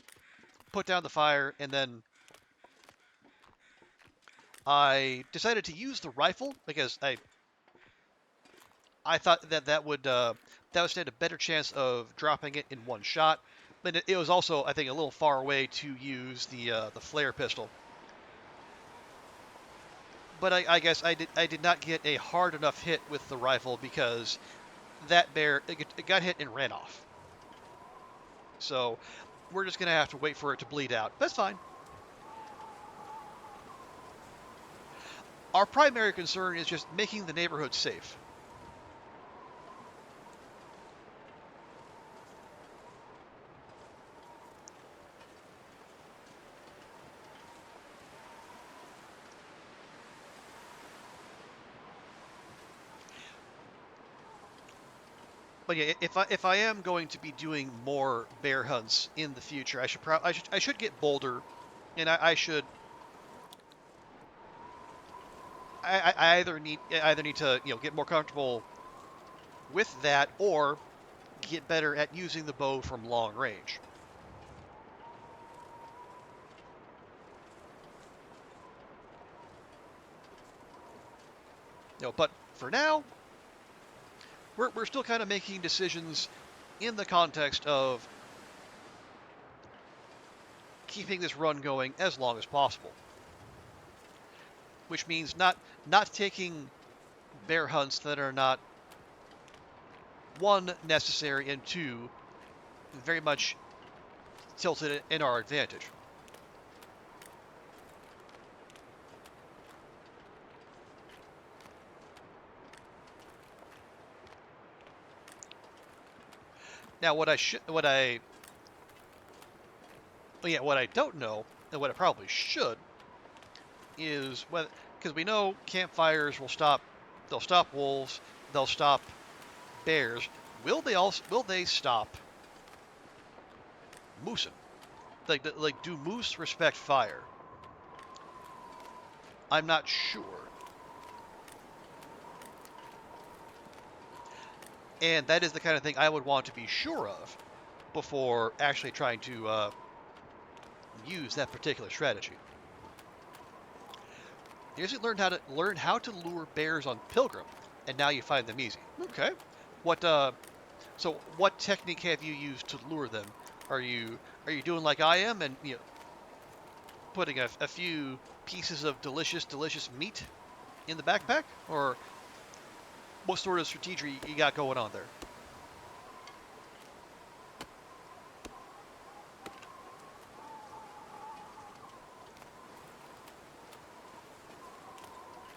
put down the fire, and then I decided to use the rifle because I thought that would stand a better chance of dropping it in one shot. But it was also, I think, a little far away to use the flare pistol. But I guess I did not get a hard enough hit with the rifle because that bear it got hit and ran off. So we're just gonna have to wait for it to bleed out. That's fine. Our primary concern is just making the neighborhood safe. But yeah, if I am going to be doing more bear hunts in the future, I should get bolder, and I should I either need to get more comfortable with that or get better at using the bow from long range. But for now, we're still kind of making decisions in the context of keeping this run going as long as possible. Which means not taking bear hunts that are not, one, necessary, and two, very much tilted in our advantage. Now, what I don't know, and what I probably should, is because we know campfires they'll stop wolves, they'll stop bears. Will they stop moosin'? Like, do moose respect fire? I'm not sure. And that is the kind of thing I would want to be sure of before actually trying to use that particular strategy. You just learn how to lure bears on Pilgrim, and now you find them easy. Okay. So what technique have you used to lure them? Are you doing like I am and putting a few pieces of delicious meat in the backpack, or what sort of strategy you got going on there?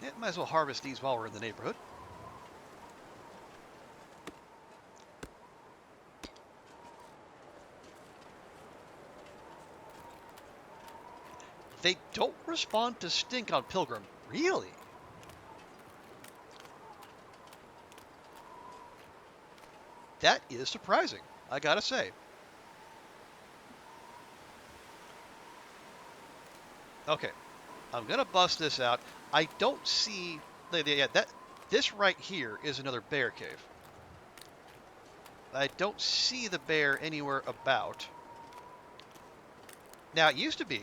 Yeah, might as well harvest these while we're in the neighborhood. They don't respond to stink on Pilgrim. Really? That is surprising, I gotta say. Okay, I'm gonna bust this out. I don't see. Yeah, that this right here is another bear cave. I don't see the bear anywhere about. Now, it used to be,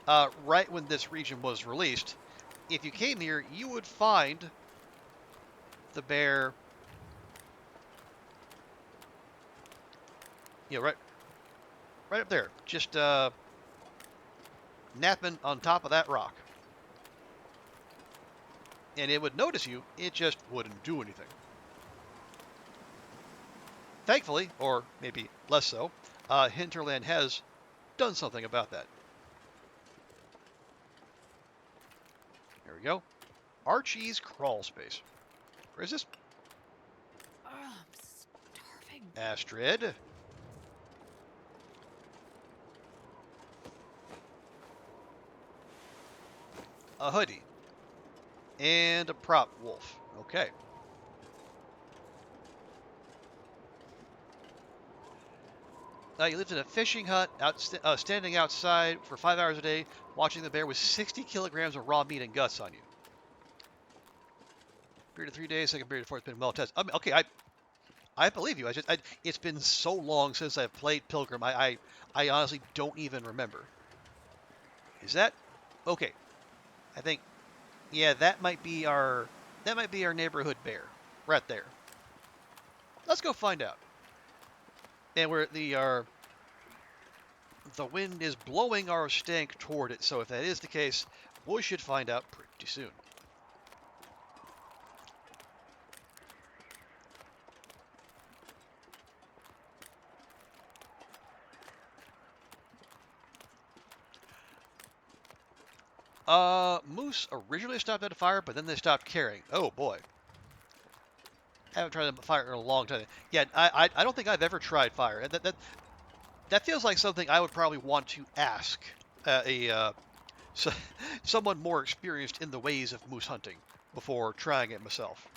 right when this region was released, if you came here, you would find the bear, right up there, just napping on top of that rock. And it would notice you, it just wouldn't do anything. Thankfully, or maybe less so, Hinterland has done something about that. There we go. Archie's crawl space. Where is this? Oh, I'm starving. Astrid. A hoodie. And a prop wolf. Okay. You lived in a fishing hut, standing outside for 5 hours a day, watching the bear with 60 kilograms of raw meat and guts on you. Period of 3 days, second period of 4 has been well tested. Okay, I believe you. It's been so long since I've played Pilgrim. I honestly don't even remember. Is that okay? I think, yeah, that might be our neighborhood bear, right there. Let's go find out. And where the wind is blowing our stank toward it. So if that is the case, we should find out pretty soon. Moose originally stopped at a fire, but then they stopped caring. Oh boy. Haven't tried a fire in a long time. Yeah, I don't think I've ever tried fire. That feels like something I would probably want to ask someone more experienced in the ways of moose hunting before trying it myself.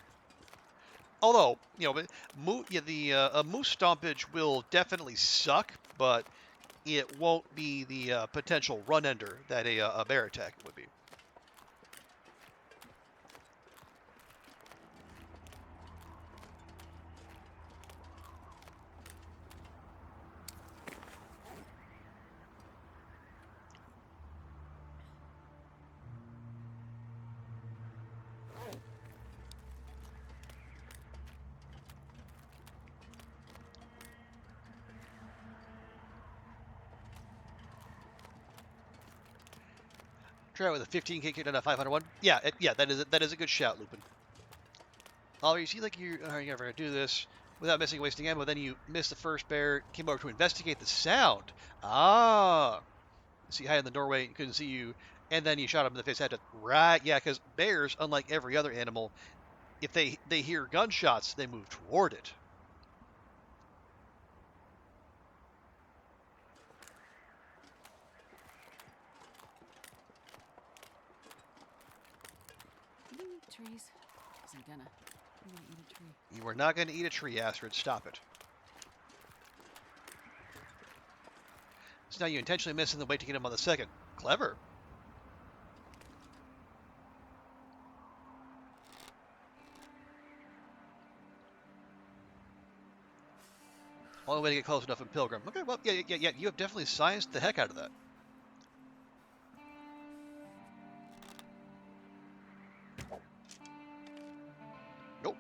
Although, a moose stompage will definitely suck, but it won't be the potential run ender that a bear attack would be. Try it with a 15K kick down a 501. Yeah, that is a good shout, Lupin. Oliver, you seem like you're never going to do this without missing wasting ammo. Then you missed the first bear, came over to investigate the sound. Ah. See, high in the doorway, you couldn't see you, and then you shot him in the face. Had to, right, yeah, because bears, unlike every other animal, if they hear gunshots, they move toward it. You can eat trees. 'Cause I'm gonna eat a tree. You are not going to eat a tree, Astrid. Stop it. So now you intentionally missing the way to get him on the second. Clever. Only way to get close enough in Pilgrim. Okay, well, yeah, you have definitely scienced the heck out of that. Nope.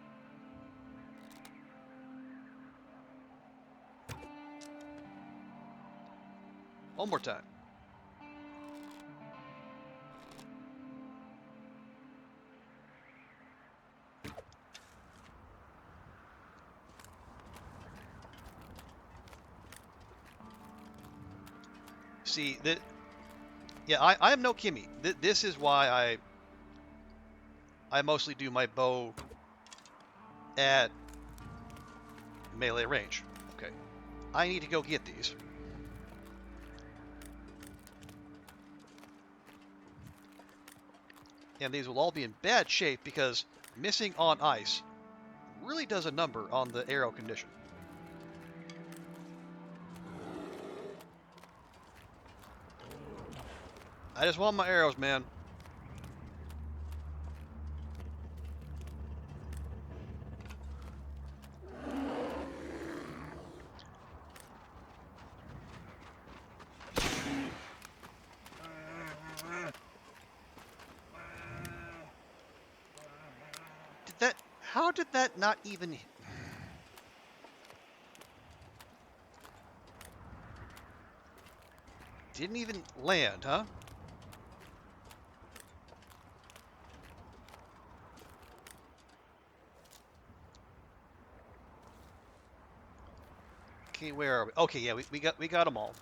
One more time. See, yeah, I am no Kimmy. This is why I mostly do my bow at melee range. Okay. I need to go get these. And these will all be in bad shape because missing on ice really does a number on the arrow condition. I just want my arrows, man. How did that not even... Didn't even land, huh? Okay, where are we? Okay, yeah, we got them all.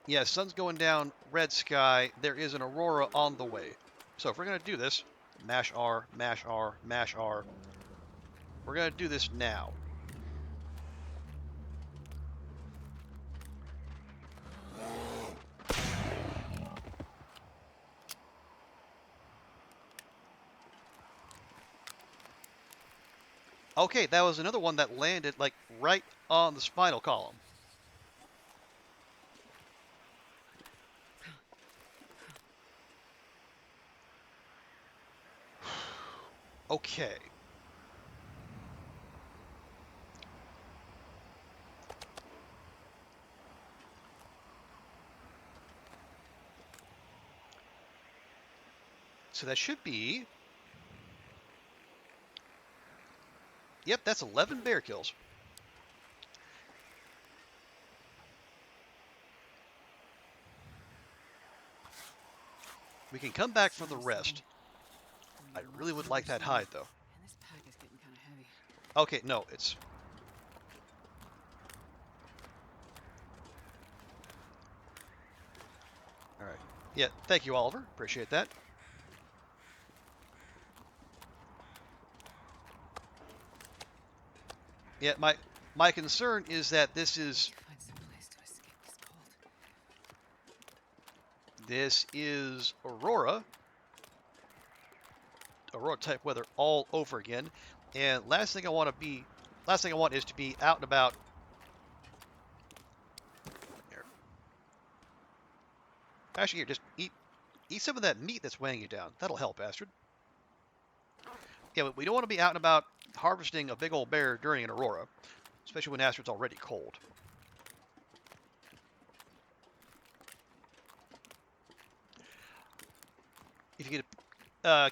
Yeah, sun's going down, red sky. There is an aurora on the way. So if we're going to do this, mash R, mash R, mash R. We're going to do this now. Okay, that was another one that landed, like, right on the spinal column. Okay. So that should be... Yep, that's 11 bear kills. We can come back for the rest. I really would like that hide, though. And this pack is getting kind of heavy. Okay, no, it's... Alright. Yeah, thank you, Oliver. Appreciate that. Yeah, my concern is that this is... Find some place to escape this cold. This is Aurora. Aurora type weather all over again. And last thing I want is to be out and about. Here. Actually, here, just eat some of that meat that's weighing you down. That'll help, Astrid. Yeah, but we don't want to be out and about harvesting a big old bear during an Aurora, especially when Astrid's already cold. If you get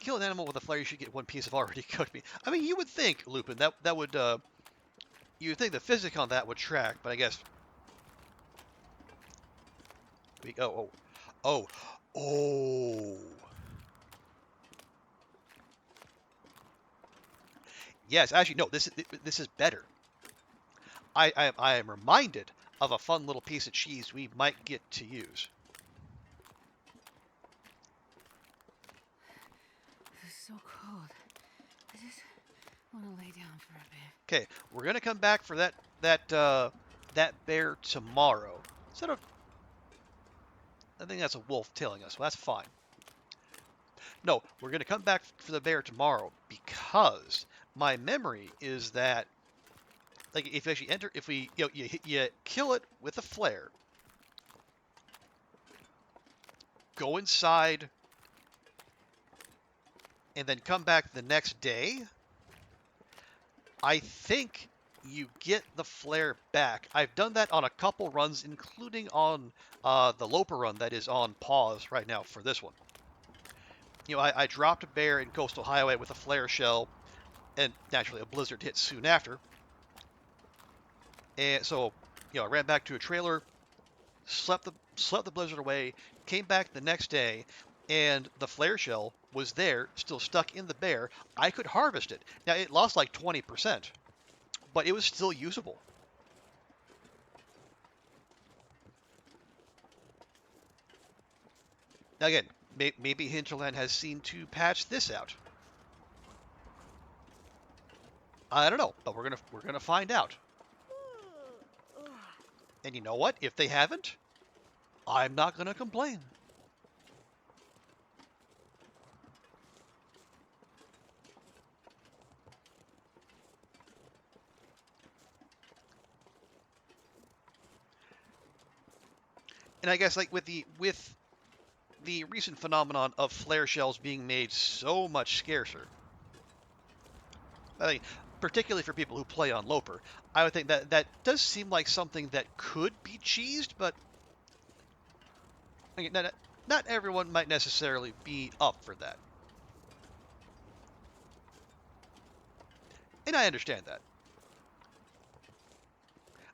kill an animal with a flare, you should get one piece of already cooked meat. I mean, you would think, Lupin, that would you would think the physics on that would track, but I guess we oh. Yes, actually, no. This is better. I am reminded of a fun little piece of cheese we might get to use. This is so cold. I just want to lay down for a bit. Okay, we're gonna come back for that bear tomorrow. Instead of, I think that's a wolf tailing us. Well, that's fine. No, we're gonna come back for the bear tomorrow because my memory is that, like, if you actually enter, if we you kill it with a flare, go inside, and then come back the next day, I think you get the flare back. I've done that on a couple runs, including on the Loper run that is on pause right now for this one. You know, I dropped a bear in Coastal Highway with a flare shell, and naturally a blizzard hit soon after. And so, I ran back to a trailer, slept the blizzard away, came back the next day, and the flare shell was there, still stuck in the bear. I could harvest it. Now, it lost like 20%, but it was still usable. Now, again, maybe Hinterland has seen to patch this out. I don't know, but we're gonna find out. And you know what? If they haven't, I'm not gonna complain. And I guess like with the recent phenomenon of flare shells being made so much scarcer, I think, particularly for people who play on Loper, I would think that that does seem like something that could be cheesed, but again, not everyone might necessarily be up for that. And I understand that.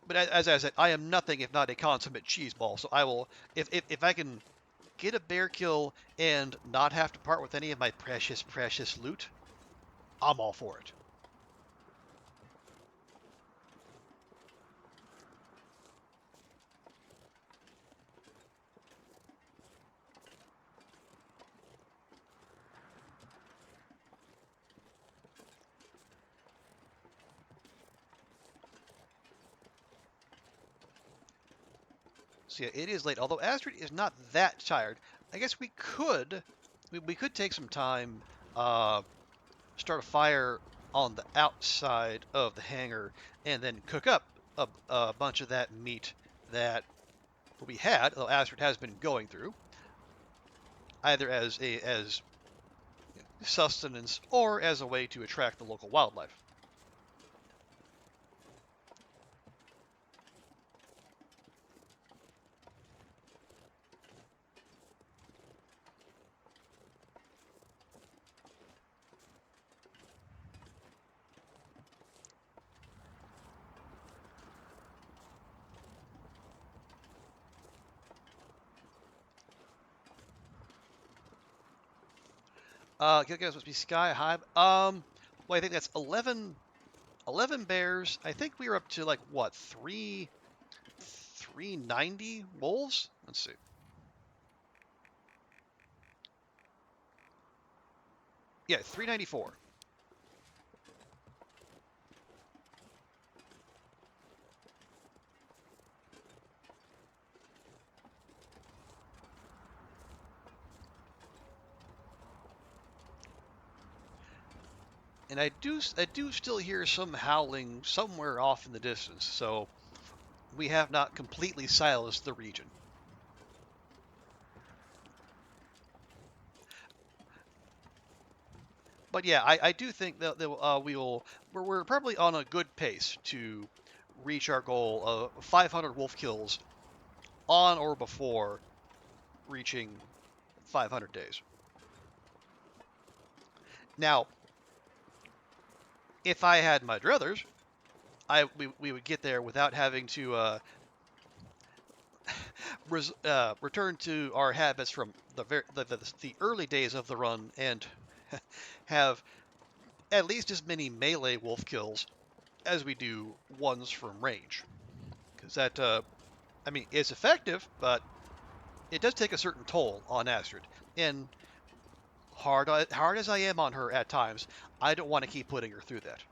But as I said, I am nothing if not a consummate cheeseball, so I will, if I can get a bear kill and not have to part with any of my precious, precious loot, I'm all for it. So yeah, it is late. Although Astrid is not that tired, I guess we could take some time, start a fire on the outside of the hangar, and then cook up a bunch of that meat that we had, though Astrid has been going through, either as sustenance or as a way to attract the local wildlife. Kill count must be sky high. Well, I think that's 11 bears. I think we were up to like what 390 wolves. Let's see. Yeah, 394. And I do still hear some howling somewhere off in the distance, so we have not completely silenced the region. But yeah, I do think that we're probably on a good pace to reach our goal of 500 wolf kills on or before reaching 500 days. Now, if I had my druthers, we would get there without having to return to our habits from the early days of the run and have at least as many melee wolf kills as we do ones from range. Because that, I mean, it's effective, but it does take a certain toll on Astrid. And hard as I am on her at times, I don't want to keep putting her through that.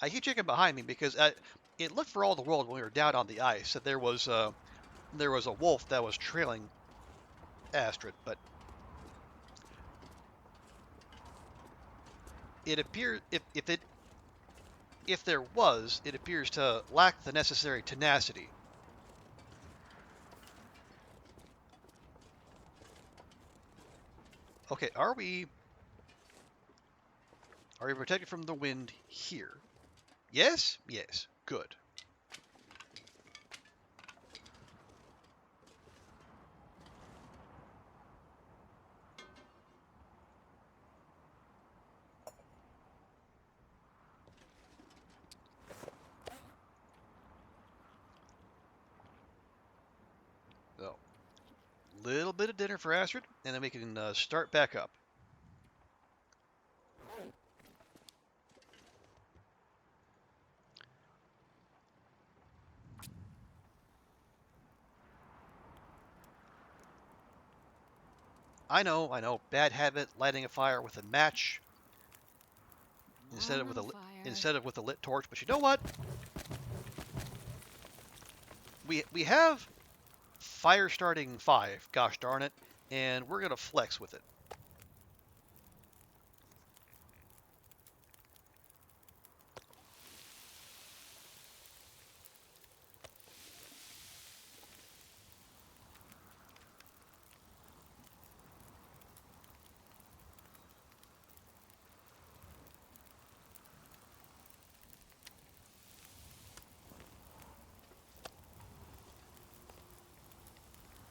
I keep checking behind me because it looked for all the world when we were down on the ice that there was a wolf that was trailing Astrid, but it appears if there was, it appears to lack the necessary tenacity. Okay, are we protected from the wind here? Yes? Yes. Good. So, little bit of dinner for Astrid, and then we can start back up. I know, bad habit, lighting a fire with a match instead of with a lit torch. But you know what? we have fire starting 5. Gosh darn it, and we're gonna flex with it.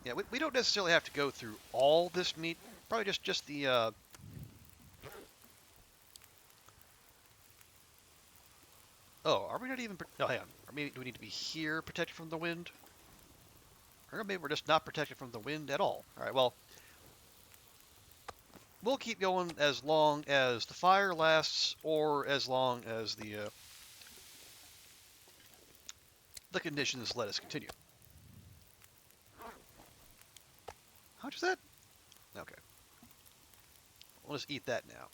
Yeah, we don't necessarily have to go through all this meat. Probably just the. Oh, are we not even? No, hang on. Or maybe do we need to be here, protected from the wind? Or maybe we're just not protected from the wind at all. All right. Well, we'll keep going as long as the fire lasts, or as long as the conditions let us continue. How much is that? Okay. We'll just eat that now.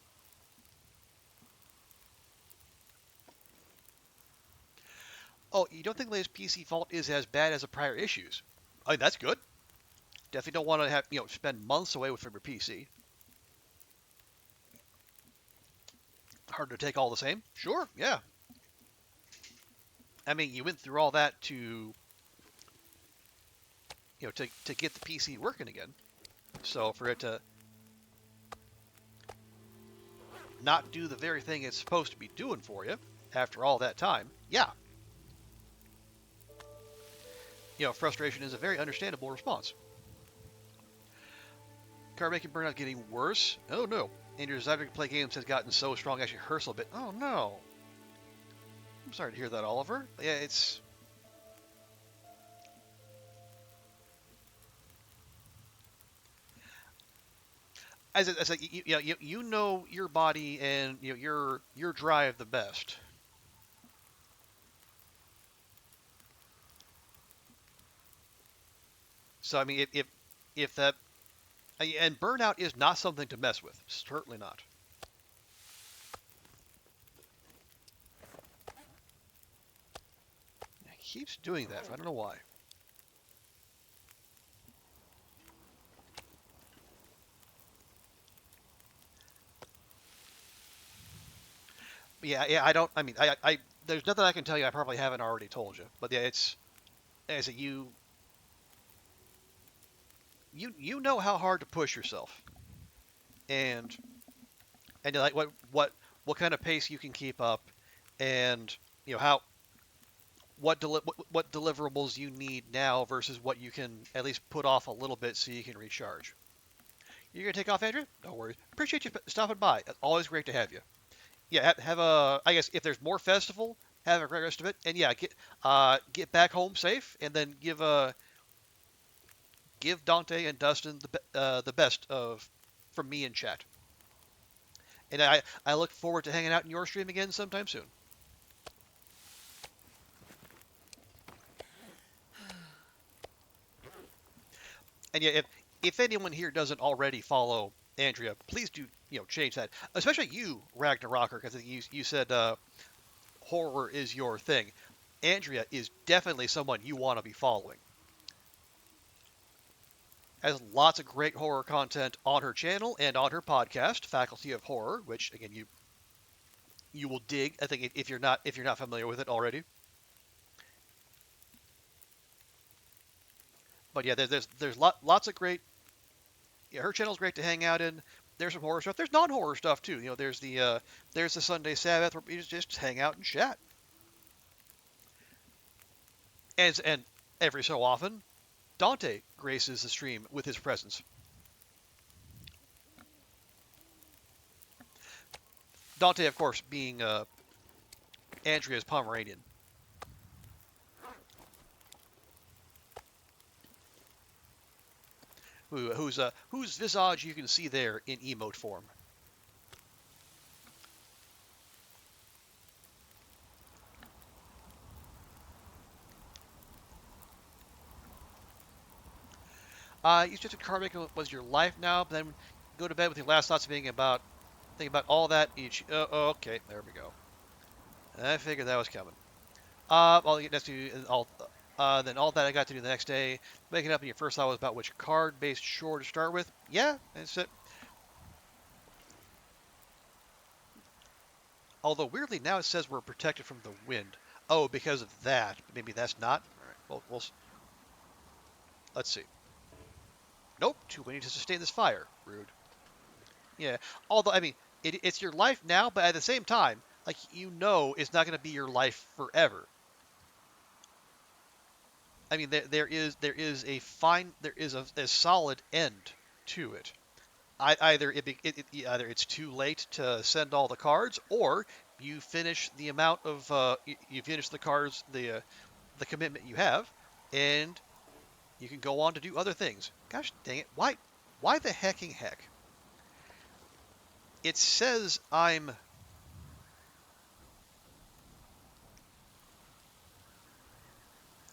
Oh, you don't think latest PC fault is as bad as the prior issues? I mean, that's good. Definitely don't want to have, spend months away from your PC. Hard to take all the same? Sure, yeah. I mean, you went through all that to get the PC working again. So for it to not do the very thing it's supposed to be doing for you after all that time, yeah. Frustration is a very understandable response. Car making burnout getting worse? Oh no. And your desire to play games has gotten so strong actually hurts a little bit. Oh no. I'm sorry to hear that, Oliver. Yeah, it's... As you know your body and your drive the best. So I mean, if that, and burnout is not something to mess with. Certainly not. It keeps doing that. I don't know why. Yeah, I don't. I mean, there's nothing I can tell you I probably haven't already told you. But yeah, it's as a you know how hard to push yourself, and like what kind of pace you can keep up, and how what deliverables you need now versus what you can at least put off a little bit so you can recharge. You're gonna take off, Andrew? No worries. Appreciate you stopping by. It's always great to have you. Yeah, have a. I guess if there's more festival, have a great rest of it, and yeah, get back home safe, and then give Dante and Dustin the best of from me in chat. And I look forward to hanging out in your stream again sometime soon. And yeah, if anyone here doesn't already follow Andrea, please do change that. Especially you, Ragnarocker, because you said horror is your thing. Andrea is definitely someone you want to be following. Has lots of great horror content on her channel and on her podcast, Faculty of Horror, which again you will dig. I think if you're not familiar with it already. But yeah, there's lots of great. Yeah, her channel's great to hang out in. There's some horror stuff. There's non-horror stuff too. There's the Sunday Sabbath where you just hang out and chat. And every so often, Dante graces the stream with his presence. Dante, of course, being Andrea's Pomeranian. Whose visage you can see there in emote form. You suggested car making was your life now, but then go to bed with your last thoughts being about think about all that each. Okay, there we go. I figured that was coming. I'll get next to all. Then all that I got to do the next day, making up in your first thought was about which card-based shore to start with. Yeah, that's it. Although weirdly now it says we're protected from the wind. Oh, because of that. Maybe that's not. All right. Well, let's see. Nope, too windy to sustain this fire. Rude. Yeah. Although I mean, it's your life now, but at the same time, like you know, it's not going to be your life forever. I mean, there is a solid end to it. Either it's too late to send all the cards, or you finish the amount of you finish the cards the commitment you have, and you can go on to do other things. Gosh dang it! Why the hecking heck? It says I'm.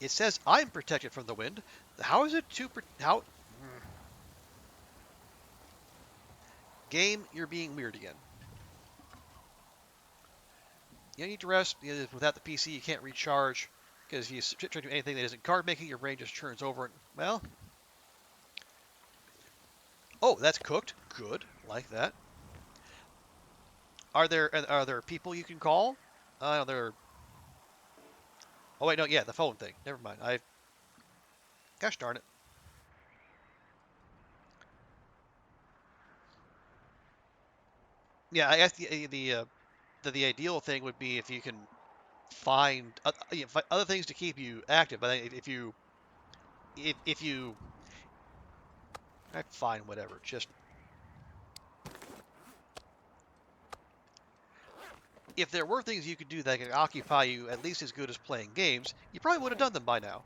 It says I'm protected from the wind. How is it how? Game, you're being weird again. You need to rest. Without the PC, you can't recharge because if you try to do anything that isn't card making, your brain just turns over. And, well, oh, that's cooked. Good, like that. Are there people you can call? There. Oh wait, no, yeah, the phone thing. Never mind. Gosh darn it. Yeah, I guess the ideal thing would be if you can find, find other things to keep you active. But if you fine, whatever. Just if there were things you could do that could occupy you at least as good as playing games, you probably would have done them by now.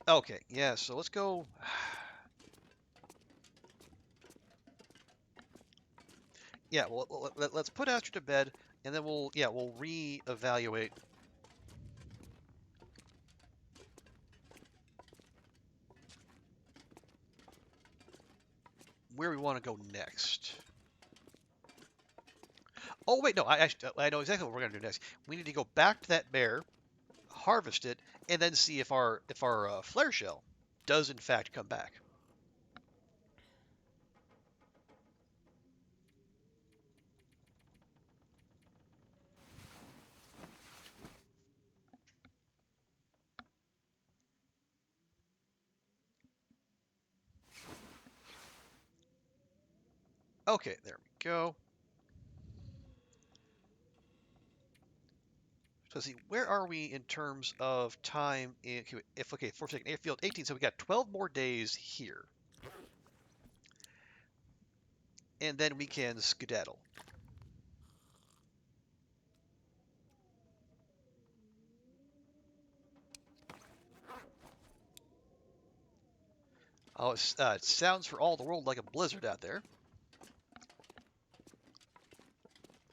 Okay, yeah, so let's go. Yeah, well, let's put Astrid to bed, and then we'll reevaluate. Where we want to go next. Oh wait, no, I know exactly what we're gonna do next. We need to go back to that bear, harvest it, and then see if our flare shell does in fact come back. Okay, there we go. So let's see, where are we in terms of time? If okay, 4 second airfield 18, so we got 12 more days here, and then we can skedaddle. Oh, it sounds for all the world like a blizzard out there,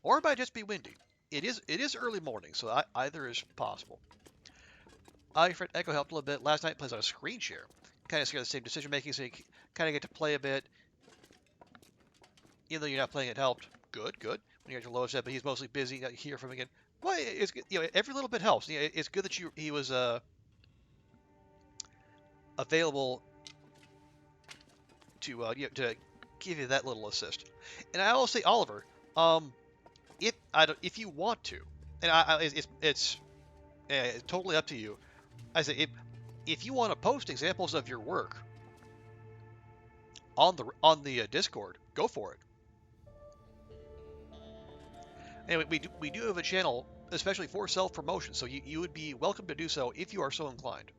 or it might just be windy. It is early morning, so either is possible. Fred Echo helped a little bit. Last night plays on a screen share. Kind of scared the same decision making, so you kind of get to play a bit. Even though you're not playing, it helped. Good, good. When you're at your lowest set, but he's mostly busy. You got to hear from him again. Well, it's good. Every little bit helps. It's good that he was available to give you that little assist. And I will say, Oliver, if you want to, and it's totally up to you. I say if you want to post examples of your work on the Discord, go for it. Anyway, we do have a channel especially for self promotion, so you would be welcome to do so if you are so inclined.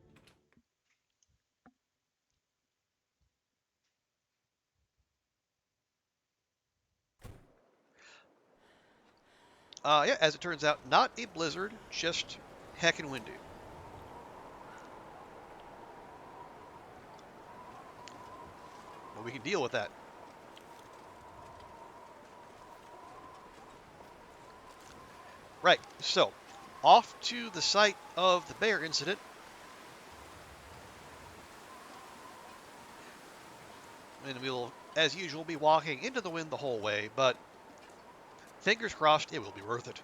Yeah, as it turns out, not a blizzard, just heckin' windy. But we can deal with that. Right. So, off to the site of the bear incident. And we'll, as usual, be walking into the wind the whole way, but fingers crossed it will be worth it.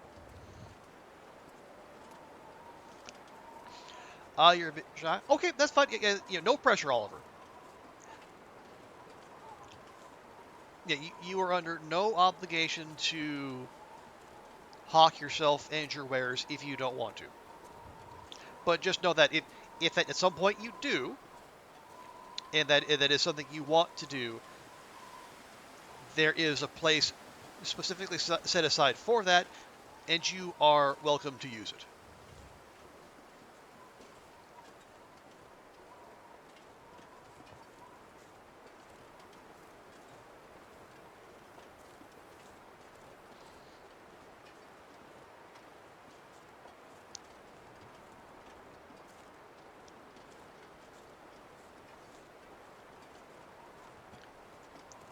You're a bit shy. Okay, that's fine. No pressure, Oliver. Yeah, you are under no obligation to hawk yourself and your wares if you don't want to. But just know that if at some point you do, and that is something you want to do, there is a place specifically set aside for that, and you are welcome to use it.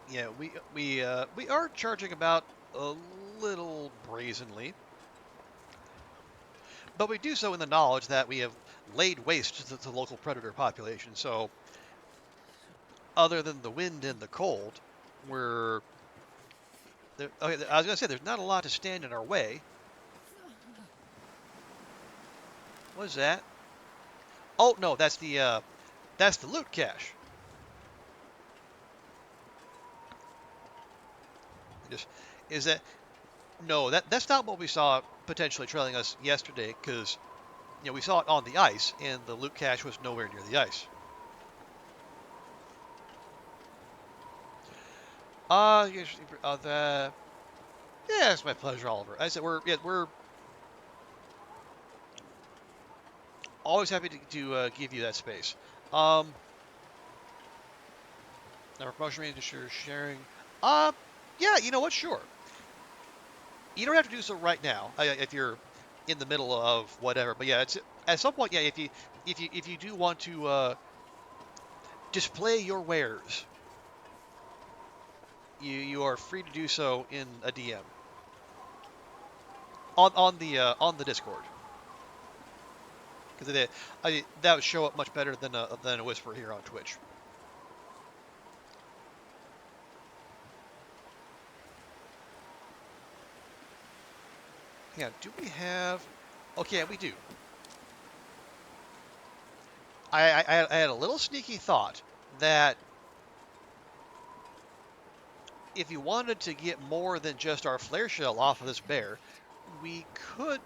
Yeah, we are charging about a little brazenly, but we do so in the knowledge that we have laid waste to the local predator population. So, other than the wind and the cold, we're okay. I was gonna say there's not a lot to stand in our way. What is that? Oh no, that's the loot cache. Just is that no, that's not what we saw potentially trailing us yesterday, because we saw it on the ice, and the loot cache was nowhere near the ice. The yeah, it's my pleasure, Oliver. I said we're always happy to give you that space. Our promotion manager sharing. Yeah, you know what? Sure. You don't have to do so right now if you're in the middle of whatever. But yeah, it's at some point. Yeah, if you do want to display your wares, you are free to do so in a DM on the Discord, because that would show up much better than a whisper here on Twitch. Yeah, do we have? Okay, we do. I had a little sneaky thought that if you wanted to get more than just our flare shell off of this bear, we could.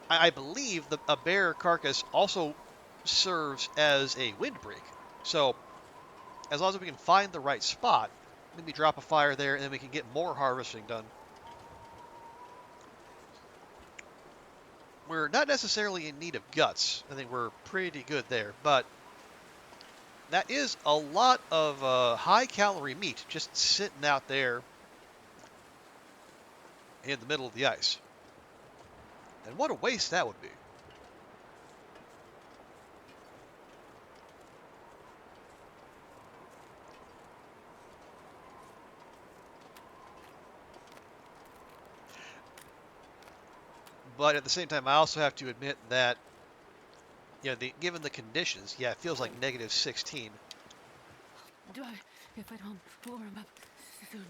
I believe a bear carcass also serves as a windbreak. So as long as we can find the right spot, maybe drop a fire there, and then we can get more harvesting done. We're not necessarily in need of guts. I think we're pretty good there, but that is a lot of high-calorie meat just sitting out there in the middle of the ice. And what a waste that would be. But at the same time, I also have to admit that, given the conditions, yeah, it feels like -16. Do I get back home? Warm up soon.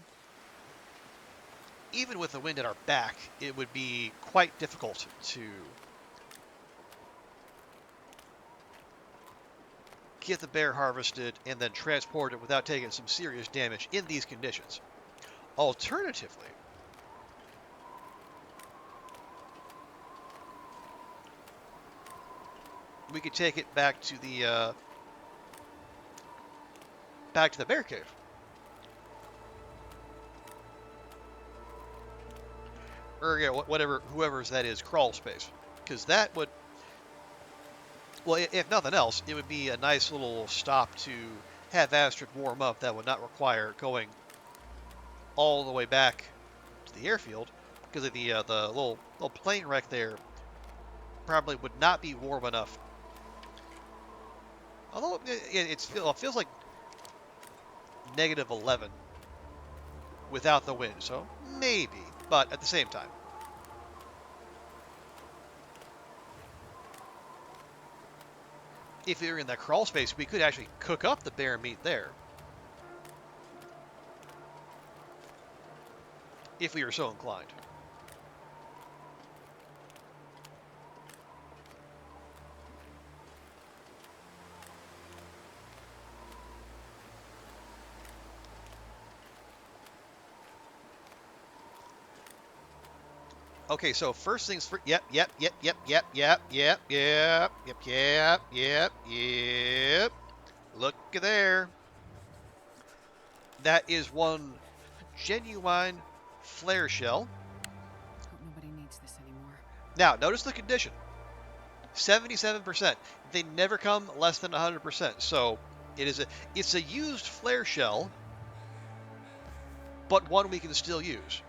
Even with the wind at our back, it would be quite difficult to get the bear harvested and then transport it without taking some serious damage in these conditions. Alternatively, we could take it back to the bear cave. Or whoever's that is, crawl space, because that would, well, if nothing else, it would be a nice little stop to have Astrid warm up. That would not require going all the way back to the airfield, because of the little plane wreck there probably would not be warm enough. Although it feels like -11 without the wind, so maybe, but at the same time. if we were in that crawl space, we could actually cook up the bear meat there. If we were so inclined. Okay, so first things first. Yep. Look at there. That is one genuine flare shell. Hope nobody needs this anymore. Now, notice the condition. 77%. They never come less than 100%. So it's a used flare shell, but one we can still use.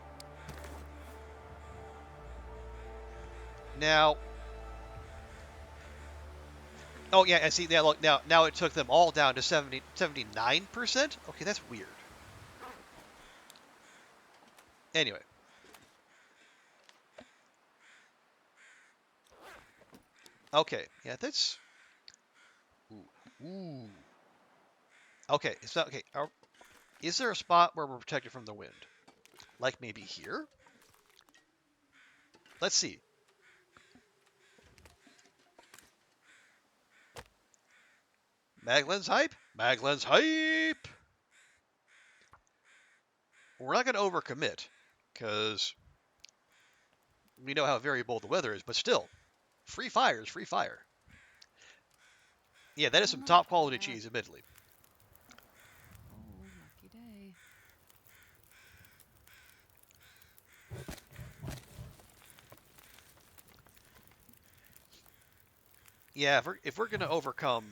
Now, oh yeah, and see, now look, now it took them all down to 79%. Okay, that's weird. Anyway. Okay, yeah, that's... Ooh. Okay, so, okay, is there a spot where we're protected from the wind? Like maybe here? Let's see. Maglens hype? Maglens hype! We're not going to overcommit, because we know how variable the weather is, but still, free fire is free fire. Yeah, that is some top quality cheese, admittedly. Oh, lucky day. Yeah, if we're going to overcome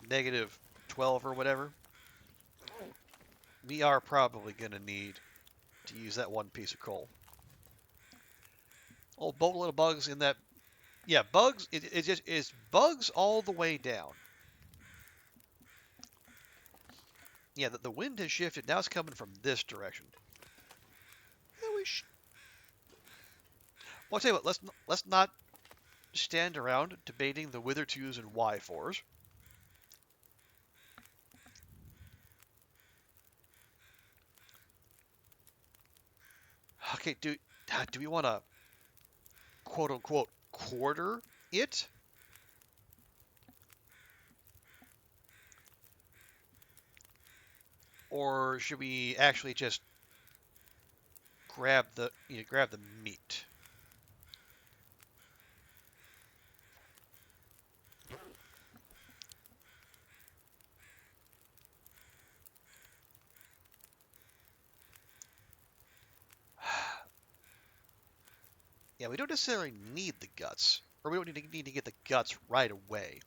negative 12 or whatever, we are probably going to need to use that one piece of coal. Oh, boatload of bugs in that. Yeah, bugs. It's bugs all the way down. Yeah, the wind has shifted. Now it's coming from this direction. Yeah, well, I'll tell you what. Let's not stand around debating the Wither 2s and Y4s. Okay, do we want to quote unquote quarter it? Or should we actually just grab the meat? Yeah, we don't necessarily need the guts, or we don't need to get the guts right away.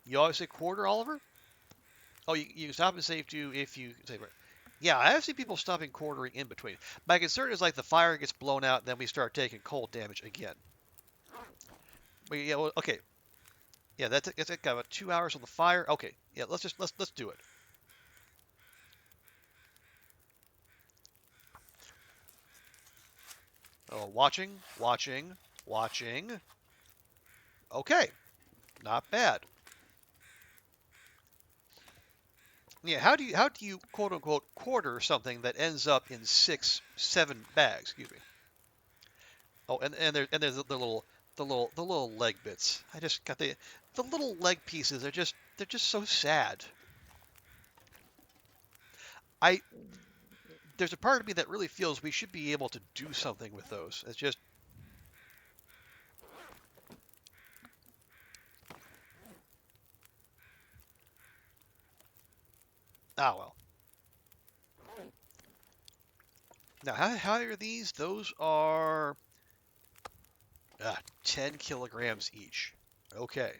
You always say quarter, Oliver? Oh, you can stop and save too if you say. Yeah, I have seen people stopping quartering in between. My concern is like the fire gets blown out, then we start taking cold damage again. But yeah, well, okay. Yeah, that's got about 2 hours on the fire. Okay, yeah, let's do it. Oh, watching. Okay, not bad. Yeah, how do you quote unquote quarter something that ends up in 6, 7 bags? Excuse me. Oh, there's the little leg bits. I just got the little leg pieces. They're just so sad. There's a part of me that really feels we should be able to do something with those. It's just. Ah, well. Now, how are these? Those are 10 kilograms each. Okay.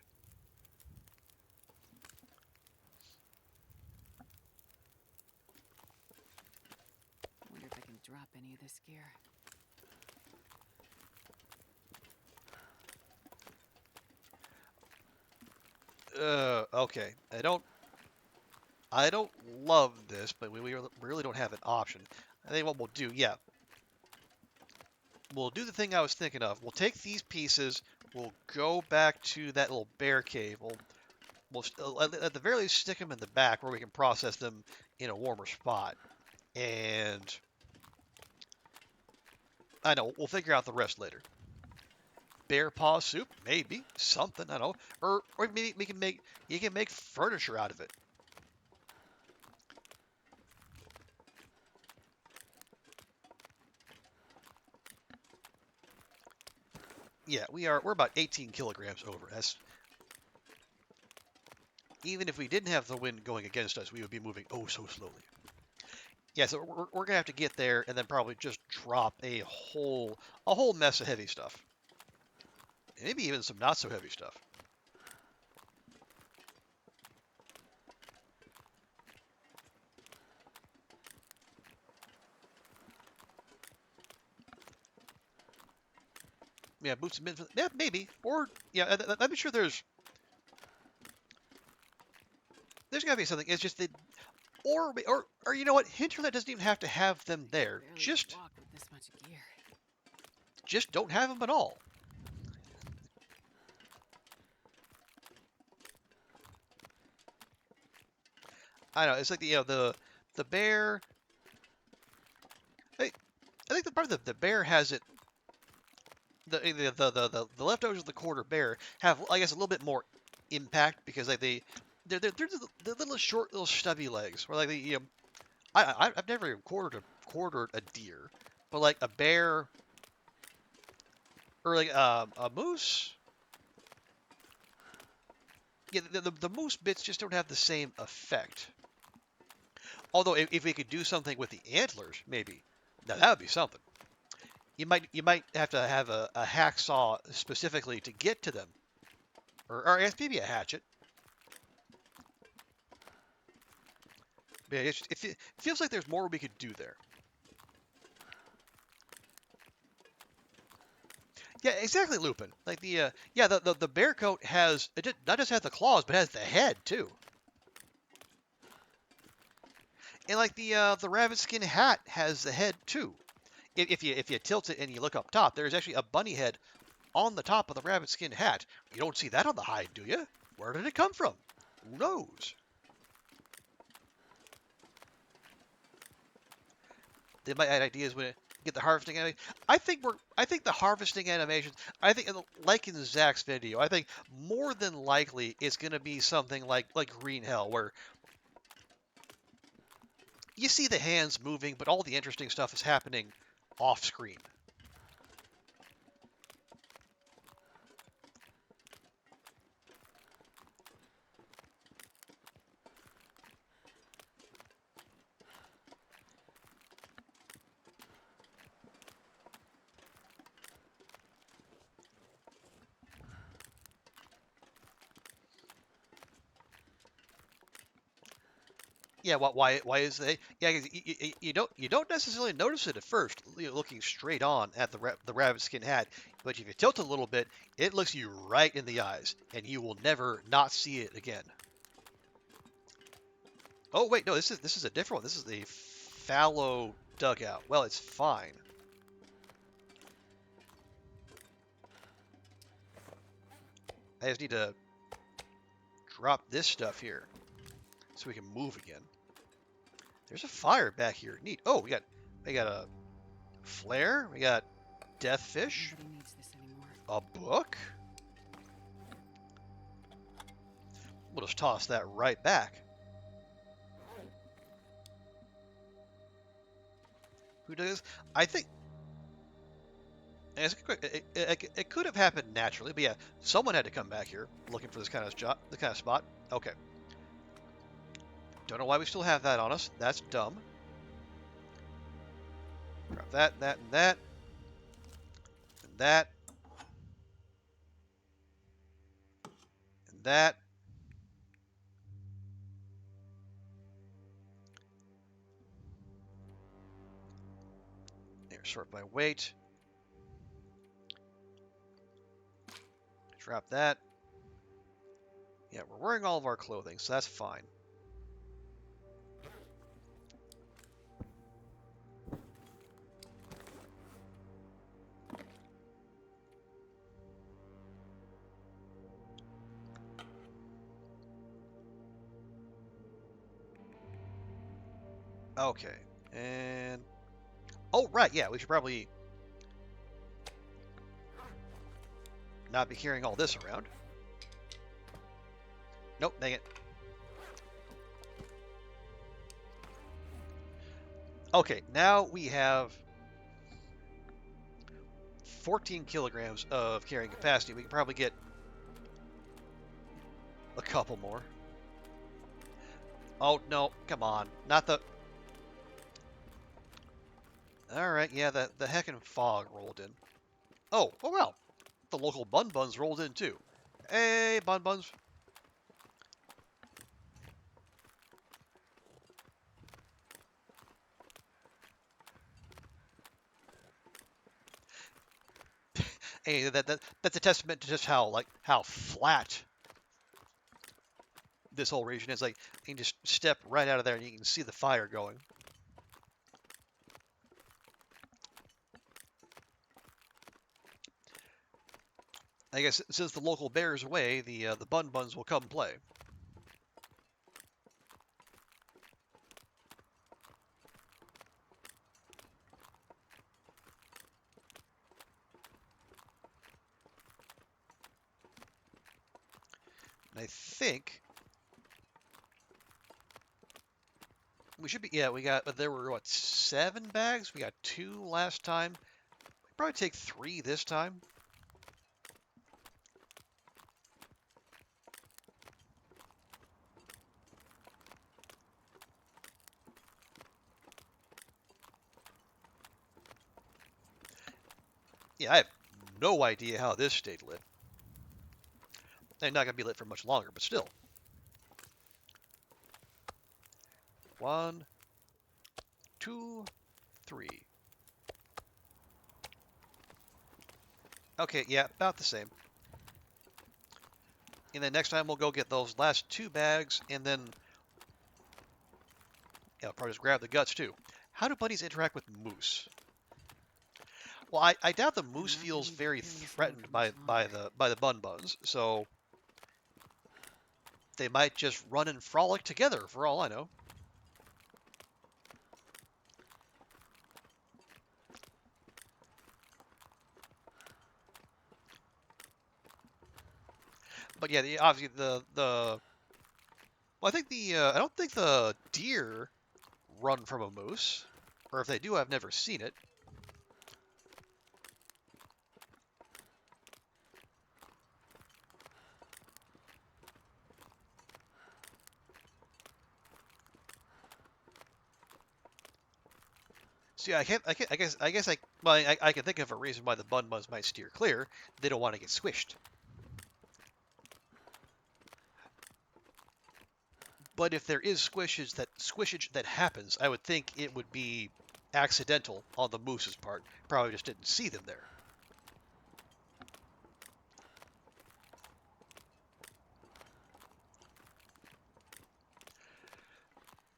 I wonder if I can drop any of this gear. Okay. I don't love this, but we really don't have an option. I think what we'll do, yeah, we'll do the thing I was thinking of. We'll take these pieces, we'll go back to that little bear cave, we'll we'll at the very least stick them in the back where we can process them in a warmer spot. And I know we'll figure out the rest later. Bear paw soup, maybe something. I don't know, or maybe you can make furniture out of it. Yeah, we're about 18 kilograms over. That's even if we didn't have the wind going against us, we would be moving oh so slowly. Yeah, so we're gonna have to get there and then probably just drop a whole mess of heavy stuff. Maybe even some not so heavy stuff. Yeah, boots and mittens. Yeah, maybe. Or yeah, I'm sure there's got to be something. It's just that, or you know what? Hinterland doesn't even have to have them there. Barely Just walk with this much gear. don't have them at all. I know it's like the bear. I think the part of the bear has it. The leftovers of the quarter bear have, I guess, a little bit more impact because like they're the little short, little stubby legs. Where like I've never even quartered a deer, but like a bear or like a moose. Yeah, the moose bits just don't have the same effect. Although if we could do something with the antlers, maybe now that would be something. You might have to have a hacksaw specifically to get to them, or I guess maybe a hatchet. Yeah, it feels like there's more we could do there. Yeah, exactly, Lupin. Like the bear coat has not just has the claws, but has the head too. And like the rabbit skin hat has the head too. If you tilt it and you look up top, there's actually a bunny head on the top of the rabbit skin hat. You don't see that on the hide, do you? Where did it come from? Who knows? They might add ideas when it get the harvesting animation. I think the harvesting animations. I think like in Zach's video, I think more than likely it's going to be something like Green Hell, where you see the hands moving, but all the interesting stuff is happening off screen. Yeah, why is they? Yeah, 'cause you don't necessarily notice it at first, looking straight on at the rabbit skin hat, but if you tilt it a little bit, it looks you right in the eyes, and you will never not see it again. Oh wait, no, this is a different one. This is the fallow dugout. Well, it's fine. I just need to drop this stuff here so we can move again. There's a fire back here. Neat. Oh, we got a flare. We got death fish. Nobody needs this anymore. A book. We'll just toss that right back. Who does? I think it could have happened naturally, but yeah, someone had to come back here looking for this kind of spot. Okay. Don't know why we still have that on us. That's dumb. Grab that, and that, and that. And that. And that. There, sort by weight. Drop that. Yeah, we're wearing all of our clothing, so that's fine. Okay. And... Oh, right, yeah, we should probably not be carrying all this around. Nope, dang it. Okay, now we have 14 kilograms of carrying capacity. We can probably get a couple more. Oh, no, come on. Not the... Alright, yeah, the heckin' fog rolled in. Oh well. The local Bun Buns rolled in too. Hey, Bun Buns. Hey, that's a testament to just how flat this whole region is. Like, you can just step right out of there and you can see the fire going. I guess since the local bear's away, the Bun Buns will come play. And I think we should be, yeah, we got, there were, what, 7 bags? We got 2 last time. We'll probably take 3 this time. Yeah, I have no idea how this stayed lit. They're not going to be lit for much longer, but still. 1, 2, 3. Okay, yeah, about the same. And then next time we'll go get those last 2 bags, and then yeah, I'll probably just grab the guts too. How do buddies interact with moose? Well, I doubt the moose feels very threatened by the Bun Buns, so they might just run and frolic together for all I know. But yeah, obviously well, I think I don't think the deer run from a moose, or if they do, I've never seen it. See, I can think of a reason why the Bun Buns might steer clear. They don't want to get squished. But if there is squishage that happens, I would think it would be accidental on the moose's part. Probably just didn't see them there.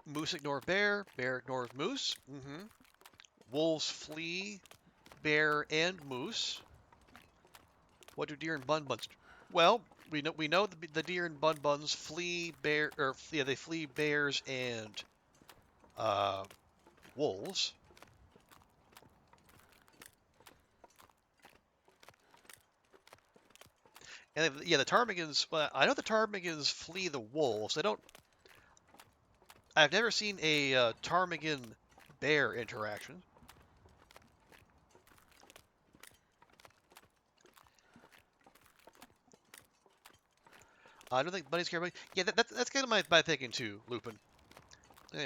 Moose ignore bear, bear ignores moose. Wolves flee bear and moose. What do deer and Bun Buns do? Well, we know the deer and Bun Buns flee bear, or yeah, they flee bears and wolves. And yeah, the ptarmigans. Well, I know the ptarmigans flee the wolves. I've never seen a ptarmigan bear interaction. I don't think bunnies care about. Yeah, that's kind of my thinking too, Lupin.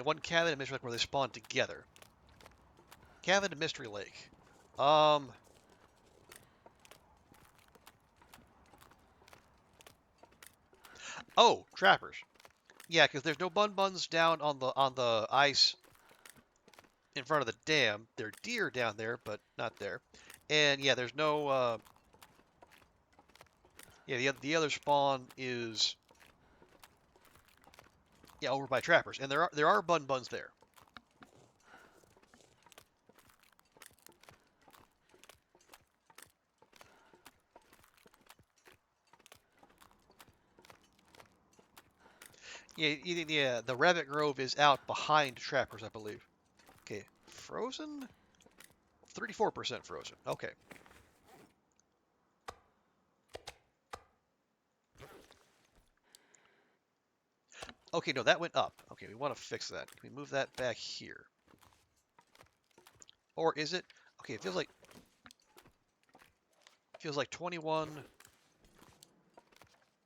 One cabin and Mystery Lake where they spawn together. Cabin and Mystery Lake. Oh, trappers. Yeah, because there's no Bun Buns down on the ice in front of the dam. There are deer down there, but not there. And yeah, there's no. Yeah, the other spawn is. Yeah, over by trappers, and there are Bun Buns there. Yeah, the rabbit grove is out behind trappers, I believe. Okay, frozen? 34% frozen. Okay. Okay, no, that went up. Okay, we want to fix that. Can we move that back here? Or is it? Okay, it feels like 21.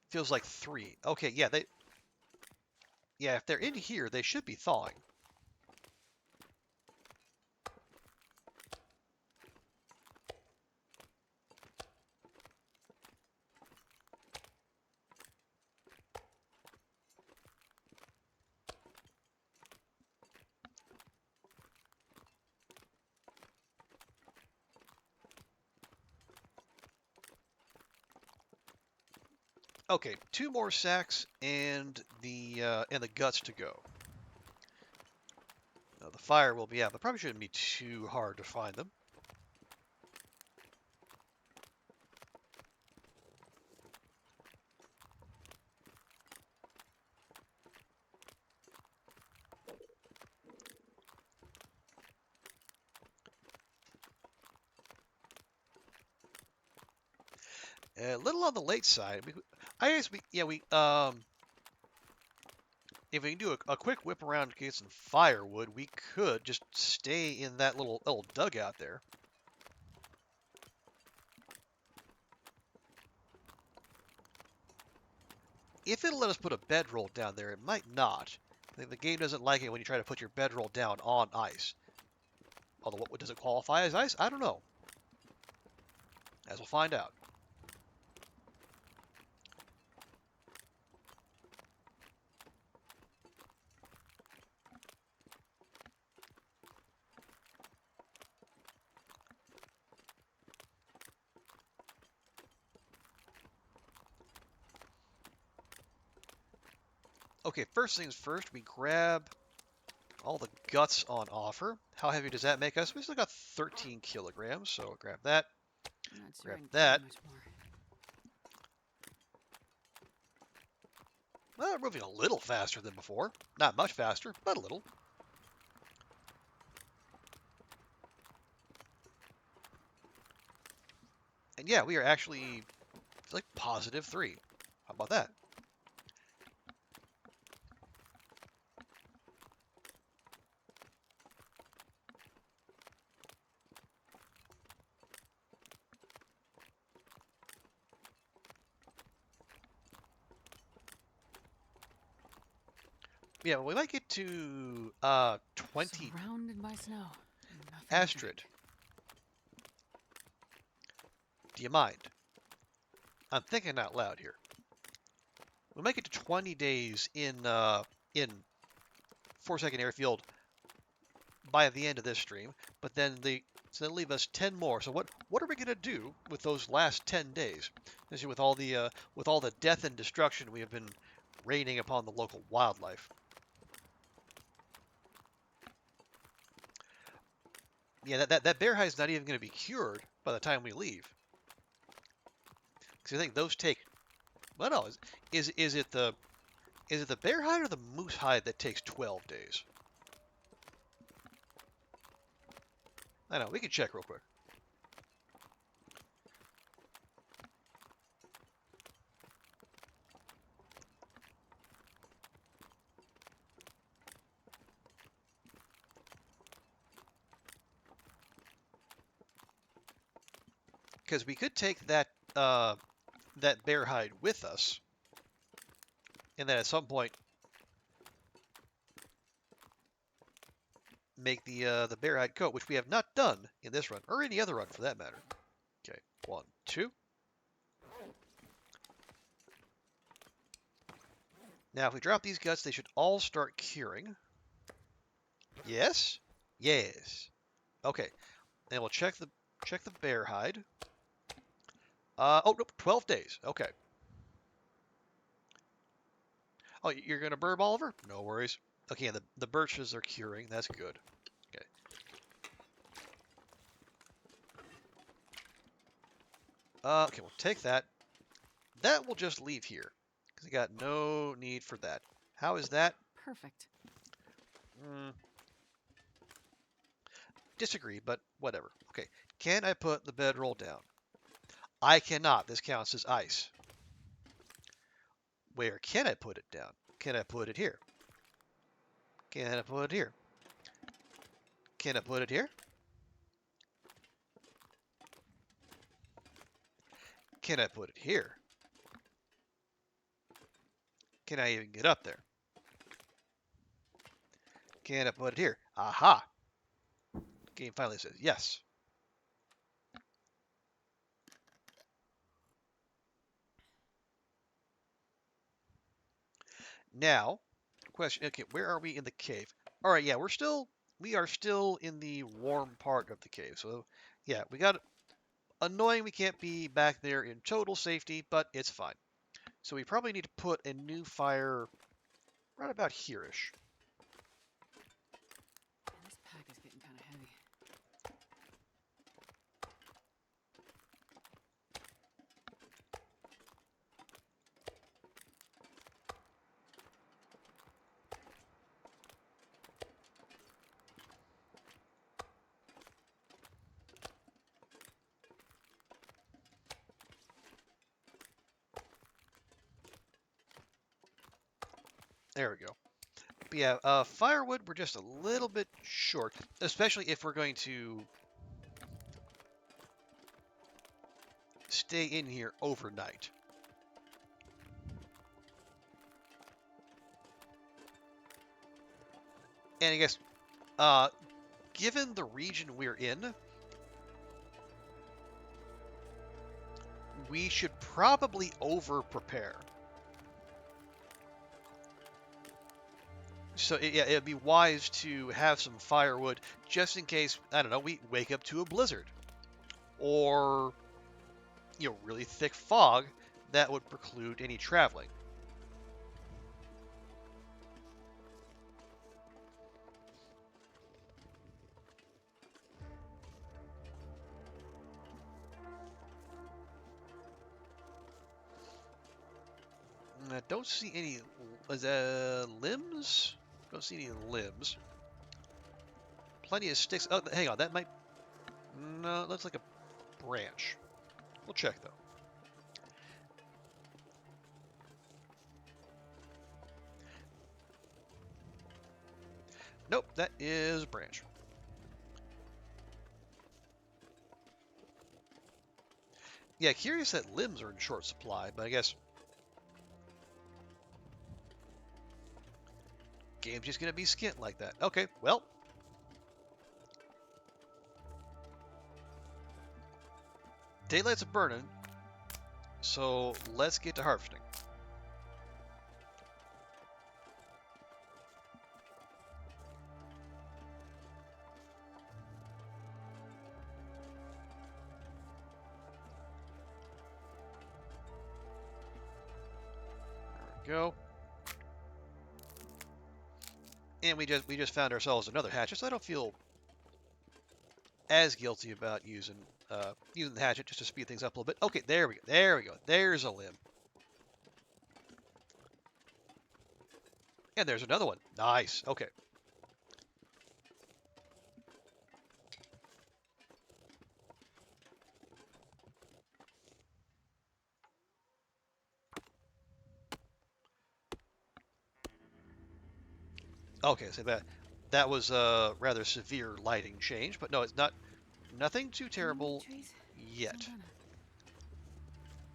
Feels like 3. Okay, yeah, if they're in here, they should be thawing. Okay, 2 more sacks and the guts to go. Now, the fire will be out, but probably shouldn't be too hard to find them. A little on the late side. I guess if we can do a quick whip around to get some firewood, we could just stay in that little dugout there. If it'll let us put a bedroll down there, it might not. I think the game doesn't like it when you try to put your bedroll down on ice. Although, what does it qualify as ice? I don't know. As we'll find out. Okay, first things first, we grab all the guts on offer. How heavy does that make us? We still got 13 kilograms, so grab that. I'm not sure Grab I can that. carry much more. Well, we're moving a little faster than before. Not much faster, but a little. And yeah, we are actually like +3. How about that? Yeah, we might get to 20 Surrounded by snow. Nothing to Astrid. drink. Do you mind? I'm thinking out loud here. We might get to 20 days in 4-second airfield by the end of this stream, but then so they'll leave us 10 more. So what are we gonna do with those last 10 days? Especially with all the death and destruction we have been raining upon the local wildlife. Yeah, that bear hide is not even going to be cured by the time we leave. Because I think those take. Well, no, is it the bear hide or the moose hide that takes 12 days? I know, we can check real quick. Because we could take that bear hide with us, and then at some point make the bear hide coat, which we have not done in this run or any other run for that matter. Okay, 1, 2. Now, if we drop these guts, they should all start curing. Yes, yes. Okay, and we'll check the bear hide. Oh, nope, 12 days. Okay. Oh, you're going to burb, Oliver? No worries. Okay, and the birches are curing. That's good. Okay. Okay, we'll take that. That will just leave here, because we got no need for that. How is that? Perfect. Disagree, but whatever. Okay. Can I put the bedroll down? I cannot. This counts as ice. Where can I put it down? Can I put it here? Can I put it here? Can I put it here? Can I put it here? Can I even get up there? Can I put it here? Aha! Game finally says yes. Now, question, okay, where are we in the cave? All right, yeah, we are still in the warm part of the cave. So, yeah, we got annoying we can't be back there in total safety, but it's fine. So we probably need to put a new fire right about here-ish. Man, this pack is getting kind of heavy. There we go. But yeah, firewood, we're just a little bit short, especially if we're going to stay in here overnight. And I guess, given the region we're in, we should probably over-prepare. So yeah, it'd be wise to have some firewood just in case, I don't know, we wake up to a blizzard. Or, really thick fog that would preclude any traveling. I don't see any limbs. Don't see any limbs. Plenty of sticks. Oh, hang on. That might. No, it looks like a branch. We'll check though. Nope, that is a branch. Yeah, curious that limbs are in short supply, but I guess game's just gonna be skint like that. Okay, well. Daylight's burning, so let's get to harvesting. There we go. And we just found ourselves another hatchet, so I don't feel as guilty about using the hatchet just to speed things up a little bit. Okay, there we go. There we go. There's a limb. And there's another one. Nice. Okay. Okay, so that was a rather severe lighting change, but no, it's not nothing too terrible yet.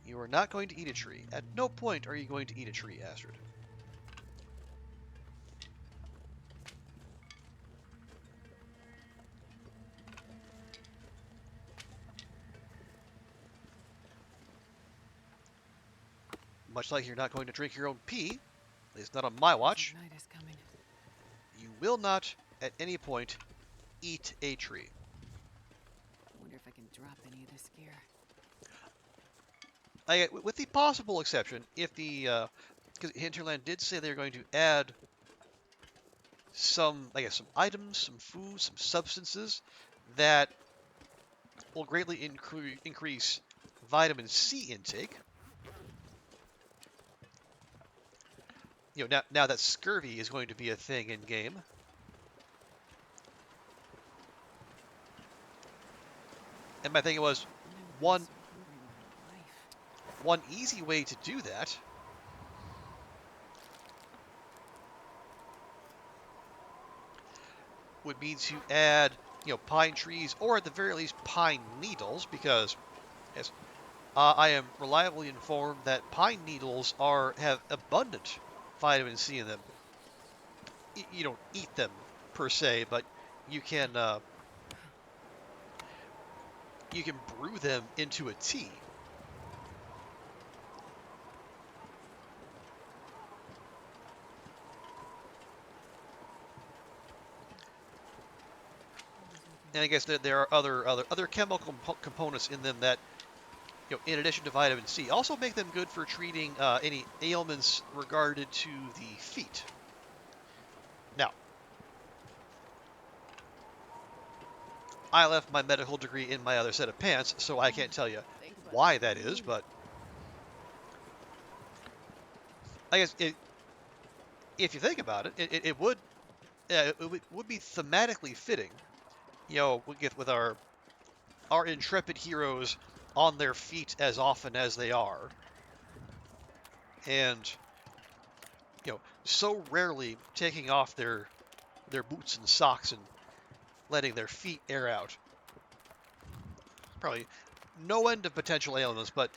You are not going to eat a tree. At no point are you going to eat a tree, Astrid. Much like you're not going to drink your own pee, at least not on my watch, Night is coming. you will not, at any point, eat a tree. I wonder if I can drop any of this gear. With the possible exception, if the because Hinterland did say they're going to add some, I guess, some items, some food, some substances that will greatly increase vitamin C intake. now that scurvy is going to be a thing in game. And my thinking was, one easy way to do that would be to add, pine trees, or at the very least pine needles, because as I am reliably informed that pine needles have abundant vitamin C in them. You don't eat them per se, but you can brew them into a tea. And I guess that there are other chemical components in them that, in addition to vitamin C, also make them good for treating any ailments regarded to the feet. Now, I left my medical degree in my other set of pants, so I can't tell you why that is, but I guess if you think about it, it would be thematically fitting, with our intrepid heroes on their feet as often as they are, and so rarely taking off their boots and socks and letting their feet air out. Probably no end of potential ailments, but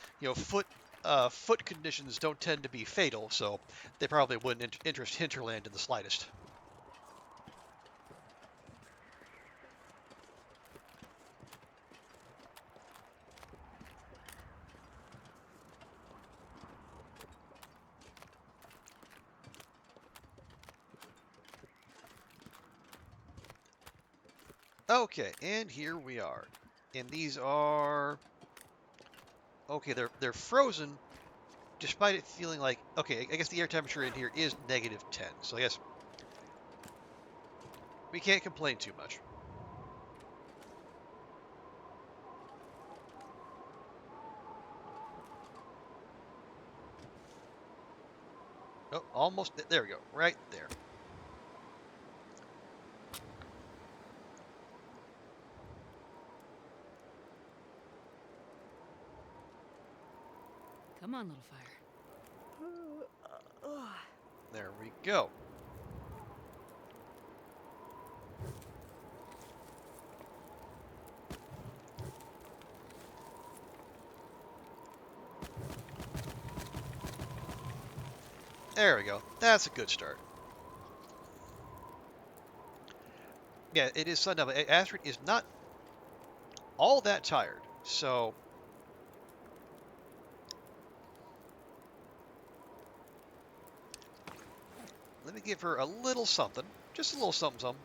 foot conditions don't tend to be fatal, so they probably wouldn't interest Hinterland in the slightest. Okay, and here we are. And these are... Okay, they're frozen, despite it feeling like... Okay, I guess the air temperature in here is -10, so I guess we can't complain too much. Oh, almost... There we go, right there. Come on, little fire. There we go. There we go. That's a good start. Yeah, it is sundown, but Astrid is not all that tired, so... Let me give her a little something. Just a little something, something.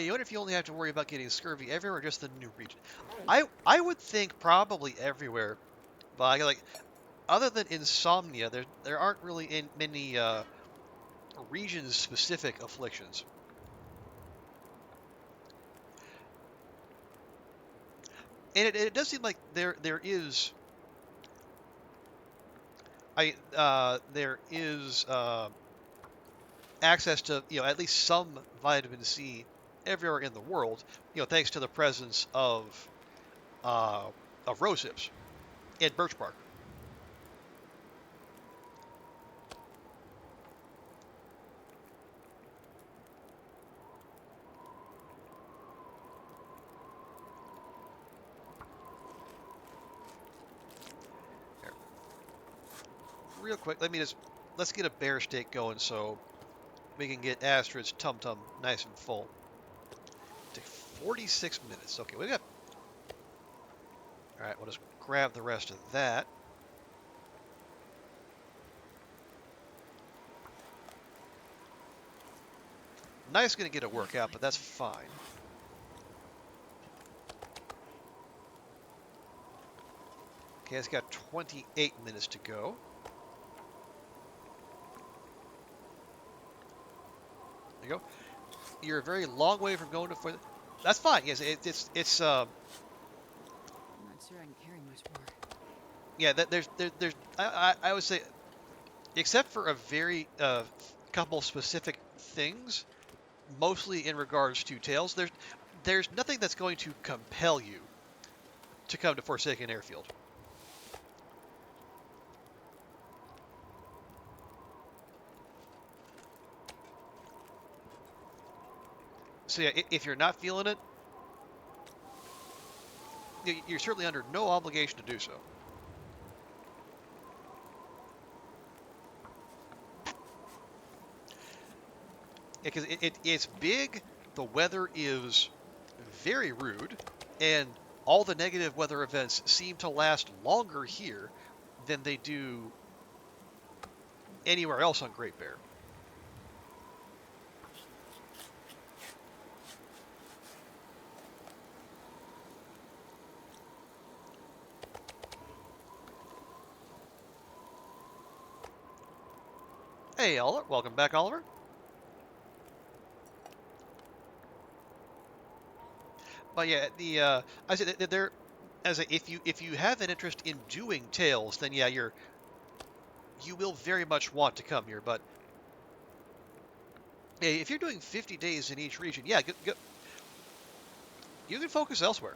You wonder if you only have to worry about getting scurvy everywhere or just the new region. I would think probably everywhere. But like, other than insomnia, there aren't really many region-specific afflictions. And it does seem like there is access to at least some vitamin C everywhere in the world, thanks to the presence of rose hips and birch bark. Here. Real quick, let's get a bear steak going so we can get Astrid's tum-tum nice and full. Take 46 minutes. Okay, we got... Alright, we'll just grab the rest of that. Nice gonna get a workout, but that's fine. Okay, it's got 28 minutes to go. There you go. You're a very long way from going to... That's fine. Yes, it's I'm not sure I can carry much more. yeah, there's I would say, except for a very couple specific things, mostly in regards to tails, there's nothing that's going to compel you to come to Forsaken Airfield. So yeah, if you're not feeling it, you're certainly under no obligation to do so. Because it's big, the weather is very rude, and all the negative weather events seem to last longer here than they do anywhere else on Great Bear. Hey, Oliver. Welcome back, Oliver. But yeah, I said that there, as if you have an interest in doing tails, then yeah, you will very much want to come here. But hey, if you're doing 50 days in each region, yeah, you can focus elsewhere.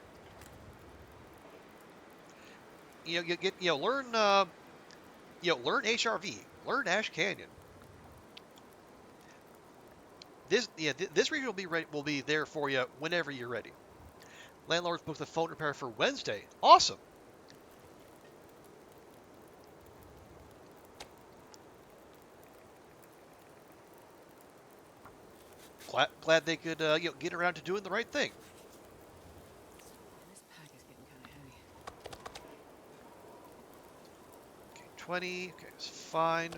You get learn learn HRV, learn Ash Canyon. This region will be there for you whenever you're ready. Landlords booked the phone repair for Wednesday. Awesome. Glad they could get around to doing the right thing. This pack is getting kind of heavy. Okay, 20. Okay, it's fine.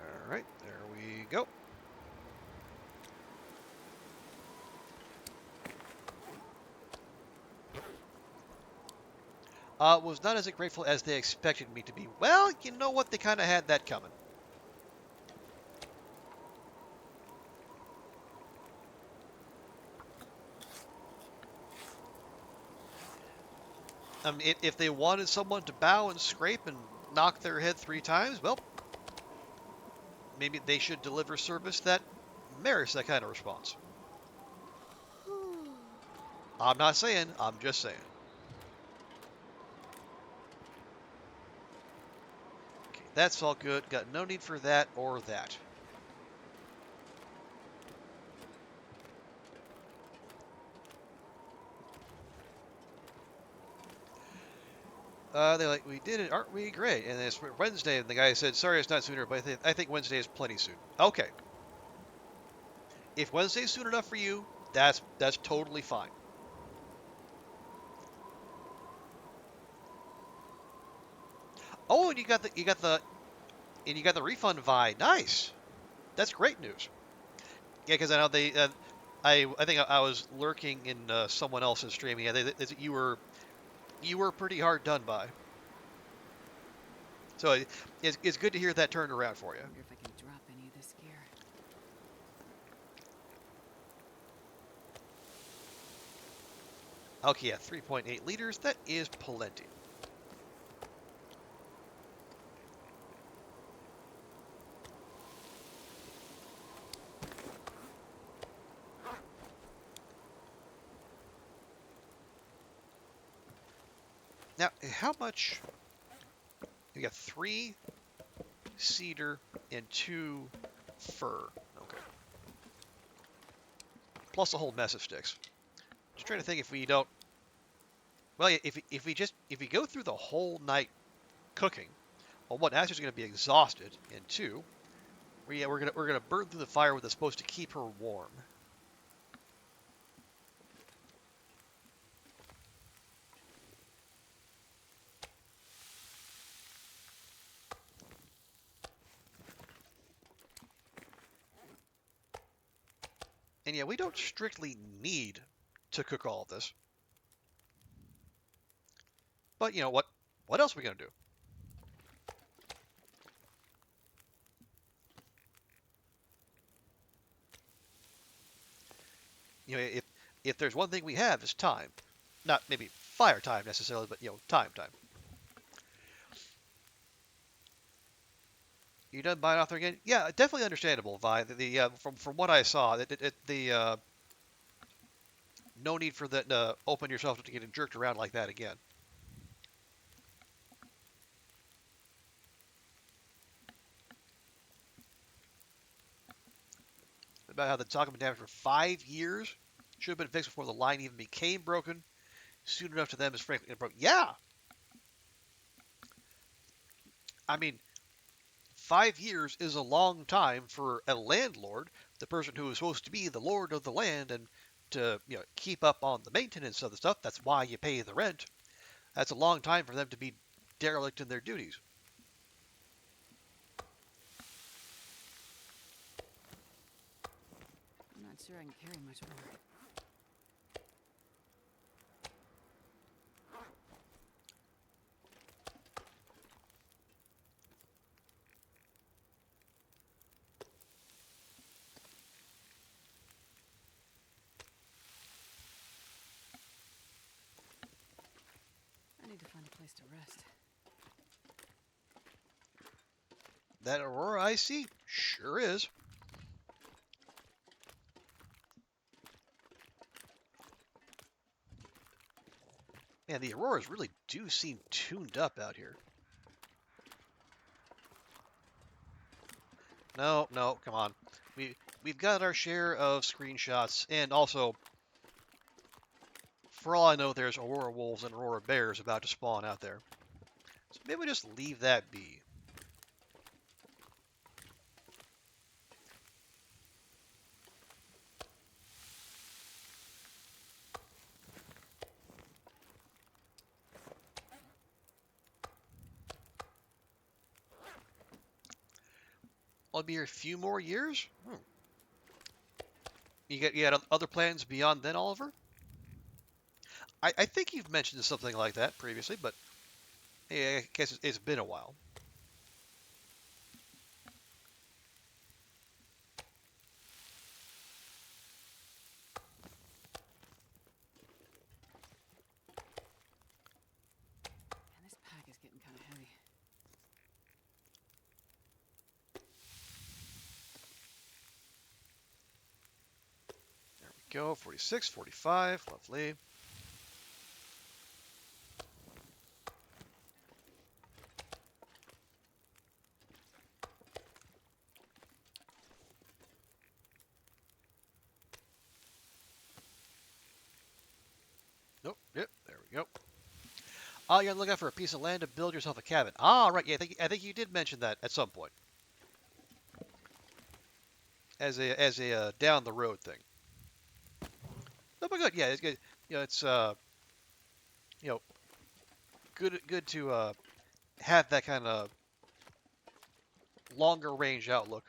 All right, there we go. Was not as grateful as they expected me to be. Well, you know what? They kind of had that coming. If they wanted someone to bow and scrape and knock their head 3 times, well, maybe they should deliver service that merits that kind of response. I'm not saying, I'm just saying. Okay, that's all good. Got no need for that or that. They're like, we did it, aren't we? Great. And it's Wednesday, and the guy said, sorry it's not sooner, but I think Wednesday is plenty soon. Okay. If Wednesday's soon enough for you, that's totally fine. Oh, and you got the refund Vi. Nice. That's great news. Yeah, because I know I think I was lurking in someone else's stream. Yeah, you were pretty hard done by. So it's good to hear that turned around for you. I wonder if I can drop any of this gear. Okay, yeah, 3.8 liters. That is plenty. Now, how much? You got 3 cedar and 2 fir. Okay. Plus a whole mess of sticks. Just trying to think if we don't. Well, if we go through the whole night cooking, well, one, Astrid's going to be exhausted, and 2, we're gonna burn through the fire that's supposed to keep her warm. And yeah, we don't strictly need to cook all of this. But you know what? What else are we gonna do? You know, if there's one thing we have, it's time. Not maybe fire time necessarily, but time. You done buying author again? Yeah, definitely understandable. Vi, from what I saw, no need for that. Open yourself to getting jerked around like that again. About how the talk been damaged for 5 years should have been fixed before the line even became broken. Soon enough to them is frankly broken. Yeah, I mean, 5 years is a long time for a landlord, the person who is supposed to be the lord of the land and to keep up on the maintenance of the stuff. That's why you pay the rent. That's a long time for them to be derelict in their duties. I'm not sure I can carry much more. I need to find a place to rest. That Aurora I see sure is. Man, the Auroras really do seem tuned up out here. No, come on. We've got our share of screenshots, and also, for all I know, there's Aurora wolves and Aurora bears about to spawn out there. So maybe we just leave that be. I'll be here a few more years? You got other plans beyond then, Oliver? I think you've mentioned something like that previously, but yeah, I guess it's been a while. Man, this pack is getting kind of heavy. There we go, 46, 45, lovely. Nope, yep, there we go. Oh, you're looking for a piece of land to build yourself a cabin. Ah, right, yeah, I think you did mention that at some point. As a down the road thing. No, but good, yeah, it's good. It's good to have that kind of longer range outlook.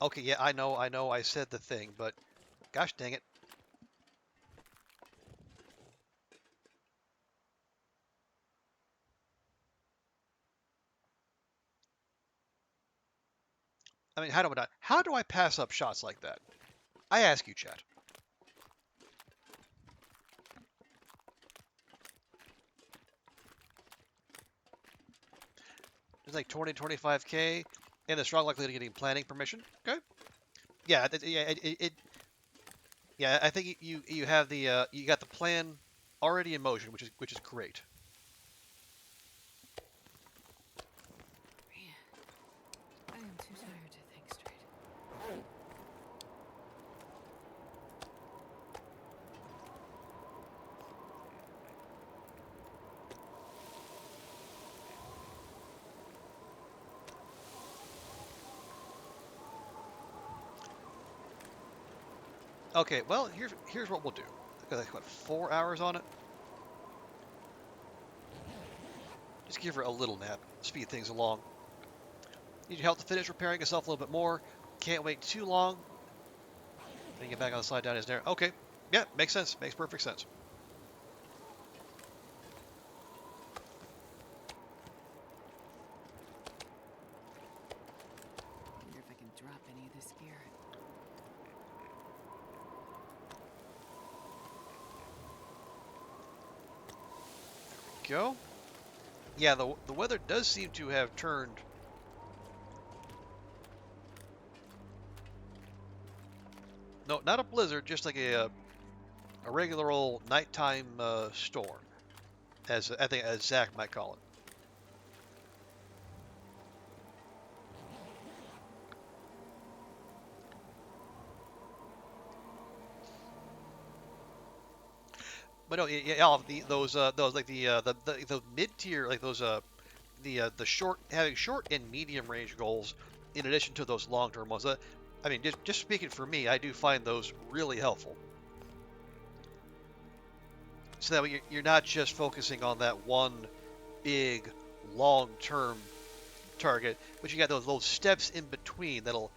Okay, yeah, I know, I said the thing, but gosh dang it. I mean, how do I pass up shots like that? I ask you, chat. It's like 20, 25K, and a strong likelihood of getting planning permission. Okay. Yeah, yeah. I think you have the you got the plan already in motion, which is great. Man, I am too tired to think straight. Okay, well here's what we'll do. I've got like, what, 4 hours on it. Just give her a little nap, speed things along. Need your help to finish repairing yourself a little bit more. Can't wait too long. Then get back on the slide down is there. Okay, Yeah, makes sense. Makes perfect sense. Wonder if I can drop any of this gear. Go. Yeah, the weather does seem to have turned. No, not a blizzard, just like a regular old nighttime storm, as I think as Zach might call it. But no, yeah, all of those like the mid tier, like those the short, having short and medium range goals in addition to those long term ones. I mean, just speaking for me, I do find those really helpful. So that way you're not just focusing on that one big long term target, but you got those steps in between that'll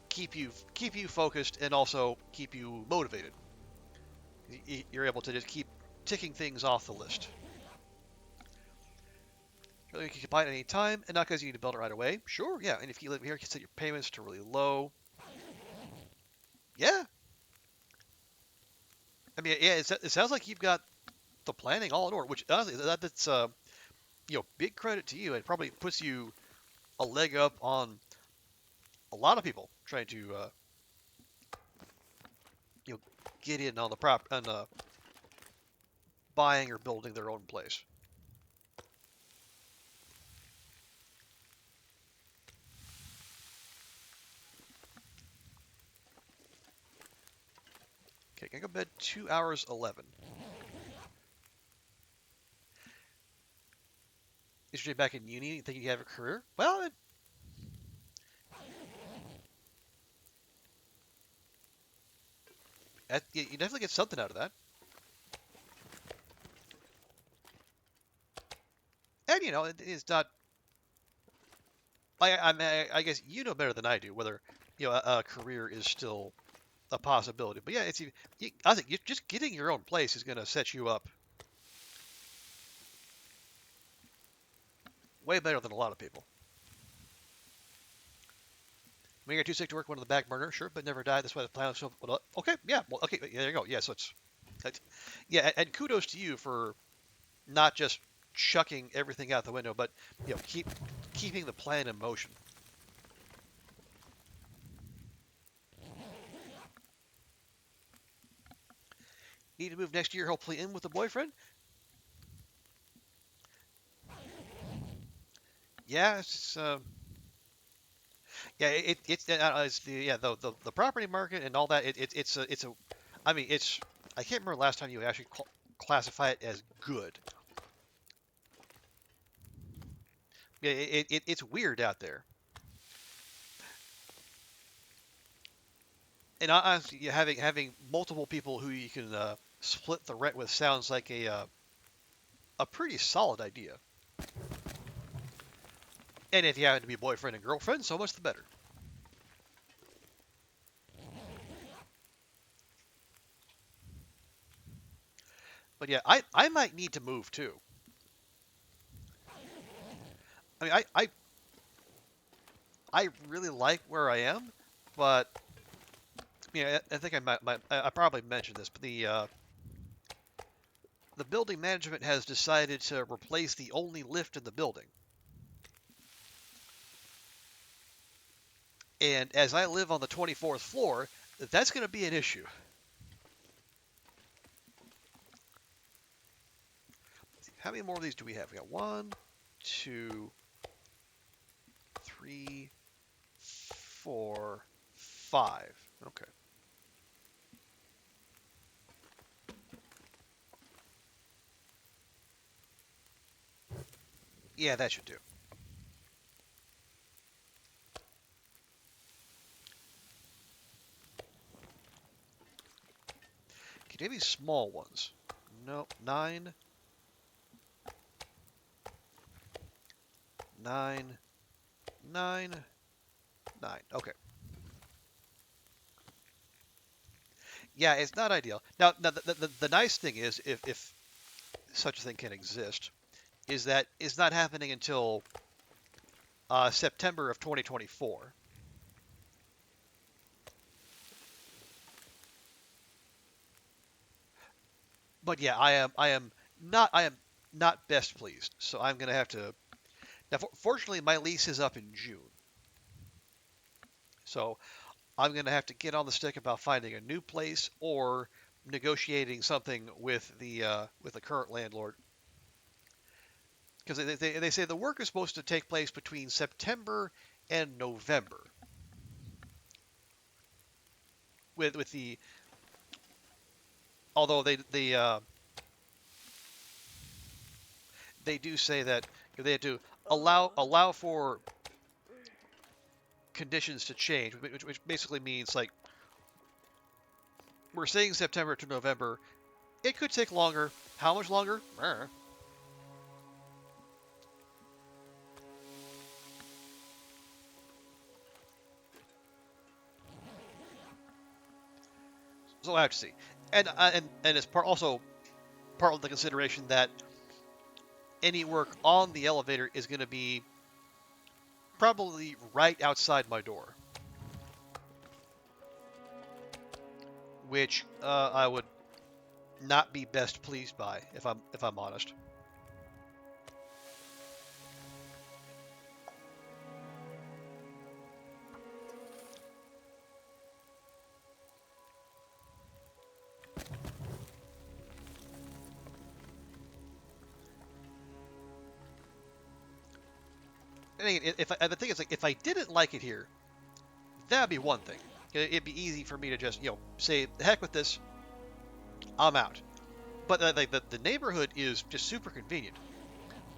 keep you focused and also keep you motivated. You're able to just keep ticking things off the list. You can buy it at any time, and not because you need to build it right away. Sure, yeah. And if you live here, you can set your payments to really low. Yeah. I mean, yeah. It sounds like you've got the planning all in order, which honestly, that's big credit to you. It probably puts you a leg up on a lot of people trying to you know get in on the buying or building their own place. Okay, can I go to bed 2 hours 11. Is your day back in uni? You think you have a career? Well, you definitely get something out of that. And it's not. I guess you know better than I do whether a career is still a possibility. But yeah, I think just getting your own place is going to set you up way better than a lot of people. When you're too sick to work, one of the back burner, sure, but never died. That's why the plan was so. Okay, yeah, well, okay, yeah, there you go. Yeah, so yeah, and kudos to you for not just chucking everything out the window, but keeping the plan in motion. Need to move next year, hopefully in with a boyfriend. Yeah, it's the property market and all that. It's a I mean I can't remember last time you actually classify it as good. Yeah, it's weird out there. And honestly, having multiple people who you can split the rent with sounds like a pretty solid idea. And if you happen to be boyfriend and girlfriend, so much the better. But yeah, I might need to move too. I mean, I really like where I am, but I think I probably mentioned this, but the building management has decided to replace the only lift in the building. And as I live on the 24th floor, that's going to be an issue. How many more of these do we have? We got 1, 2, 3, 4, 5. Okay. Yeah, that should do. Okay, maybe small ones. No, 9, 9, 9, 9. Okay. Yeah, it's not ideal. Now the nice thing is, if such a thing can exist, is that it's not happening until September of 2024. But yeah, I am not best pleased. So I'm gonna have to. Now, fortunately, my lease is up in June, so I'm gonna have to get on the stick about finding a new place or negotiating something with the current landlord. Because they say the work is supposed to take place between September and November. With the although they do say that they have to allow for conditions to change, which basically means like we're saying September to November. It could take longer. How much longer? So I have to see. And it's also part of the consideration that any work on the elevator is going to be probably right outside my door, which I would not be best pleased by if I'm honest. And again, the thing is, like, if I didn't like it here, that'd be one thing. It'd be easy for me to just say the heck with this, I'm out. But the neighborhood is just super convenient.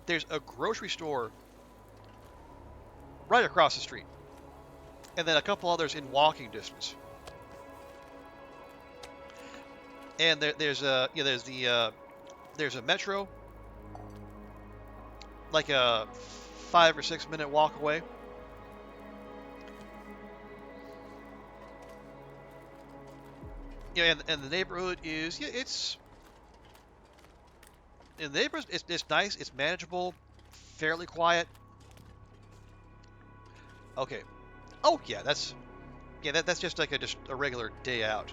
There's a grocery store right across the street, and then a couple others in walking distance. And there's a metro, like a 5 or 6 minute walk away. And the neighborhood is in the neighborhood it's nice, it's manageable, fairly quiet. Okay. Oh yeah, that's just like a regular day out.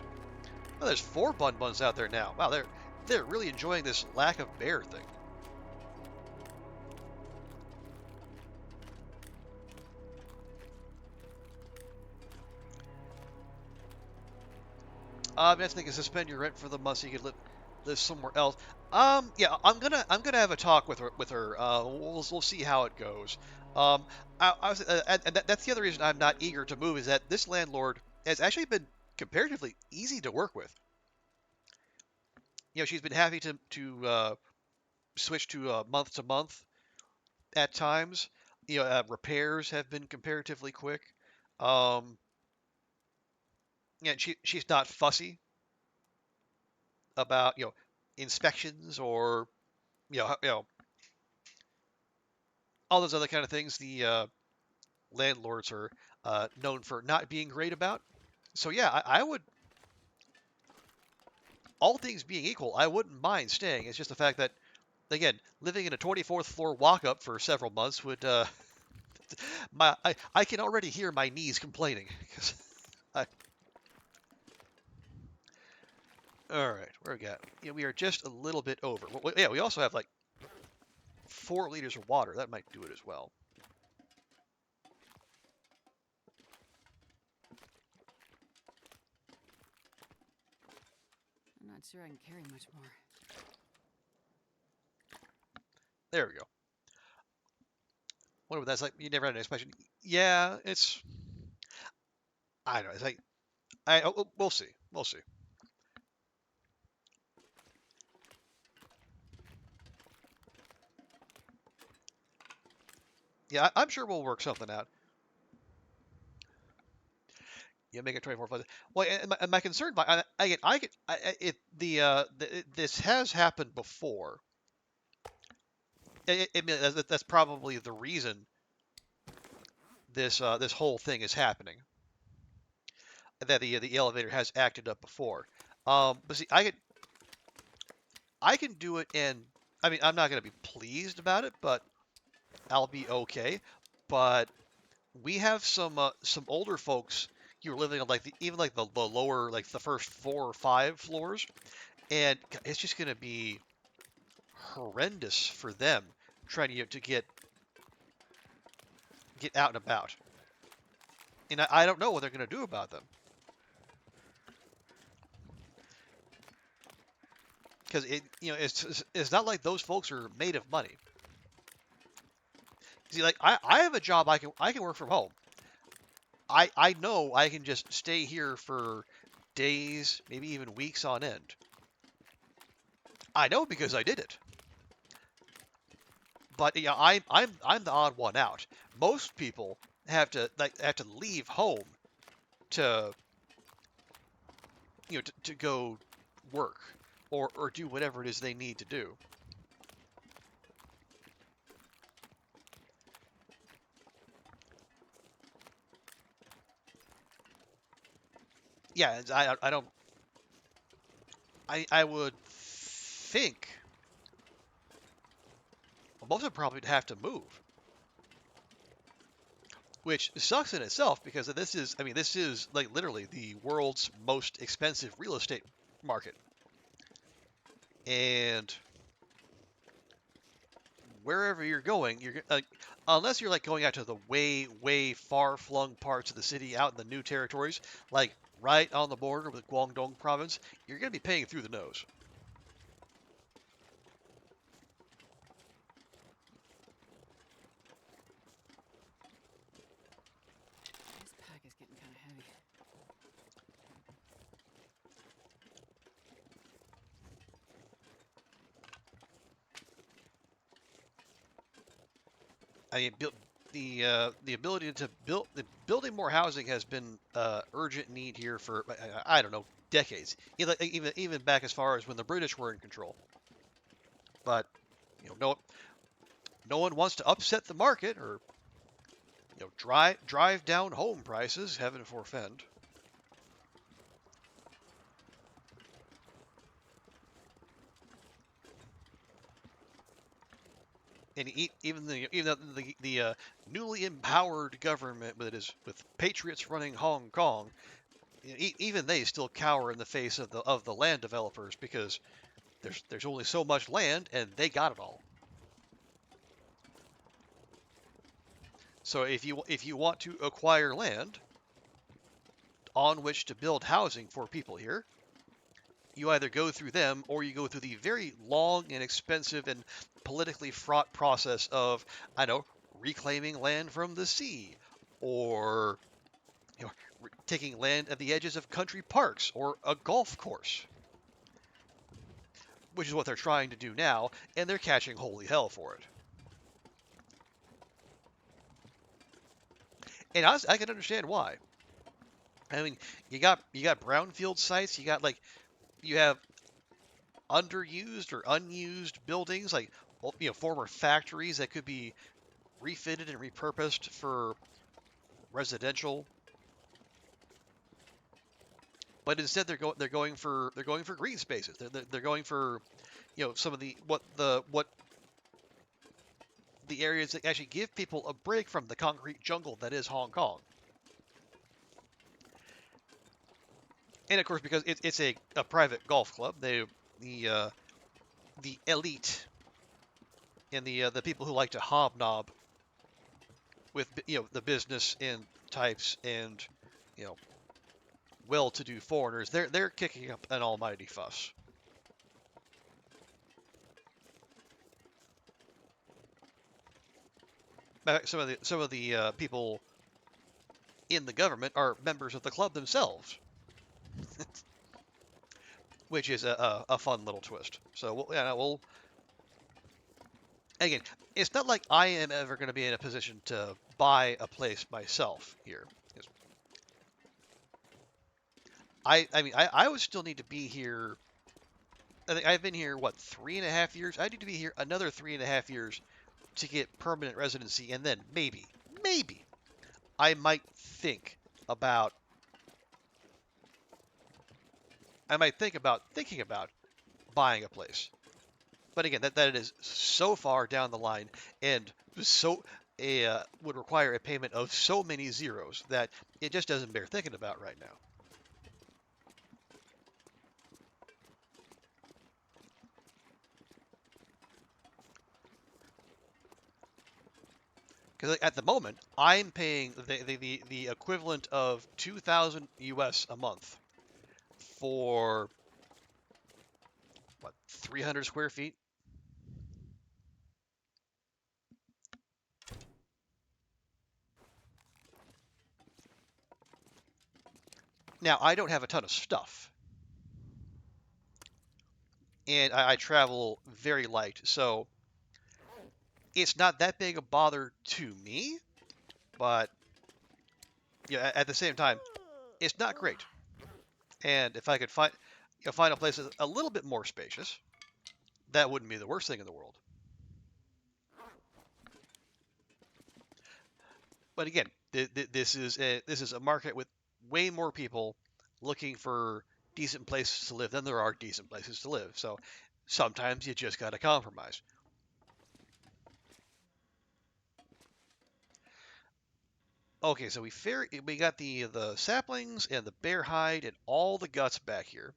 Oh, there's 4 buns out there now. Wow, they're really enjoying this lack of bear thing. I think suspend your rent for the month so you can live somewhere else. Yeah, I'm gonna have a talk with her. We'll see how it goes. And that's the other reason I'm not eager to move is that this landlord has actually been comparatively easy to work with. She's been happy to switch to month at times. Repairs have been comparatively quick. Um, yeah, she's not fussy about inspections or all those other kind of things the landlords are known for not being great about. So yeah, I would, all things being equal, I wouldn't mind staying. It's just the fact that again, living in a 24th floor walk-up for several months would I can already hear my knees complaining. I, all right, where we got? We are just a little bit over. Well, yeah, we also have like 4 liters of water. That might do it as well. I'm not sure I can carry much more. There we go. Wonder what that's like. You never had an inspection. Yeah, it's. I don't know. It's like. We'll see. We'll see. Yeah, I'm sure we'll work something out. Yeah, make it 24 plus. Well, and my concern, again, this has happened before. I mean, that's probably the reason this whole thing is happening. That the elevator has acted up before. But see, I can do it, and I mean, I'm not gonna be pleased about it, but I'll be okay. But we have some older folks who are living on like even like the lower, like the first 4 or 5 floors, and it's just gonna be horrendous for them trying to get out and about. And I don't know what they're gonna do about them. Because it's not like those folks are made of money. See, like I have a job, I can work from home. I know I can just stay here for days, maybe even weeks on end. I know because I did it. But yeah, I'm the odd one out. Most people have to leave home to to go work or do whatever it is they need to do. Yeah, I don't I would think most of them probably would have to move, which sucks in itself because this is like literally the world's most expensive real estate market. And wherever you're going, unless you're like going out to the way far flung parts of the city out in the new territories, like right on the border with Guangdong province, you're going to be paying through the nose. This pack is getting kind of heavy. I mean, the ability to building more housing has been urgent need here for I don't know, decades. Even back as far as when the British were in control. But no one wants to upset the market or drive down home prices. Heaven forfend. And even the newly empowered government with patriots running Hong Kong, even they still cower in the face of the land developers because there's only so much land and they got it all. So if you want to acquire land on which to build housing for people here, you either go through them or you go through the very long and expensive and politically fraught process of, I know, reclaiming land from the sea, or taking land at the edges of country parks or a golf course, which is what they're trying to do now, and they're catching holy hell for it. And I can understand why. I mean, you got brownfield sites, you have underused or unused buildings, like former factories that could be refitted and repurposed for residential. But instead, they're going for green spaces. They're going for some of what the areas that actually give people a break from the concrete jungle that is Hong Kong. And of course, because it's a private golf club, the elite and the people who like to hobnob with the business and types and well-to-do foreigners, they're kicking up an almighty fuss. Some of the people in the government are members of the club themselves, which is a fun little twist. So we'll again, it's not like I am ever going to be in a position to buy a place myself here. I mean, I would still need to be here. I think I've been here, what, 3.5 years? I need to be here another 3.5 years to get permanent residency, and then maybe I might think about I might thinking about buying a place. But again, that is so far down the line and so would require a payment of so many zeros that it just doesn't bear thinking about right now. Because at the moment, I'm paying the equivalent of 2,000 US a month for what 300 square feet. Now I don't have a ton of stuff, and I travel very light, so it's not that big a bother to me. But yeah, at the same time, it's not great. And if I could find a place that's a little bit more spacious, that wouldn't be the worst thing in the world. But again, this is a market with way more people looking for decent places to live than there are decent places to live. So sometimes you just got to compromise. Okay, so we got the saplings and the bear hide and all the guts back here.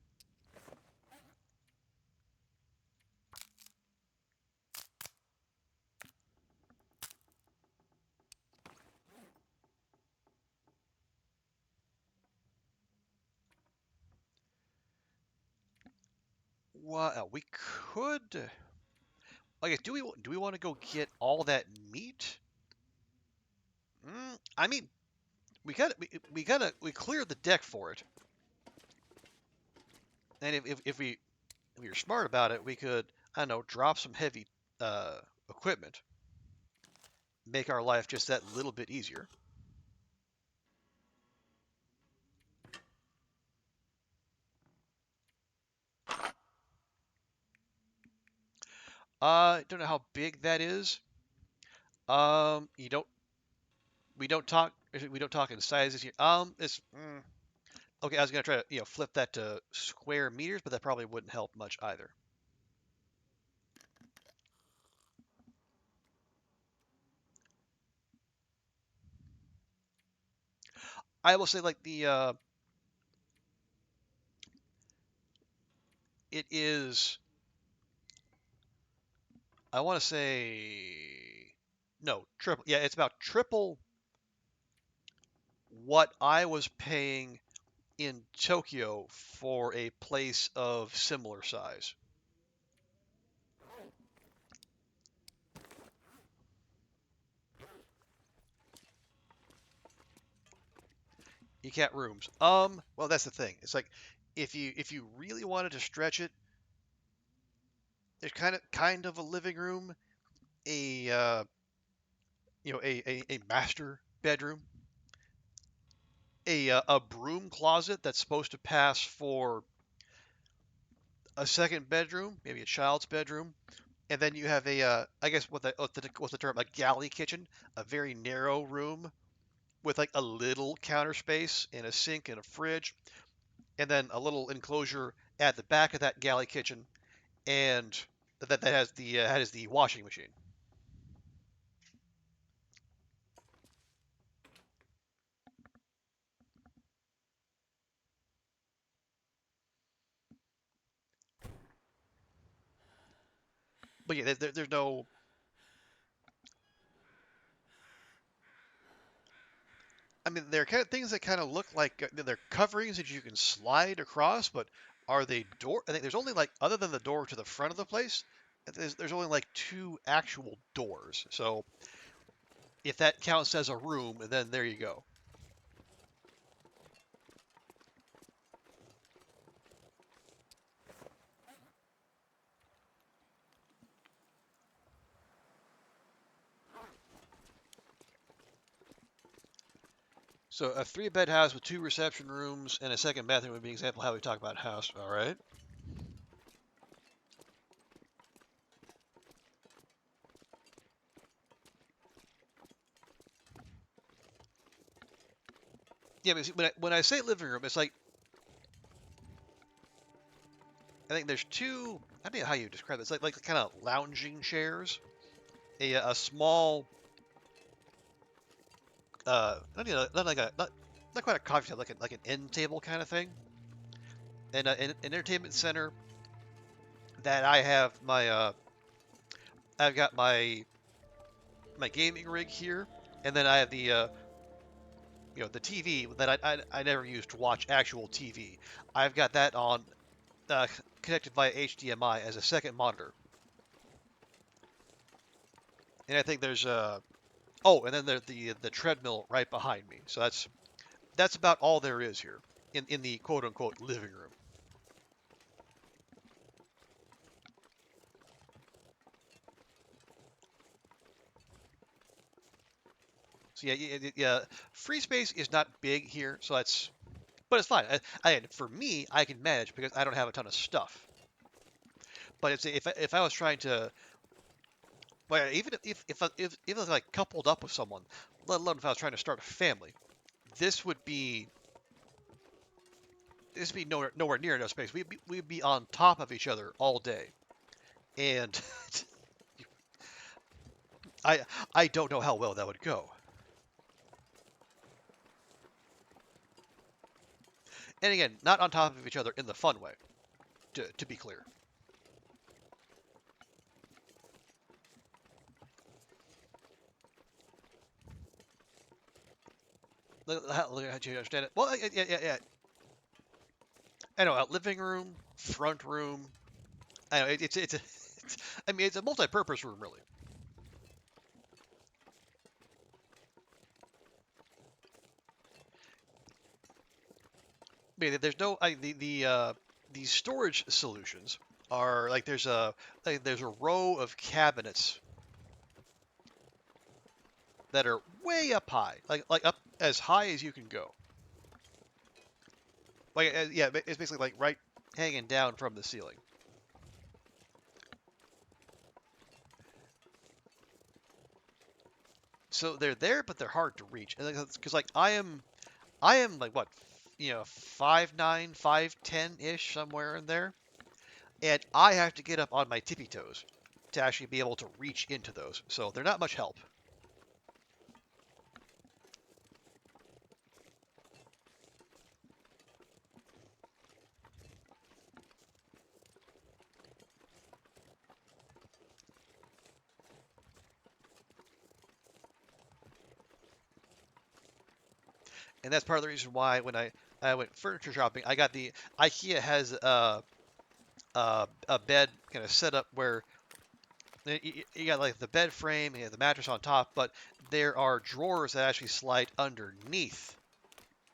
Well, we could. I guess do we want to go get all that meat? I mean, we cleared the deck for it, and if we were smart about it, we could I don't know drop some heavy equipment, make our life just that little bit easier. Don't know how big that is. You don't we don't talk in sizes here. It's okay. I was gonna try to flip that to square meters, but that probably wouldn't help much either. I will say like it is. I want to say no triple. Yeah, it's about triple what I was paying in Tokyo for a place of similar size. You can't rooms. Well, that's the thing. It's like if you really wanted to stretch it, there's kind of a living room, a a master bedroom, a broom closet that's supposed to pass for a second bedroom, maybe a child's bedroom, and then you have a I guess what's the term, a galley kitchen, a very narrow room with like a little counter space and a sink and a fridge, and then a little enclosure at the back of that galley kitchen, and that has the washing machine. But yeah, there's no. I mean, they're kind of things that kind of look like they're coverings that you can slide across, but are they door? I think there's only like other than the door to the front of the place, there's only like two actual doors. So if that counts as a room, then there you go. So a three-bed house with two reception rooms and a second bathroom would be an example of how we talk about a house. All right. Yeah, but see, when I say living room, it's like I think there's two. I don't know how you describe it. It's like kind of lounging chairs. A small. Not like a not quite a coffee table, like an end table kind of thing. And an entertainment center that I have my I've got my gaming rig here, and then I have the the TV that I never use to watch actual TV. I've got that on connected via HDMI as a second monitor. And I think there's oh, and then there's the treadmill right behind me. So that's about all there is here in the quote unquote living room. So yeah, free space is not big here, so but it's fine. For me, I can manage because I don't have a ton of stuff. But if I was trying to, well, even if I was like coupled up with someone, let alone if I was trying to start a family, this would be nowhere near enough space. We'd be on top of each other all day, and I don't know how well that would go. And again, not on top of each other in the fun way, to be clear. Look how you understand it. Well, yeah. I know, living room, front room. I know I mean, it's a multi-purpose room, really. I mean, there's no these storage solutions are like there's a row of cabinets that are way up high, like up as high as you can go. Like yeah, it's basically like right hanging down from the ceiling. So they're there, but they're hard to reach, and because like I am like what, 5'9", 5'10" ish, somewhere in there, and I have to get up on my tippy toes to actually be able to reach into those. So they're not much help. And that's part of the reason why when I went furniture shopping, I got the IKEA has a bed kind of set up where you got like the bed frame, you have the mattress on top, but there are drawers that actually slide underneath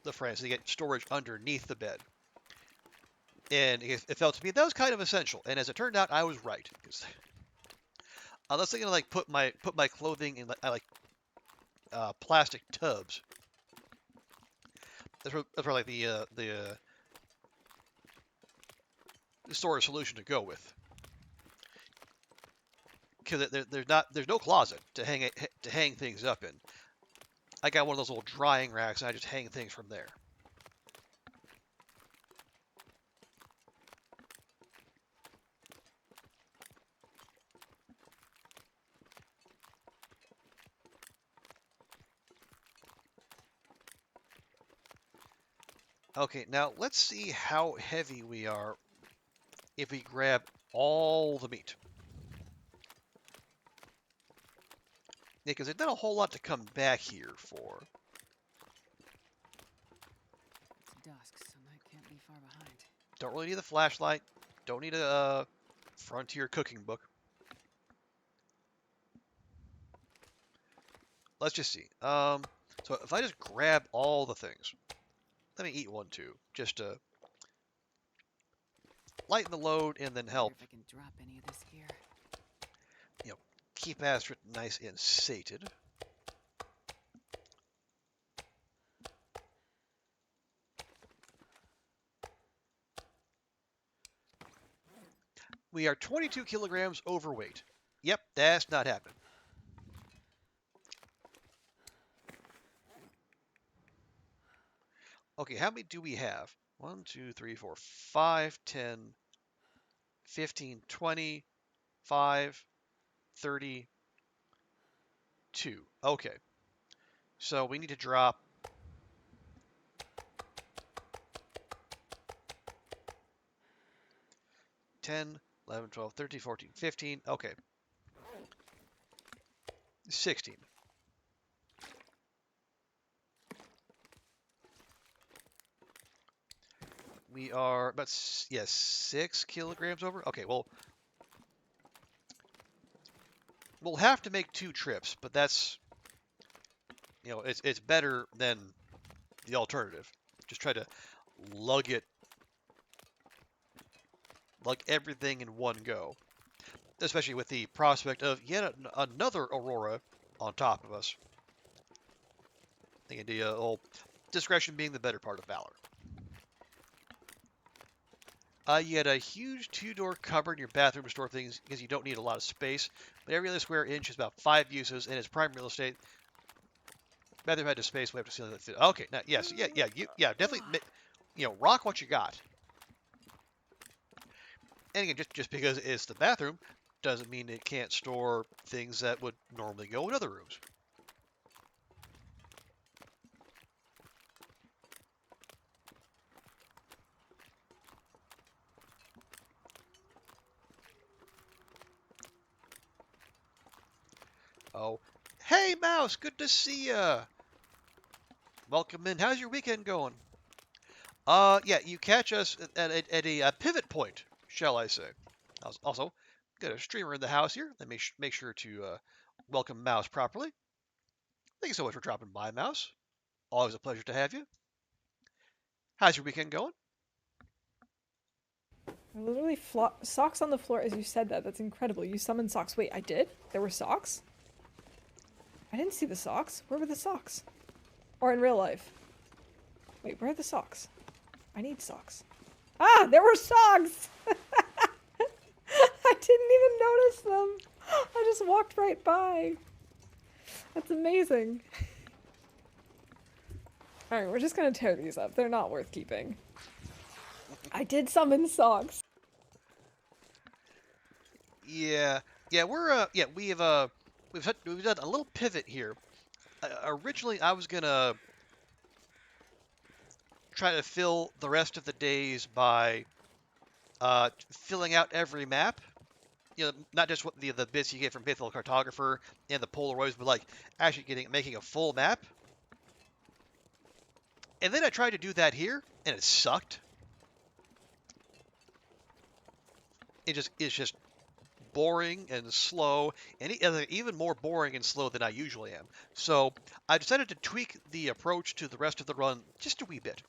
the frame, so you get storage underneath the bed. And it felt to me that was kind of essential. And as it turned out, I was right. Unless I'm gonna like put my clothing in like plastic tubs. That's where like the storage solution to go with. Because there's no closet to hang things up in. I got one of those little drying racks, and I just hang things from there. Okay, now let's see how heavy we are if we grab all the meat. Yeah, because there's not a whole lot to come back here for. It's dusk, so night can't be far behind. Don't really need the flashlight. Don't need a frontier cooking book. Let's just see. So if I just grab all the things, let me eat one too, just to lighten the load and then help. Wonder if I can drop any of this here. Keep Astrid nice and sated. We are 22 kilograms overweight. Yep, that's not happening. Okay, how many do we have? 1, 2, 3, 4, 5, 10. 15, 20, 5, 32. Okay. So we need to drop 10, 11, 12, 13, 14, 15. Okay. 16. We are about, yes, 6 kilograms over. Okay, well, we'll have to make 2 trips, but that's, it's better than the alternative. Just try to lug everything in one go, especially with the prospect of yet another aurora on top of us. The idea of discretion being the better part of valor. You had a huge 2-door cupboard in your bathroom to store things because you don't need a lot of space, but every other square inch is about 5 uses, and it's prime real estate. Bathroom had to space, we have to seal that. Okay, now, yes, definitely, rock what you got. And again, just because it's the bathroom doesn't mean it can't store things that would normally go in other rooms. Oh, hey, Mouse, good to see ya. Welcome in. How's your weekend going? Yeah, you catch us at a pivot point, shall I say. Also, got a streamer in the house here. Let me make sure to welcome Mouse properly. Thank you so much for dropping by, Mouse. Always a pleasure to have you. How's your weekend going? Literally socks on the floor as you said that. That's incredible. You summoned socks. Wait, I did? There were socks? I didn't see the socks. Where were the socks? Or in real life? Wait, where are the socks? I need socks. Ah, there were socks! I didn't even notice them. I just walked right by. That's amazing. Alright, we're just gonna tear these up. They're not worth keeping. I did summon socks. Yeah, we've done a little pivot here. Originally, I was gonna try to fill the rest of the days by filling out every map. Not just what the bits you get from Faithful Cartographer and the Polaroids, but like actually making a full map. And then I tried to do that here, and it sucked. It's just boring and slow, and even more boring and slow than I usually am. So I decided to tweak the approach to the rest of the run just a wee bit.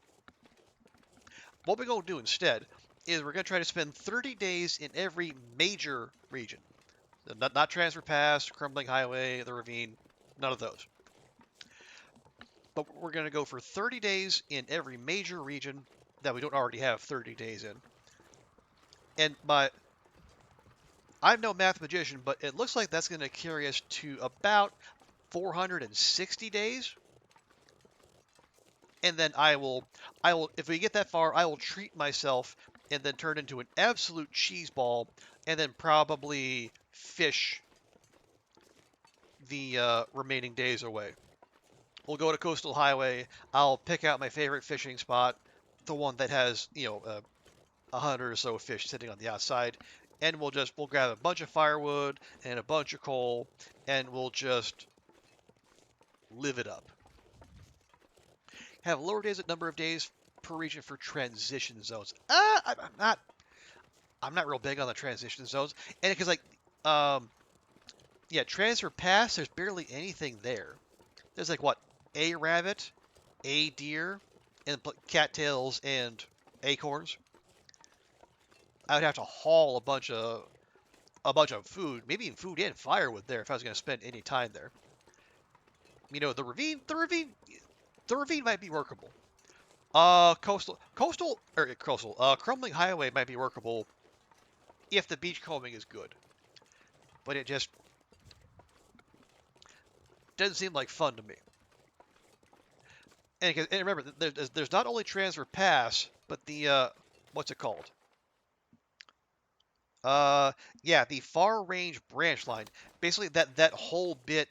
What we're going to do instead is we're going to try to spend 30 days in every major region. Not Transfer Pass, Crumbling Highway, the Ravine, none of those. But we're going to go for 30 days in every major region that we don't already have 30 days in. And I'm no math magician, but it looks like that's going to carry us to about 460 days. And then I will, if we get that far, I will treat myself and then turn into an absolute cheese ball, and then probably fish the remaining days away. We'll go to Coastal Highway. I'll pick out my favorite fishing spot, the one that has 100 or so fish sitting on the outside, and we'll grab a bunch of firewood and a bunch of coal, and we'll just live it up. Have lower number of days per region for transition zones. I'm not real big on the transition zones, and because Transfer Pass, there's barely anything there. There's like what, a rabbit, a deer, and cattails and acorns. I would have to haul a bunch of food, maybe even food and firewood there if I was going to spend any time there. The ravine might be workable. Crumbling Highway might be workable if the beachcombing is good. But it just doesn't seem like fun to me. And remember, there's not only Transfer Pass, but the what's it called? Yeah, the far range branch line. Basically, that whole bit,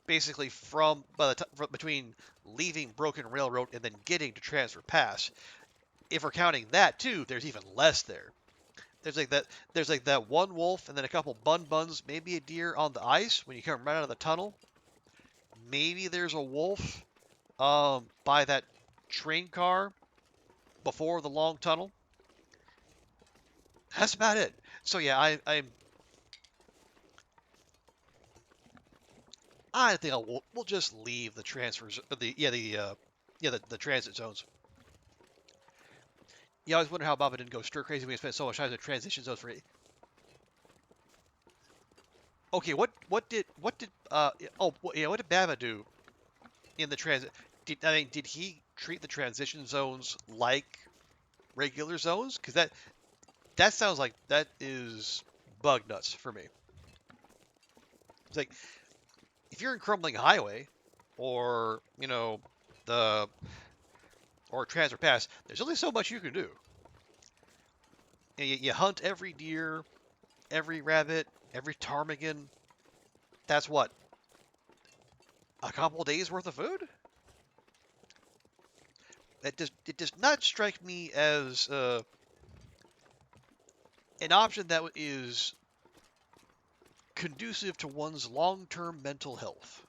basically between leaving Broken Railroad and then getting to Transfer Pass. If we're counting that too, there's even less there. There's like that. There's like that one wolf and then a couple buns, maybe a deer on the ice when you come right out of the tunnel. Maybe there's a wolf by that train car before the long tunnel. That's about it. So yeah, I think we'll just leave the transfers, the transit zones. Yeah, I always wonder how Baba didn't go stir crazy when he spent so much time in the transition zones for. Okay, what did what did Baba do in the transit? Did he treat the transition zones like regular zones? Because that sounds like that is bug nuts for me. It's like if you're in Crumbling Highway, or the or Transfer Pass, there's only so much you can do. And you hunt every deer, every rabbit, every ptarmigan. That's what, a couple days worth of food? It does not strike me as an option that is conducive to one's long-term mental health.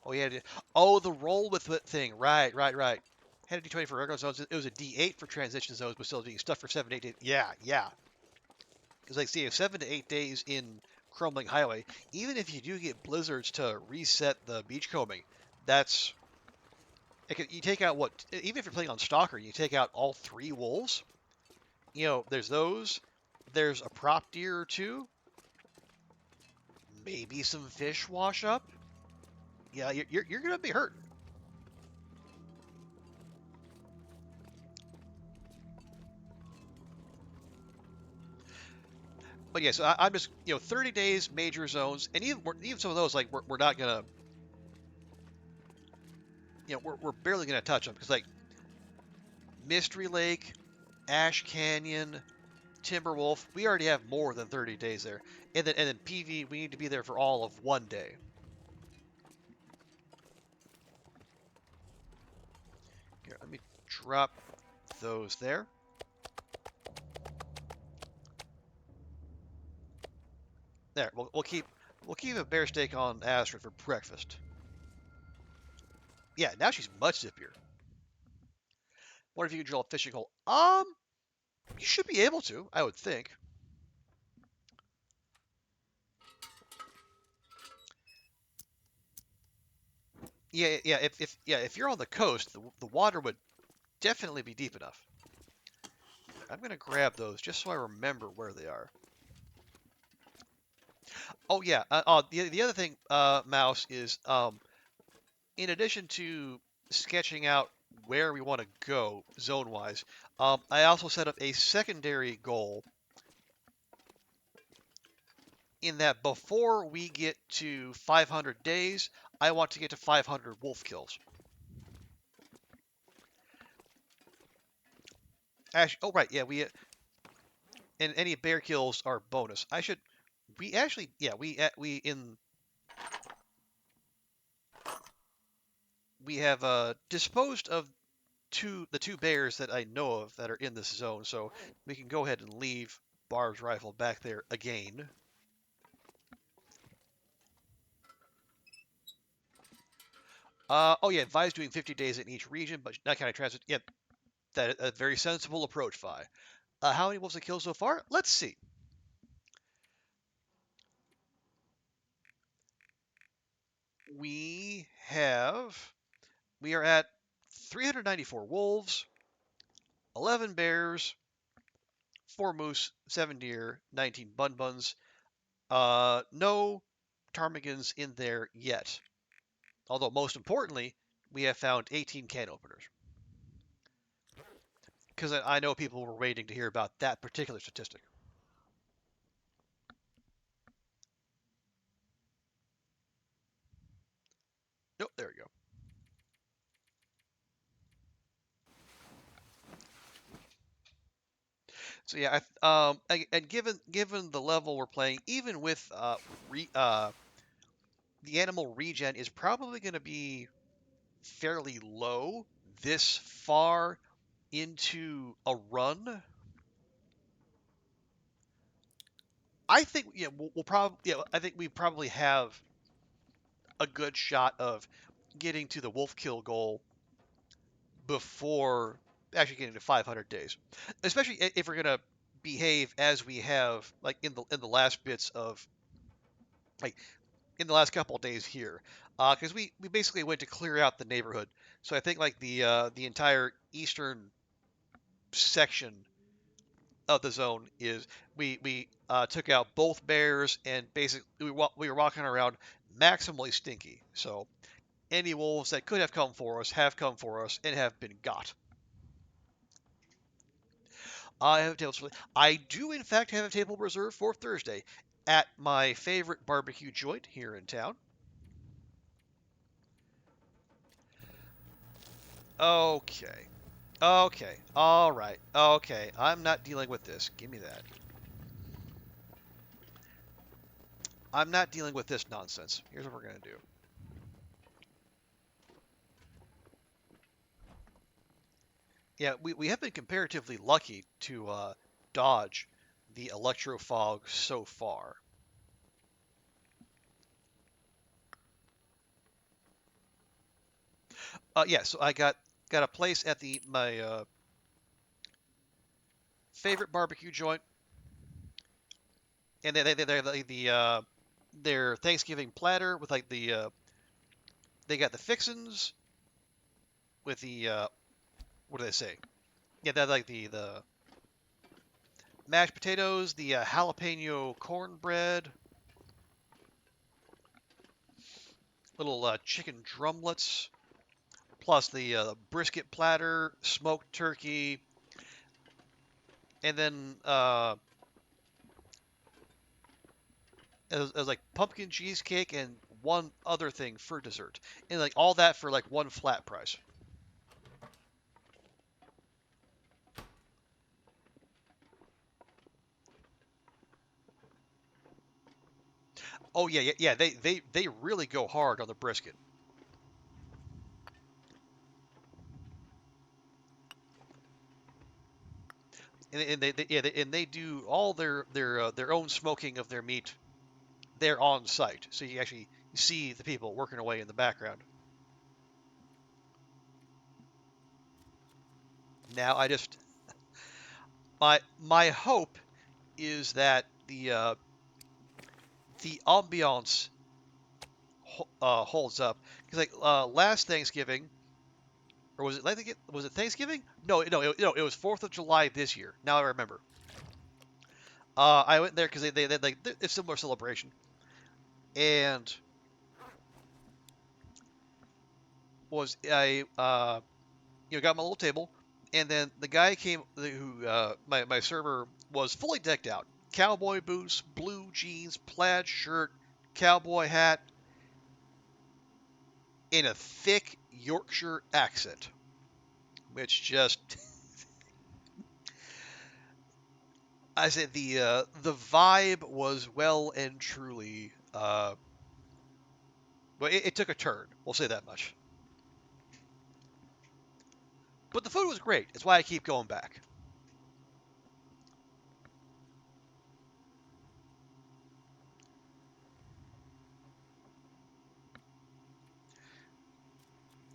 Oh yeah, the roll with it thing. Right. Had a D20 for regular zones. It was a D8 for transition zones, but still doing stuff for 7 to 8 days. Yeah. Because like, see, 7 to 8 days in Crumbling Highway, even if you do get blizzards to reset the beachcombing, that's you take out even if you're playing on Stalker, you take out all 3 wolves. There's those. There's a prop deer or 2. Maybe some fish wash up. Yeah, you're gonna be hurting. But yeah, so I'm just 30 days major zones, and even some of those, like we're not gonna we're barely gonna touch them because like Mystery Lake, Ash Canyon, Timberwolf, we already have more than 30 days there, and then PV, we need to be there for all of 1 day. Here, let me drop those there. There, we'll keep a bear steak on Astrid for breakfast. Yeah, now she's much zippier. What if you can drill a fishing hole? You should be able to, I would think. Yeah. If you're on the coast, the water would definitely be deep enough. I'm gonna grab those just so I remember where they are. Oh yeah. The other thing, Mouse, is in addition to sketching out where we want to go zone-wise, I also set up a secondary goal in that before we get to 500 days, I want to get to 500 wolf kills. Actually, oh right, yeah, and any bear kills are bonus. We actually, yeah, we have disposed of the two bears that I know of that are in this zone, so we can go ahead and leave Barb's rifle back there again. Oh yeah, advise doing 50 days in each region, but not counting transit. Yep, that a very sensible approach, Vi. How many wolves have killed so far? Let's see. We are at 394 wolves, 11 bears, 4 moose, 7 deer, 19 buns. No ptarmigans in there yet. Although most importantly, we have found 18 can openers. Because I know people were waiting to hear about that particular statistic. Nope, there we go. So yeah, and given the level we're playing, even with the animal regen is probably going to be fairly low this far into a run. I think we'll probably I think we probably have a good shot of getting to the wolf kill goal before actually getting to 500 days, especially if we're gonna behave as we have like in the last bits of like in the last couple of days here, because we basically went to clear out the neighborhood. So I think like the entire eastern section of the zone is we took out both bears and basically we were walking around maximally stinky. So any wolves that could have come for us have come for us and have been got. I have a table. I do in fact have a table reserved for Thursday at my favorite barbecue joint here in town. Okay. Okay. All right. Okay. I'm not dealing with this. Give me that. I'm not dealing with this nonsense. Here's what we're going to do. Yeah, we have been comparatively lucky to dodge the electro fog so far. Yeah, so I got a place at my favorite barbecue joint, and they're like their Thanksgiving platter with like they got the fixins with the what do they say? Yeah, that like the mashed potatoes, the jalapeno cornbread, little chicken drumlets, plus the brisket platter, smoked turkey, and then it was like pumpkin cheesecake and one other thing for dessert, and like all that for like one flat price. Oh yeah. They really go hard on the brisket. And they do all their own smoking of their meat there on site, so you actually see the people working away in the background. Now I just my hope is that the ambiance holds up because like last Thanksgiving or was it Thanksgiving? No, it was 4th of July this year. Now I remember. I went there because they like a similar celebration, and was I got my little table, and then the guy came who my server was fully decked out, cowboy boots, blue jeans, plaid shirt, cowboy hat, in a thick Yorkshire accent, which just I said the vibe was well and truly well it took a turn. We'll say that much. But the food was great. It's why I keep going back.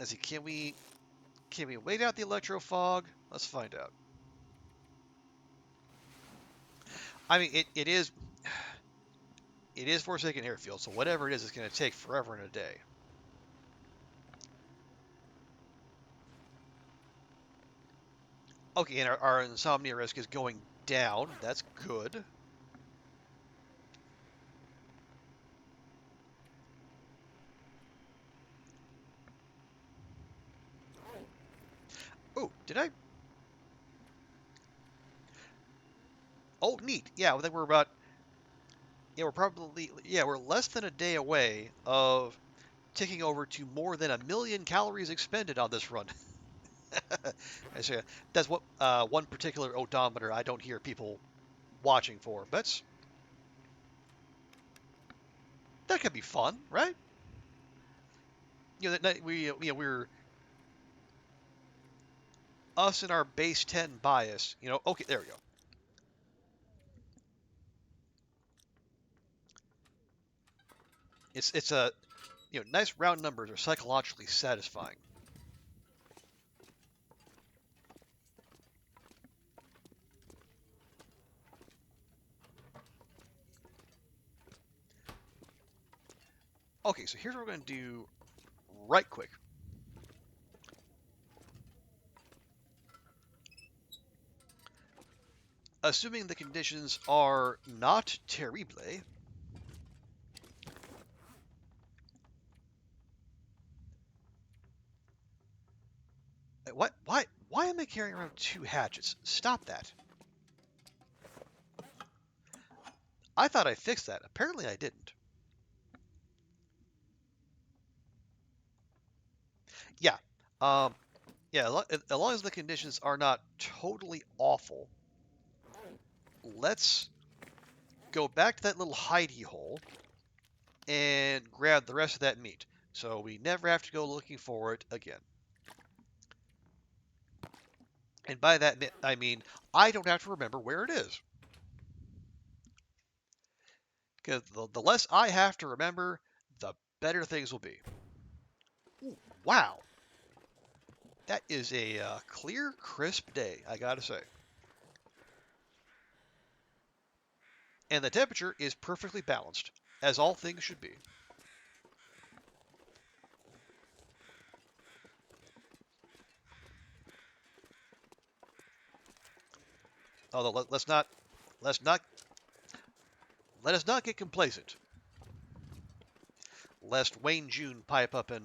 Let's see, can we wait out the electro fog? Let's find out. I mean it is Forsaken Airfield, so whatever it is, it's going to take forever and a day. Okay, and our insomnia risk is going down. That's good. Oh, did I? Oh, neat. Yeah, I think we're about. Yeah, we're less than a day away of ticking over to more than 1 million calories expended on this run. I say that's what one particular odometer I don't hear people watching for. But that could be fun, right? That we're us and our base 10 bias. Okay, there we go. It's a nice round numbers are psychologically satisfying. Okay, so here's what we're going to do right quick. Assuming the conditions are not terrible. What? Why am I carrying around 2 hatchets? Stop that. I thought I fixed that. Apparently I didn't. Yeah. Yeah, as long as the conditions are not totally awful, let's go back to that little hidey hole and grab the rest of that meat. So we never have to go looking for it again. And by that, I mean I don't have to remember where it is. Because the less I have to remember, the better things will be. Ooh, wow. That is a clear, crisp day, I gotta say. And the temperature is perfectly balanced, as all things should be. Although let's not let us not get complacent, lest Wayne June pipe up and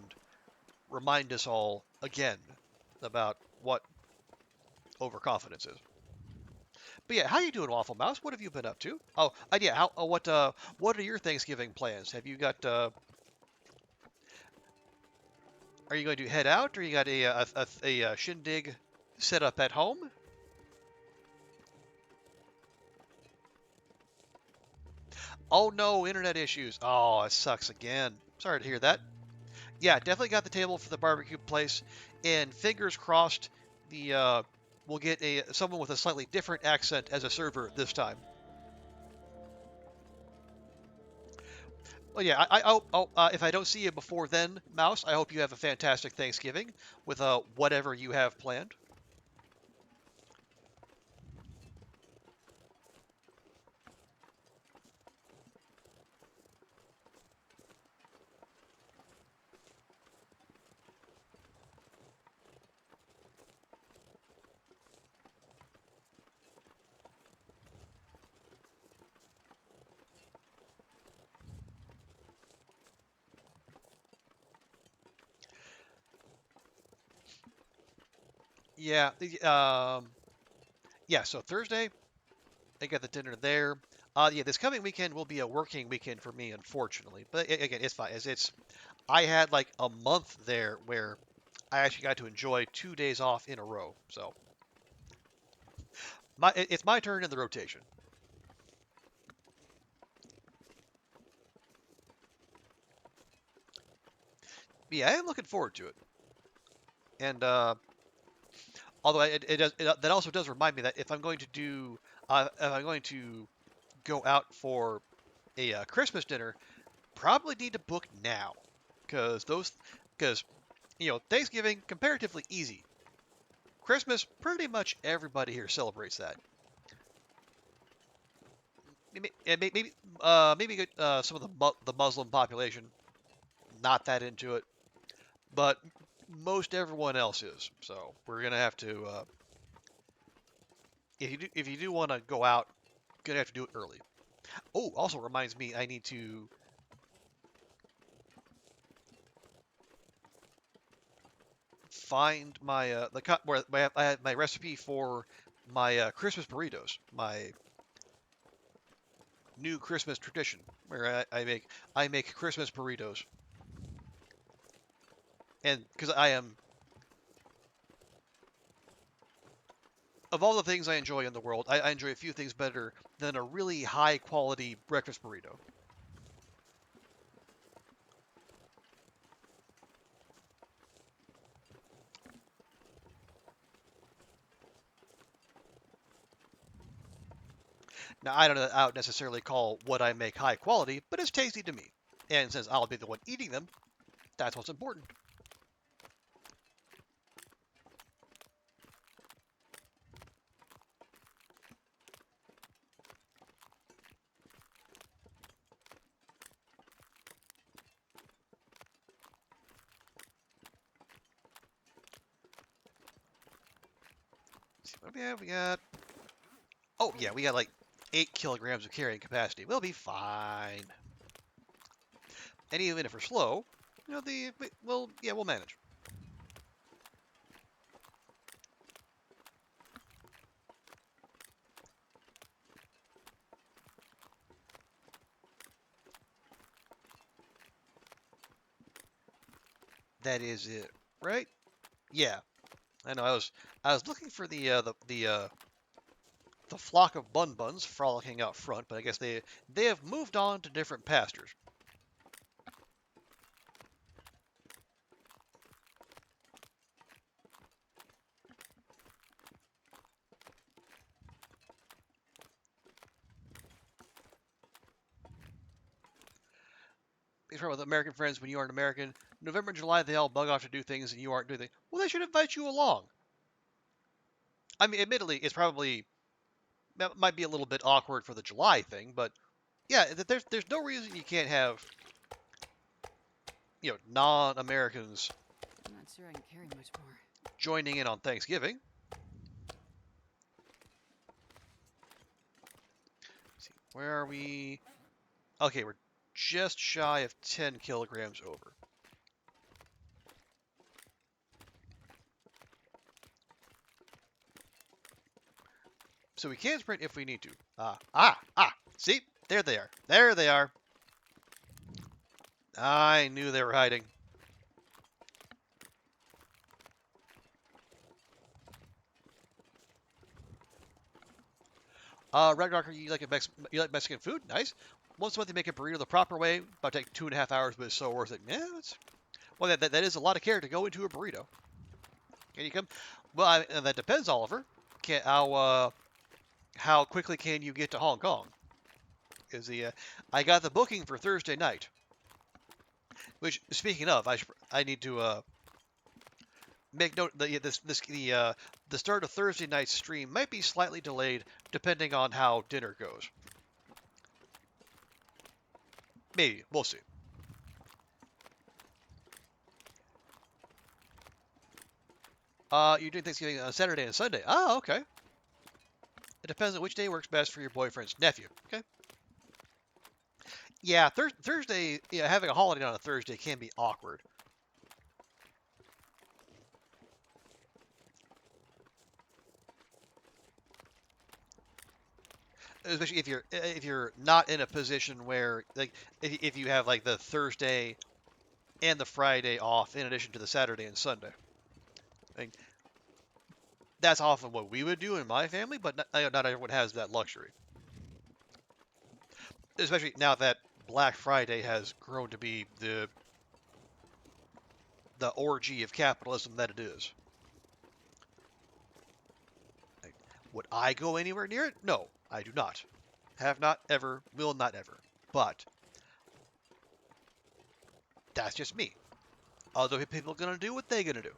remind us all again about what overconfidence is. But yeah, how you doing, Waffle Mouse? What have you been up to? Oh, yeah. What are your Thanksgiving plans? Have you got? Are you going to head out, or you got a shindig set up at home? Oh no, internet issues. Oh, it sucks again. Sorry to hear that. Yeah, definitely got the table for the barbecue place, and fingers crossed we'll get someone with a slightly different accent as a server this time. Well, yeah, I hope if I don't see you before then, Mouse, I hope you have a fantastic Thanksgiving with whatever you have planned. Yeah, yeah. So Thursday, I got the dinner there. Yeah, this coming weekend will be a working weekend for me, unfortunately. But again, it's fine. I had like a month there where I actually got to enjoy 2 days off in a row. So it's my turn in the rotation. But yeah, I am looking forward to it. And although that also does remind me that if I'm going to go out for a Christmas dinner, probably need to book now, because Thanksgiving comparatively easy. Christmas, pretty much everybody here celebrates that. Maybe some of the Muslim population not that into it, but most everyone else is. So we're gonna have to if you do want to go out, gonna have to do it early. Oh, also reminds me, I need to find my where I have my recipe for my Christmas burritos, my new Christmas tradition, where I make Christmas burritos, and because I am of all the things I enjoy in the world, I enjoy a few things better than a really high quality breakfast burrito. Now, I don't necessarily call what I make high quality, but it's tasty to me. And since I'll be the one eating them, that's what's important. Let's see what do we have. We got. Oh yeah, we got like 8 kilograms of carrying capacity. We'll be fine. And even if we're slow, you know, we'll manage. That is it, right? Yeah, I know. I was looking for the flock of bun buns frolicking out front, but I guess they have moved on to different pastures. Because with American friends, when you aren't American, November and July they all bug off to do things and you aren't doing things. Well, they should invite you along. I mean, admittedly, it's probably might be a little bit awkward for the July thing, but yeah, there's no reason you can't have non-Americans I'm not sure I can carry much more. joining in on Thanksgiving. Let's see, where are we? Okay, we're just shy of 10 kilograms over. So we can sprint if we need to. See? There they are. There they are. I knew they were hiding. Ragnarok, you like Mexican food? Nice. Once a month you make a burrito the proper way. About take 2.5 hours, but it's so worth it. Yeah, that is a lot of care to go into a burrito. Can you come? Well, that depends, Oliver. How quickly can you get to Hong Kong? I got the booking for Thursday night. Which, speaking of, I need to make note that the start of Thursday night's stream might be slightly delayed depending on how dinner goes. Maybe. We'll see. You're doing Thanksgiving on Saturday and Sunday. Oh, okay. It depends on which day works best for your boyfriend's nephew. Okay. Yeah, Thursday, having a holiday on a Thursday can be awkward. Especially if you're not in a position where, like, if you have like the Thursday and the Friday off in addition to the Saturday and Sunday. Like, that's often what we would do in my family, but not everyone has that luxury. Especially now that Black Friday has grown to be the orgy of capitalism that it is. Like, would I go anywhere near it? No, I do not. Have not ever, will not ever. But that's just me. Other people are gonna do what they're gonna do.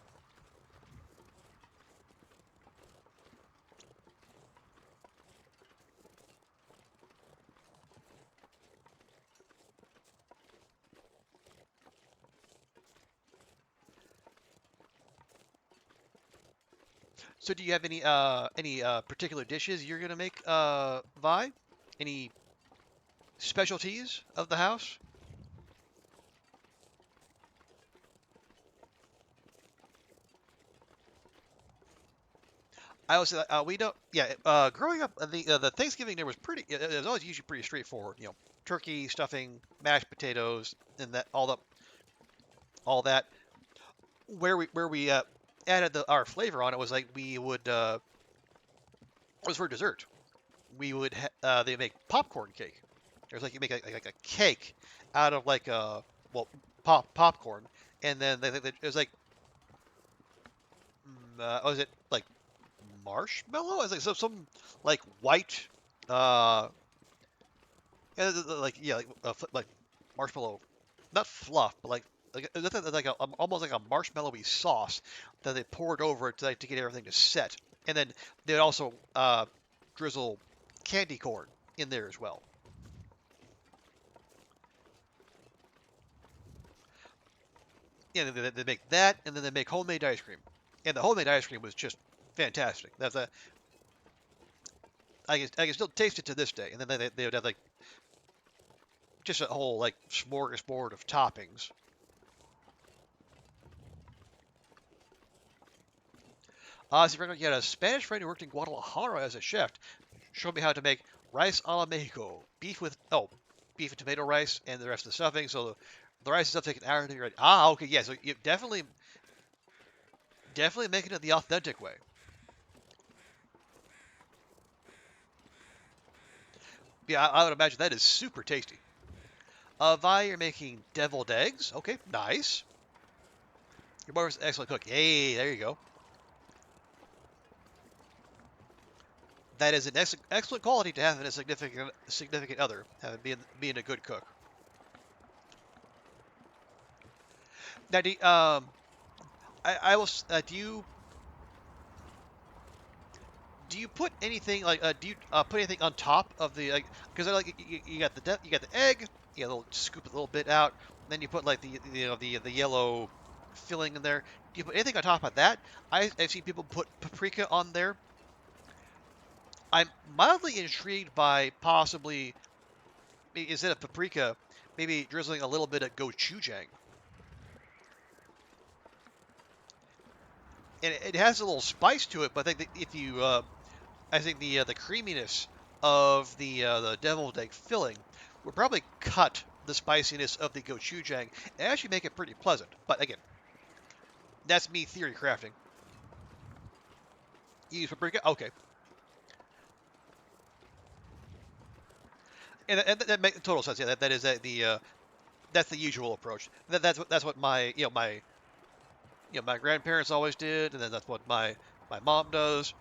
So do you have any particular dishes you're gonna make, Vi? Any specialties of the house? I was we don't. Yeah, growing up, the Thanksgiving dinner was pretty. It was always usually pretty straightforward. You know, turkey, stuffing, mashed potatoes, and all that. Where we added our flavor on it was like we would was for dessert. We would they make popcorn cake. There's like you make like a cake out of like a well popcorn, and then it was like was it like marshmallow? It's like some like white like yeah like marshmallow, not fluff, but like almost like a marshmallowy sauce that they poured over it to get everything to set, and then they'd also drizzle candy corn in there as well. Yeah, they make that, and then they make homemade ice cream, and the homemade ice cream was just fantastic. That's a I can still taste it to this day, and then they would have like just a whole like smorgasbord of toppings. See, you had a Spanish friend who worked in Guadalajara as a chef. Showed me how to make rice a la Mexico. Beef and tomato rice and the rest of the stuffing. So the rice and stuff take an hour to get ready. Ah, okay, yeah. So you definitely making it the authentic way. Yeah, I would imagine that is super tasty. Vi, you're making deviled eggs. Okay, nice. Your mother's an excellent cook. Yay, there you go. That is an excellent quality to have in a significant other, being a good cook. Now, I will. Do you put anything like do you put anything on top of the like because like you got the egg, you know, scoop a little bit out, then you put like the yellow filling in there. Do you put anything on top of that? I've seen people put paprika on there. I'm mildly intrigued by possibly instead of paprika, maybe drizzling a little bit of gochujang. And it has a little spice to it, but I think that if you I think the creaminess of the deviled egg filling would probably cut the spiciness of the gochujang and actually make it pretty pleasant. But again, that's me theory crafting. You use paprika? Okay. And that makes total sense. Yeah, that is that's the usual approach. That's what my my grandparents always did, and then that's what my mom does,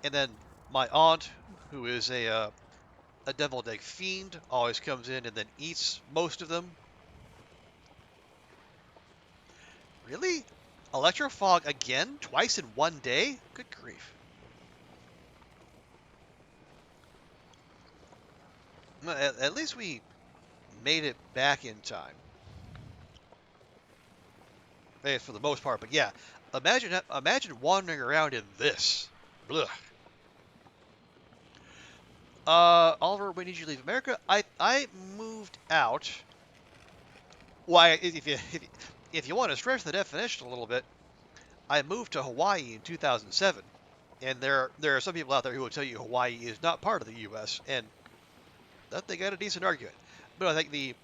and then my aunt, who is a deviled egg fiend, always comes in and then eats most of them. Really? Electrofog again? Twice in one day? Good grief. Well, at least we made it back in time. For the most part, but yeah. Imagine wandering around in this. Blah. Oliver, when did you leave America? I moved out. Why, if you want to stretch the definition a little bit, I moved to Hawaii in 2007, and there are some people out there who will tell you Hawaii is not part of the U.S. and that they got a decent argument. But I think the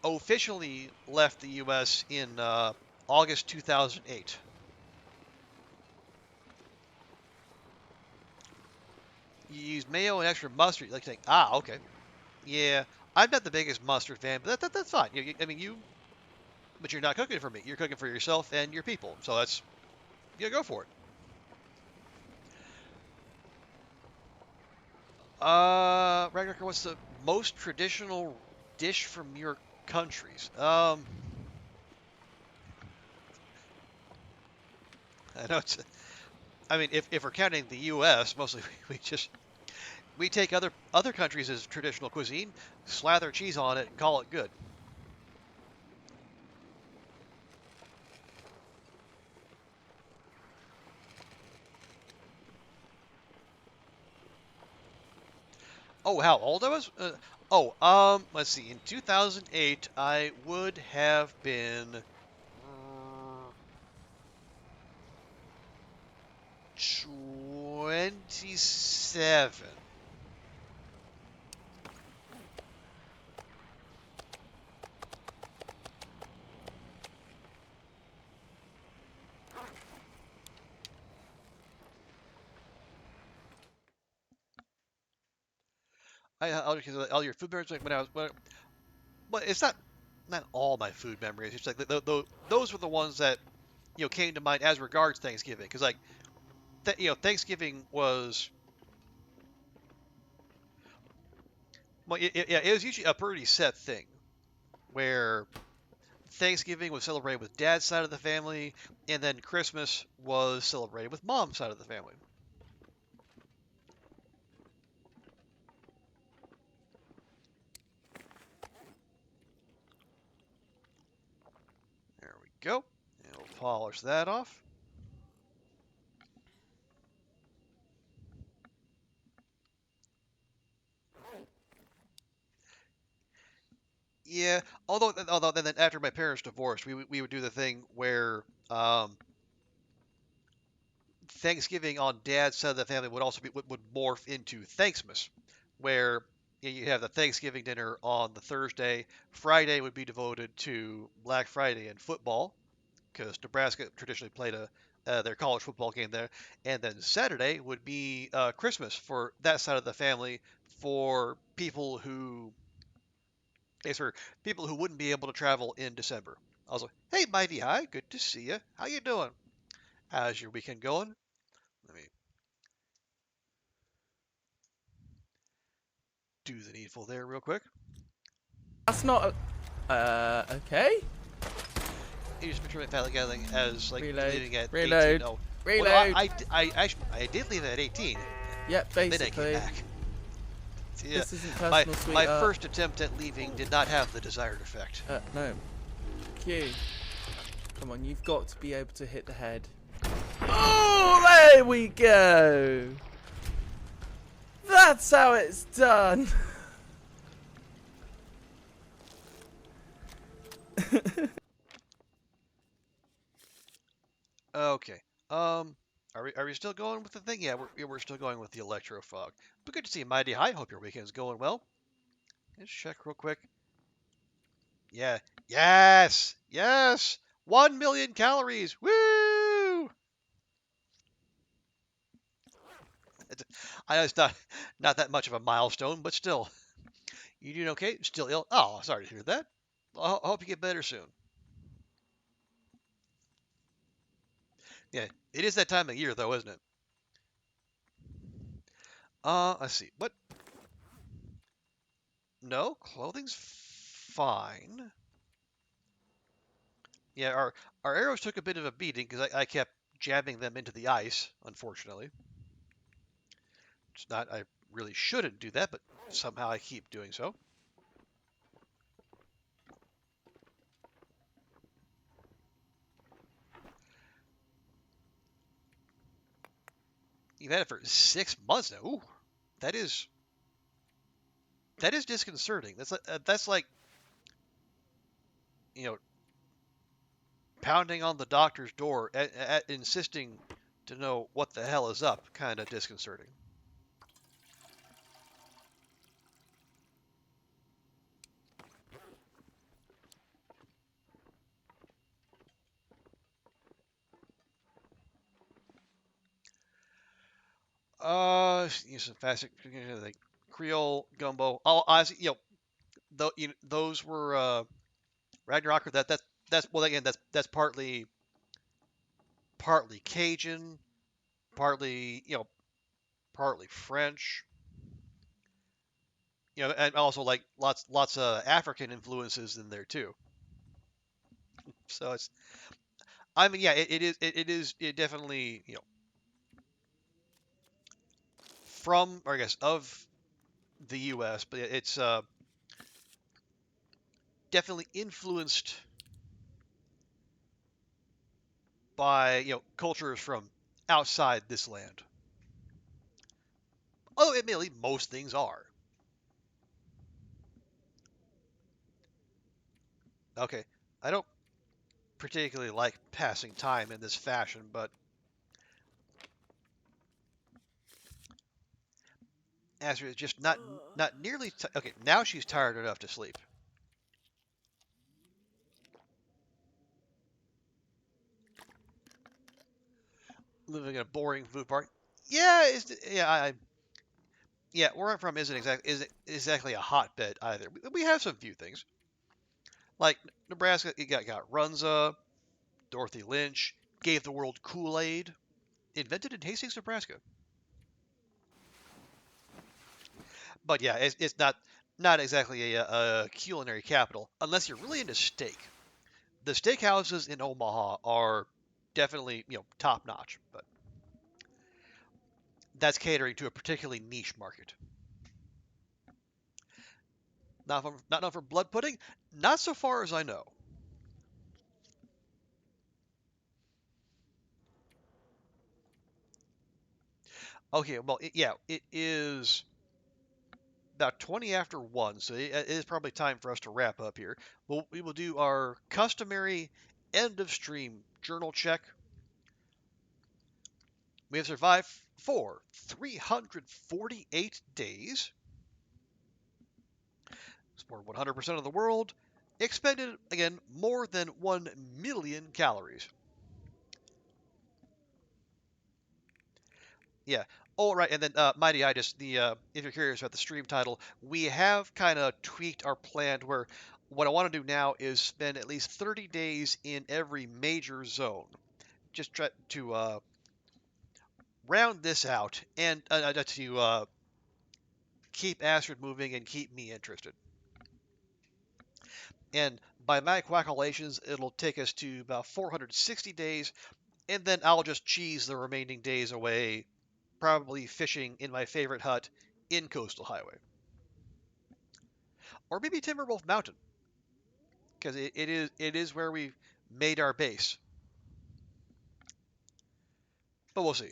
officially left the U.S. in August 2008. You use mayo and extra mustard. Like saying, okay, yeah, I'm not the biggest mustard fan, but that's fine. But you're not cooking for me. You're cooking for yourself and your people. So that's go for it. Ragnar, what's the most traditional dish from your countries? I know it's. I mean, if we're counting the U.S., mostly we take other countries as traditional cuisine, slather cheese on it, and call it good. Oh, how old I was? Let's see. In 2008, I would have been 27. all your food memories like but it's not all my food memories. It's like those were the ones that came to mind as regards Thanksgiving, because like Thanksgiving was well, it was usually a pretty set thing where Thanksgiving was celebrated with dad's side of the family, and then Christmas was celebrated with mom's side of the family. There we go. And we'll polish that off. Yeah, although then after my parents divorced, we would do the thing where Thanksgiving on dad's side of the family would also would morph into Thanksmas, where you have the Thanksgiving dinner on the Thursday. Friday would be devoted to Black Friday and football, because Nebraska traditionally played their college football game there, and then Saturday would be Christmas for that side of the family for people who for people who wouldn't be able to travel in December. Also, hey Mighty High, good to see you. How you doing? How's your weekend going? Let me do the needful there real quick. That's not okay. You just picture my family gathering as like Reload, leaving at reload, 18. Oh, reload. well, I actually I did leave at 18. Yep, Then I basically. came back. Yeah, This isn't personal, my sweetheart. first attempt at leaving did not have the desired effect. No. Q. Come on, you've got to be able to hit the head. Oh, there we go. That's how it's done. Okay. Are we still going with the thing? Yeah, we're still going with the electro fog. But good to see you, Mighty High. Hope your weekend's going well. Let's check real quick. Yeah. Yes. Yes. 1 million calories. Woo! I know it's not that much of a milestone, but still. You doing okay? Still ill? Oh, sorry to hear that. I hope you get better soon. Yeah, it is that time of year though, isn't it? Let's see. What? No, clothing's fine. Yeah, our arrows took a bit of a beating because I kept jabbing them into the ice, unfortunately. It's not, I really shouldn't do that, but somehow I keep doing so. You've had it for 6 months now. Ooh, that is disconcerting. That's like you know pounding on the doctor's door, insisting to know what the hell is up. Kind of disconcerting. Use some fast like Creole gumbo. Oh, honestly, those were Ragnarok. That's well again. That's partly Cajun, partly partly French. And also like lots of African influences in there too. So it's I mean yeah, it definitely from or I guess of the U.S., but it's definitely influenced by cultures from outside this land. Although admittedly most things are. Okay, I don't particularly like passing time in this fashion, but Astrid is just not nearly okay. Now she's tired enough to sleep. Living in a boring food park. Yeah, yeah. Yeah, where I'm from isn't exactly a hotbed either. We have some few things like Nebraska. You got Runza, Dorothy Lynch gave the world Kool-Aid, invented in Hastings, Nebraska. But yeah, it's not exactly a culinary capital unless you're really into steak. The steakhouses in Omaha are definitely top notch, but that's catering to a particularly niche market. Not known for blood pudding, not so far as I know. Okay, well, yeah, it is about 20 after 1, so it is probably time for us to wrap up here. We will do our customary end of stream journal check. We have survived for 348 days, explored 100% of the world, expended, again, more than 1 million calories. Yeah. Oh, right. And then Mighty-itis, if you're curious about the stream title, we have kind of tweaked our plan to where what I want to do now is spend at least 30 days in every major zone. Just try to round this out and to keep Astrid moving and keep me interested. And by my calculations, it'll take us to about 460 days, and then I'll just cheese the remaining days away, probably fishing in my favorite hut in Coastal Highway. Or maybe Timberwolf Mountain, because it is where we made our base. But we'll see.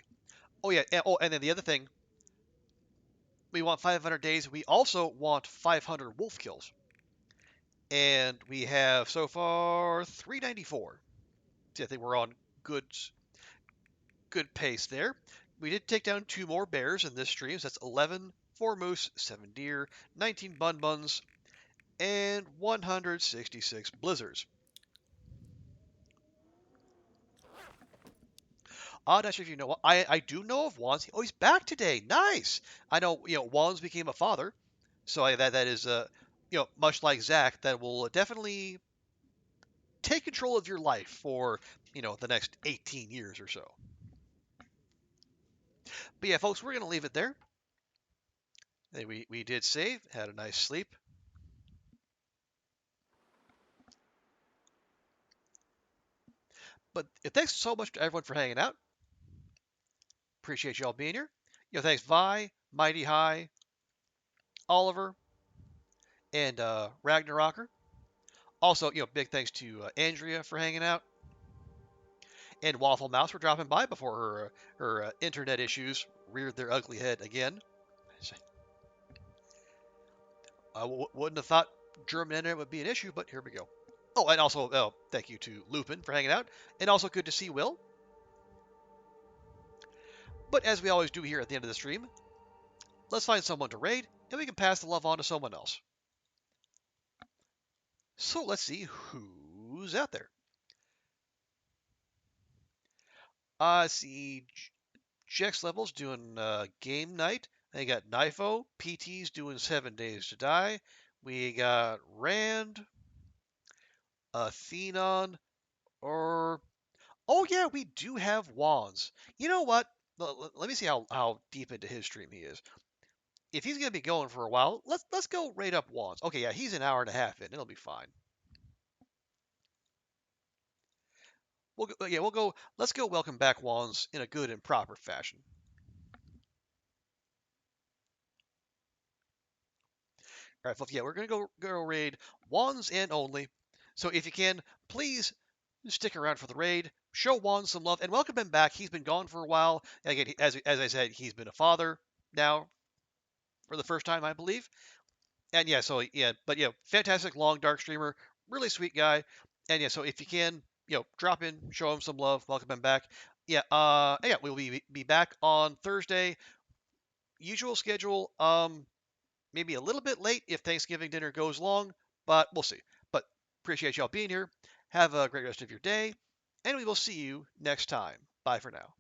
Oh yeah. And then the other thing, we want 500 days. We also want 500 wolf kills, and we have so far 394. So I think we're on good good pace there. We did take down 2 more bears in this stream. So that's 11 4 moose, 7 deer, 19 bun-buns, and 166 blizzards. Odd, actually, if you know, I do know of Wands. Oh, he's back today. Nice. I know, Wands became a father, so that is, much like Zach, that will definitely take control of your life for, the next 18 years or so. But yeah, folks, we're gonna leave it there. We did save, had a nice sleep. But thanks so much to everyone for hanging out. Appreciate y'all being here. Thanks Vi, Mighty High, Oliver, and Ragnarocker. Also, big thanks to Andrea for hanging out, and Waffle Mouse for dropping by before her internet issues reared their ugly head again. I wouldn't have thought German internet would be an issue, but here we go. Oh, and also, thank you to Lupin for hanging out, and also good to see Will. But as we always do here at the end of the stream, let's find someone to raid, and we can pass the love on to someone else. So let's see who's out there. See, Jex Levels doing game night. They got Nifo, PT's doing 7 Days to Die. We got Rand, Athenon, or oh yeah, we do have Wands. You know what? Let me see how deep into his stream he is. If he's gonna be going for a while, let's go rate up Wands. Okay, yeah, he's an hour and a half in. It'll be fine. We'll go. Let's go. Welcome back Wands in a good and proper fashion. All right, folks. Yeah, we're gonna go raid Wands and only. So if you can, please stick around for the raid. Show Wands some love and welcome him back. He's been gone for a while. Again, as I said, he's been a father now for the first time, I believe. And yeah, so yeah, but yeah, fantastic long dark streamer, really sweet guy. And yeah, so if you can, drop in, show him some love, welcome him back. Yeah, yeah, we'll be back on Thursday. Usual schedule. Maybe a little bit late if Thanksgiving dinner goes long, but we'll see. But appreciate y'all being here. Have a great rest of your day, and we will see you next time. Bye for now.